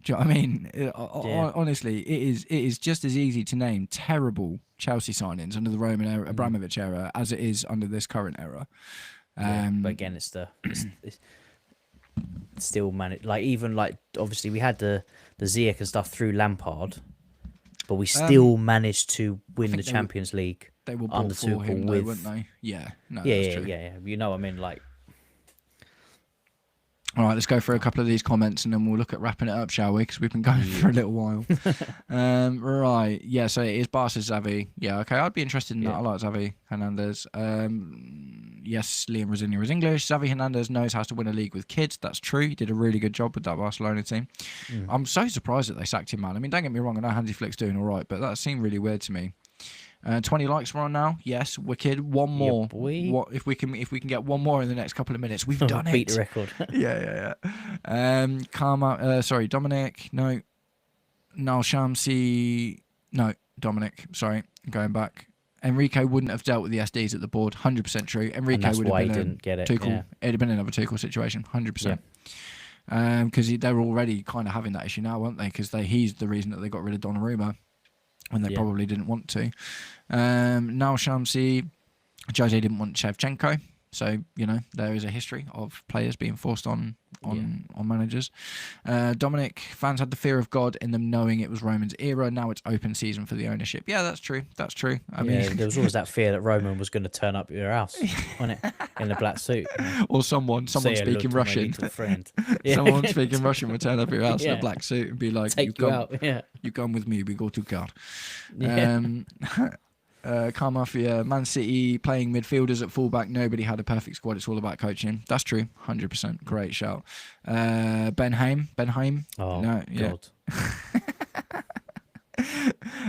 Do you know what I mean? Honestly, it is just as easy to name terrible Chelsea signings under the Roman Abramovich era as it is under this current era. But again, it's still managed. Like, even like, obviously we had the Ziyech and stuff through Lampard, but we still managed to win the Champions League. They were bought for him, though, weren't they? Yeah. No, that's true. You know what I mean? Like. All right, let's go through a couple of these comments and then we'll look at wrapping it up, shall we? Because we've been going for a little while. Right. Yeah, so it is Barca Xavi. Yeah, okay. I'd be interested in that. I like Xavi Hernandez. Yes, Liam Rosinia is English. Xavi Hernandez knows how to win a league with kids. That's true. He did a really good job with that Barcelona team. I'm so surprised that they sacked him, man. I mean, don't get me wrong. I know Hansi Flick's doing all right, but that seemed really weird to me. 20 likes we're on now. Yes, wicked. One more. What if we can get one more in the next couple of minutes? We've done it. Beat the record. Yeah. Dominic. No. Nal Shamsi. No, Dominic. Sorry, going back. Enrique wouldn't have dealt with the SDS at the board. 100% true. Enrique would have been didn't get it. Tuchel. Yeah. It'd have been another Tuchel situation. 100%. Because they're already kind of having that issue now, aren't they? Because he's the reason that they got rid of Donnarumma when they probably didn't want to. Now Shamsi, Jose didn't want Shevchenko. So, you know, there is a history of players being forced on managers. Dominic, fans had the fear of God in them knowing it was Roman's era. Now it's open season for the ownership. Yeah, that's true. That's true. I mean, there was always that fear that Roman was going to turn up at your house, wasn't it? In a black suit. Or someone speaking Russian. Someone speaking Russian would turn up at your house in a black suit and be like, you come with me, we go to God. Car Mafia, Man City playing midfielders at fullback. Nobody had a perfect squad. It's all about coaching. That's true. 100%. Great shout. Ben Haim. Oh, no, God.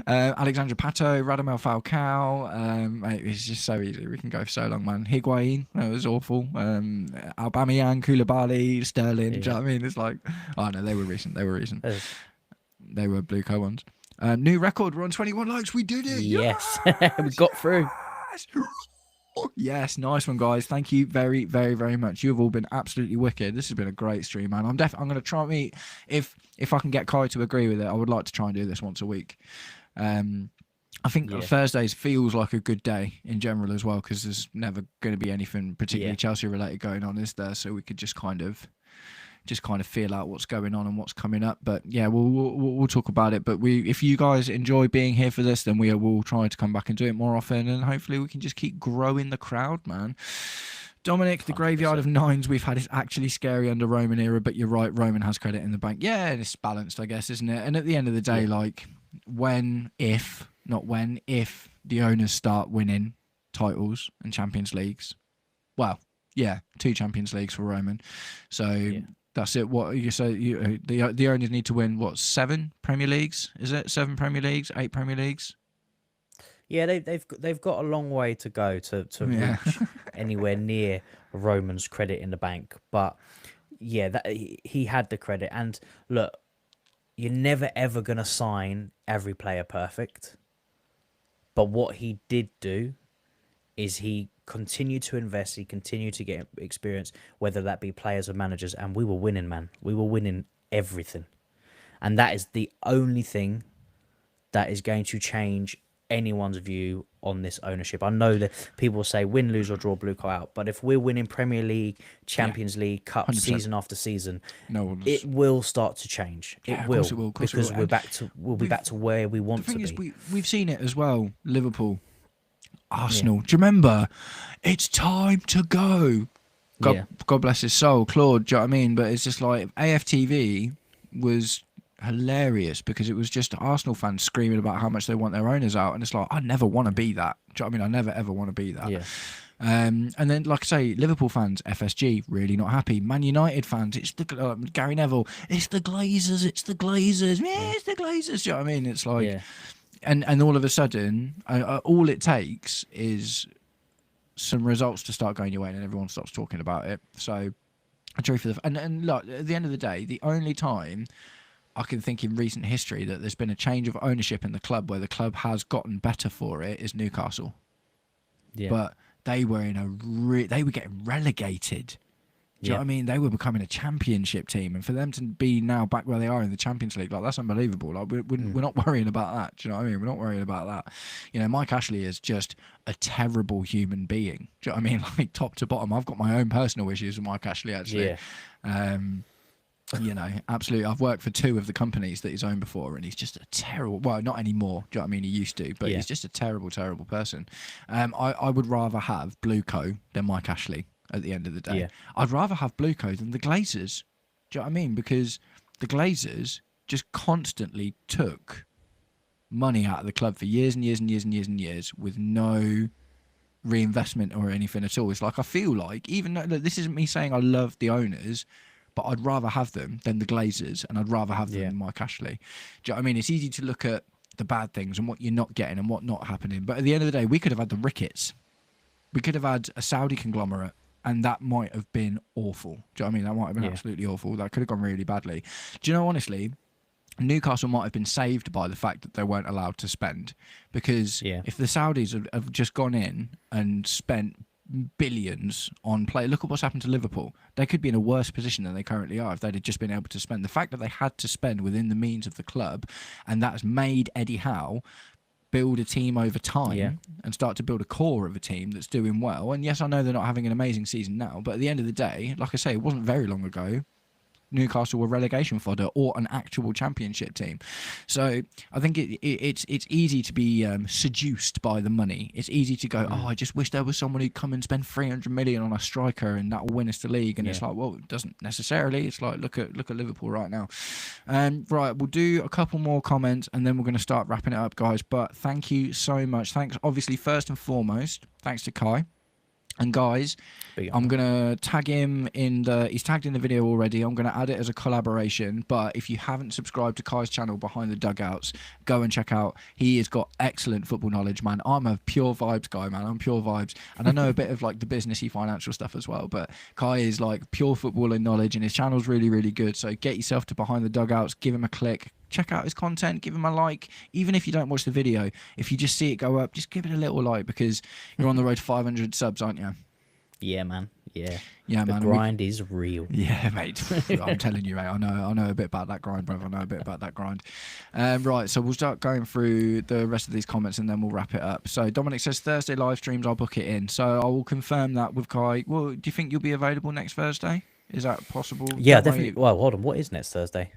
Alexandra Pato, Radamel Falcao. Mate, it's just so easy. We can go for so long, man. Higuain, that was awful. Aubameyang, Koulibaly, Sterling. Do you know what I mean? It's like, oh no, they were recent. They were recent. They were Blue Co ones. New record. We're on 21 likes. We did it. Yes, we got through. Yes, nice one, guys. Thank you very, very, very much. You have all been absolutely wicked. This has been a great stream, man. I'm going to try and meet if I can get Kai to agree with it. I would like to try and do this once a week. I think Thursdays feels like a good day in general as well, because there's never going to be anything particularly Chelsea related going on, is there? So we could just kind of feel out what's going on and what's coming up. But yeah, we'll talk about it. But if you guys enjoy being here for this, then we will try to come back and do it more often, and hopefully we can just keep growing the crowd, man. Dominic, the 100%. Graveyard of nines we've had is actually scary under Roman era, but you're right, Roman has credit in the bank. Yeah, and it's balanced, I guess, isn't it? And at the end of the day, like, if the owners start winning titles and Champions Leagues, well, yeah, 2 Champions Leagues for Roman. So that's it. What you say? The owners need to win what, 7 Premier Leagues? Is it 7 Premier Leagues, 8 Premier Leagues? Yeah, they've got a long way to go to reach anywhere near Roman's credit in the bank. But yeah, that he had the credit. And look, you're never ever gonna sign every player perfect. But what he did do is he continued to invest. He continued to get experience, whether that be players or managers. And we were winning, man. We were winning everything. And that is the only thing that is going to change anyone's view on this ownership. I know that people say win, lose or draw Blue Co out, but if we're winning Premier League, Champions League, Cup 100%. Season after season, it will start to change. It will, because we'll be back to where we want to be. The thing is, we've seen it as well. Liverpool, Arsenal. Do you remember? It's time to go. God bless his soul, Claude. Do you know what I mean? But it's just like AFTV was hilarious because it was just Arsenal fans screaming about how much they want their owners out, and it's like, I never want to be that. Do you know what I mean? I never ever want to be that. And then, like I say, Liverpool fans, FSG, really not happy. Man United fans, it's the Gary Neville, it's the Glazers, it's the Glazers, it's the Glazers. Do you know what I mean? It's like, and all of a sudden, all it takes is some results to start going your way, and everyone stops talking about it. So, I drew for and look, at the end of the day, the only time I can think in recent history that there's been a change of ownership in the club where the club has gotten better for it is Newcastle. But they were they were getting relegated. Do you know what I mean? They were becoming a championship team, and for them to be now back where they are in the Champions League, like, that's unbelievable. Like, we're not worrying about that. Do you know what I mean? We're not worrying about that. You know, Mike Ashley is just a terrible human being. Do you know what I mean? Like, top to bottom. I've got my own personal issues with Mike Ashley, actually. You know, absolutely. I've worked for 2 of the companies that he's owned before, and he's just a terrible, well, not anymore. Do you know what I mean? He used to, but he's just a terrible, terrible person. I would rather have Blue Co than Mike Ashley at the end of the day. I'd rather have Blue Co than the Glazers. Do you know what I mean? Because the Glazers just constantly took money out of the club for years and years and years and years and years with no reinvestment or anything at all. It's like, I feel like, even though, look, this isn't me saying I love the owners, but I'd rather have them than the Glazers, and I'd rather have them than Mike Ashley. Do you know what I mean? It's easy to look at the bad things and what you're not getting and what not happening. But at the end of the day, we could have had the Ricketts. We could have had a Saudi conglomerate, and that might have been awful. Do you know what I mean? That might have been absolutely awful. That could have gone really badly. Do you know, honestly, Newcastle might have been saved by the fact that they weren't allowed to spend. Because if the Saudis have just gone in and spent billions on play. Look at what's happened to Liverpool. They could be in a worse position than they currently are if they'd have just been able to spend. The fact that they had to spend within the means of the club, and that's made Eddie Howe build a team over time and start to build a core of a team that's doing well. And yes, I know they're not having an amazing season now, but at the end of the day, like I say, it wasn't very long ago Newcastle were relegation fodder or an actual championship team. So I think it's easy to be seduced by the money. It's easy to go, I just wish there was someone who'd come and spend 300 million on a striker and that will win us the league. And it's like, well, it doesn't necessarily. It's like, look at Liverpool right now. Right, we'll do a couple more comments and then we're going to start wrapping it up, guys. But thank you so much. Thanks, obviously, first and foremost, thanks to Kai. And guys, I'm gonna tag him he's tagged in the video already. I'm gonna add it as a collaboration. But if you haven't subscribed to Kai's channel Behind the Dugouts, go and check out. He has got excellent football knowledge, man. I'm a pure vibes guy, man. I'm pure vibes, and I know a bit of like the businessy financial stuff as well. But Kai is like pure football and knowledge, and his channel's really, really good. So get yourself to Behind the Dugouts, give him a click. Check out his content, give him a like. Even if you don't watch the video, if you just see it go up, just give it a little like, because you're on the road to 500 subs, aren't you? Yeah, man. Yeah. Yeah, the man. The grind is real. Yeah, mate. I'm telling you, mate. I know a bit about that grind, brother. I know a bit about that grind. Right, so we'll start going through the rest of these comments and then we'll wrap it up. So Dominic says Thursday live streams, I'll book it in. So I will confirm that with Kai. Well, do you think you'll be available next Thursday? Is that possible? Yeah, definitely. Well, hold on. What is next Thursday?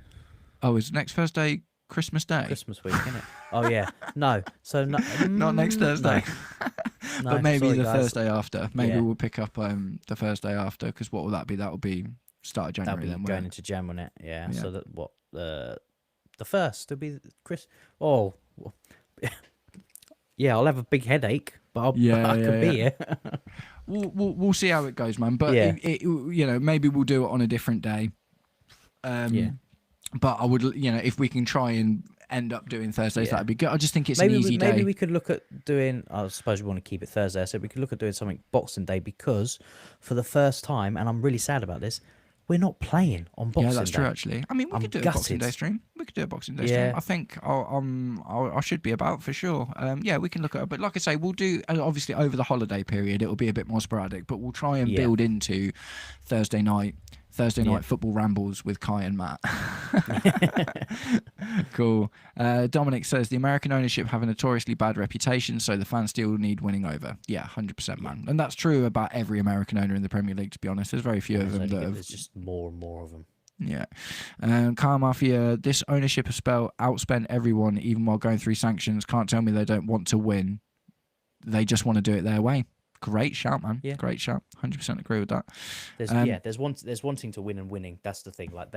Oh, is next Thursday Christmas Day? Christmas week, isn't it? Oh, yeah. No. So, no, not next Thursday. No, but maybe sorry, the guys. Thursday after. Maybe we'll pick up the Thursday after, because what will that be? That will be start of January. That'll be then, going into Jan, won't it? Yeah. Yeah. So that what the first will be Chris. Oh, yeah. I'll have a big headache, but I could be here. We'll see how it goes, man. But maybe we'll do it on a different day. But I would, if we can try and end up doing Thursdays, that'd be good. I just think it's an easy day. Maybe we could look at doing. I suppose we want to keep it Thursday, so we could look at doing something Boxing Day, because for the first time, and I'm really sad about this, we're not playing on Boxing Day. Yeah, that's true. Actually, I mean, we could do a Boxing Day stream. We could do a Boxing Day stream. I think I should be about for sure. Yeah, we can look at it. But like I say, we'll do obviously over the holiday period. It will be a bit more sporadic, but we'll try and build into Thursday night football rambles with Kai and Matt. Cool. Dominic says the American ownership have a notoriously bad reputation, so the fans still need winning over. Yeah, 100%, man. And that's true about every American owner in the Premier League, to be honest. There's very few of them There's just more and more of them. Yeah. Car Mafia, this ownership has outspent everyone, even while going through sanctions. Can't tell me they don't want to win. They just want to do it their way. Great shout, man. Yeah. Great shout. 100% agree with that. There's wanting to win and winning. That's the thing. Like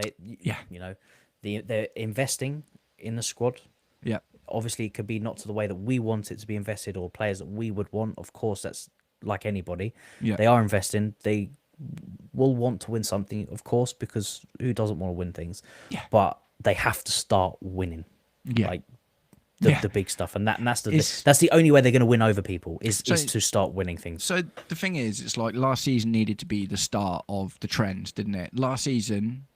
they're investing in the squad. Yeah. Obviously, it could be not to the way that we want it to be invested, or players that we would want. Of course, that's like anybody. Yeah. They are investing. They will want to win something, of course, because who doesn't want to win things? Yeah. But they have to start winning. Yeah. Like the big stuff, and that's the only way they're going to win over people is to start winning things. So the thing is, it's like last season needed to be the start of the trend, didn't it? Last season,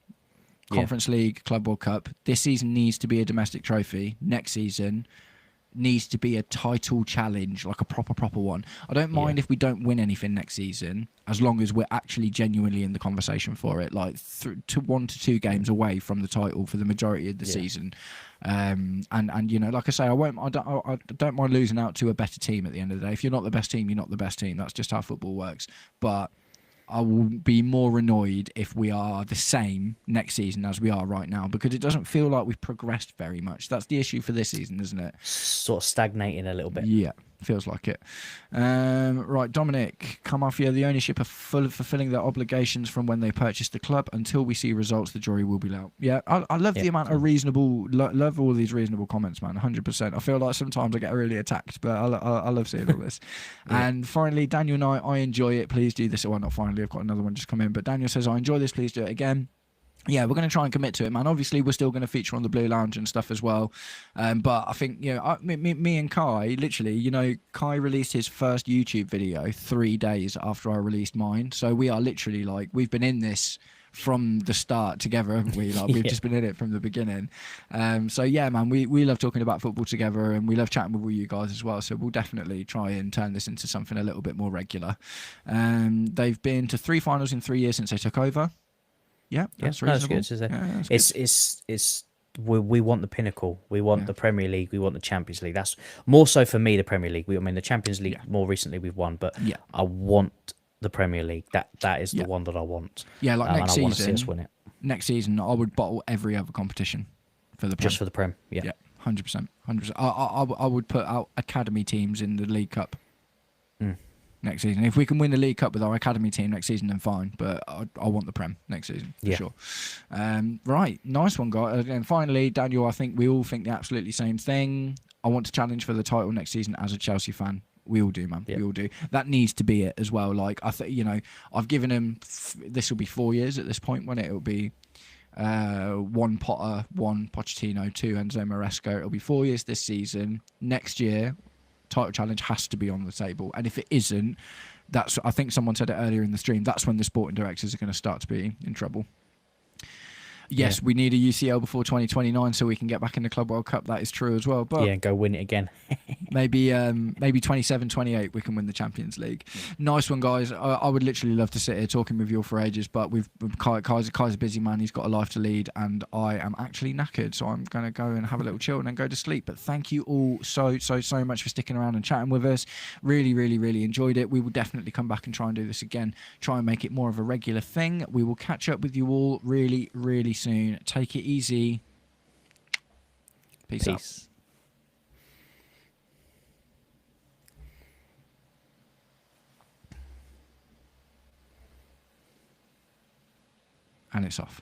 Conference League, Club World Cup. This season needs to be a domestic trophy. Next season needs to be a title challenge, like a proper one. I don't mind if we don't win anything next season, as long as we're actually genuinely in the conversation for it, like 1 to 2 games away from the title for the majority of the season. And like I say, I don't mind losing out to a better team at the end of the day. If you're not the best team, you're not the best team. That's just how football works. But I will be more annoyed if we are the same next season as we are right now, because it doesn't feel like we've progressed very much. That's the issue for this season, isn't it? Sort of stagnating a little bit. Yeah, feels like it. Right, Dominic, come off. Yeah, the ownership are fulfilling their obligations from when they purchased the club. Until we see results, the jury will be out. Yeah, I love the amount of reasonable, love all these reasonable comments, man. 100%. I feel like sometimes I get really attacked, but I love seeing all this. And finally, Daniel and I enjoy it. Please do this. Well, not finally, I've got another one just come in, but Daniel says, I enjoy this. Please do it again. Yeah, we're going to try and commit to it, man. Obviously, we're still going to feature on the Blue Lounge and stuff as well. But I think, me and Kai, literally, Kai released his first YouTube video 3 days after I released mine. So we are literally like, we've been in this from the start together, haven't we? Like we've just been in it from the beginning. So yeah, man, we love talking about football together, and we love chatting with all you guys as well. So we'll definitely try and turn this into something a little bit more regular. They've been to 3 finals in 3 years since they took over. Yeah, that's reasonable. It's we want the pinnacle. We want the Premier League. We want the Champions League. That's more so for me, the Premier League. The Champions League more recently we've won, but I want the Premier League. That is the one that I want. Yeah, like next season. I want to see us win it. Next season, I would bottle every other competition for the Prem. Just for the Prem. Yeah, 100%. I would put out academy teams in the League Cup. Next season. If we can win the League Cup with our academy team next season, then fine. But I want the Prem next season, for sure. Right, nice one, guys. And finally, Daniel, I think we all think the absolutely same thing. I want to challenge for the title next season as a Chelsea fan. We all do, man. Yep. We all do. That needs to be it as well. Like, I think, I've given him, this will be 4 years at this point, when it'll be 1 Potter, 1 Pochettino, 2 Enzo Maresca. It'll be 4 years this season. Next year, title challenge has to be on the table. And if it isn't, I think someone said it earlier in the stream, that's when the sporting directors are going to start to be in trouble. Yes, we need a UCL before 2029 so we can get back in the Club World Cup. That is true as well. But go win it again. maybe 27, 28 we can win the Champions League. Nice one, guys. I would literally love to sit here talking with you all for ages, but Kai's a busy man. He's got a life to lead, and I am actually knackered, so I'm going to go and have a little chill and then go to sleep. But thank you all so much for sticking around and chatting with us. Really, really, really enjoyed it. We will definitely come back and try and do this again. Try and make it more of a regular thing. We will catch up with you all really, really soon. Take it easy. Peace out. And it's off.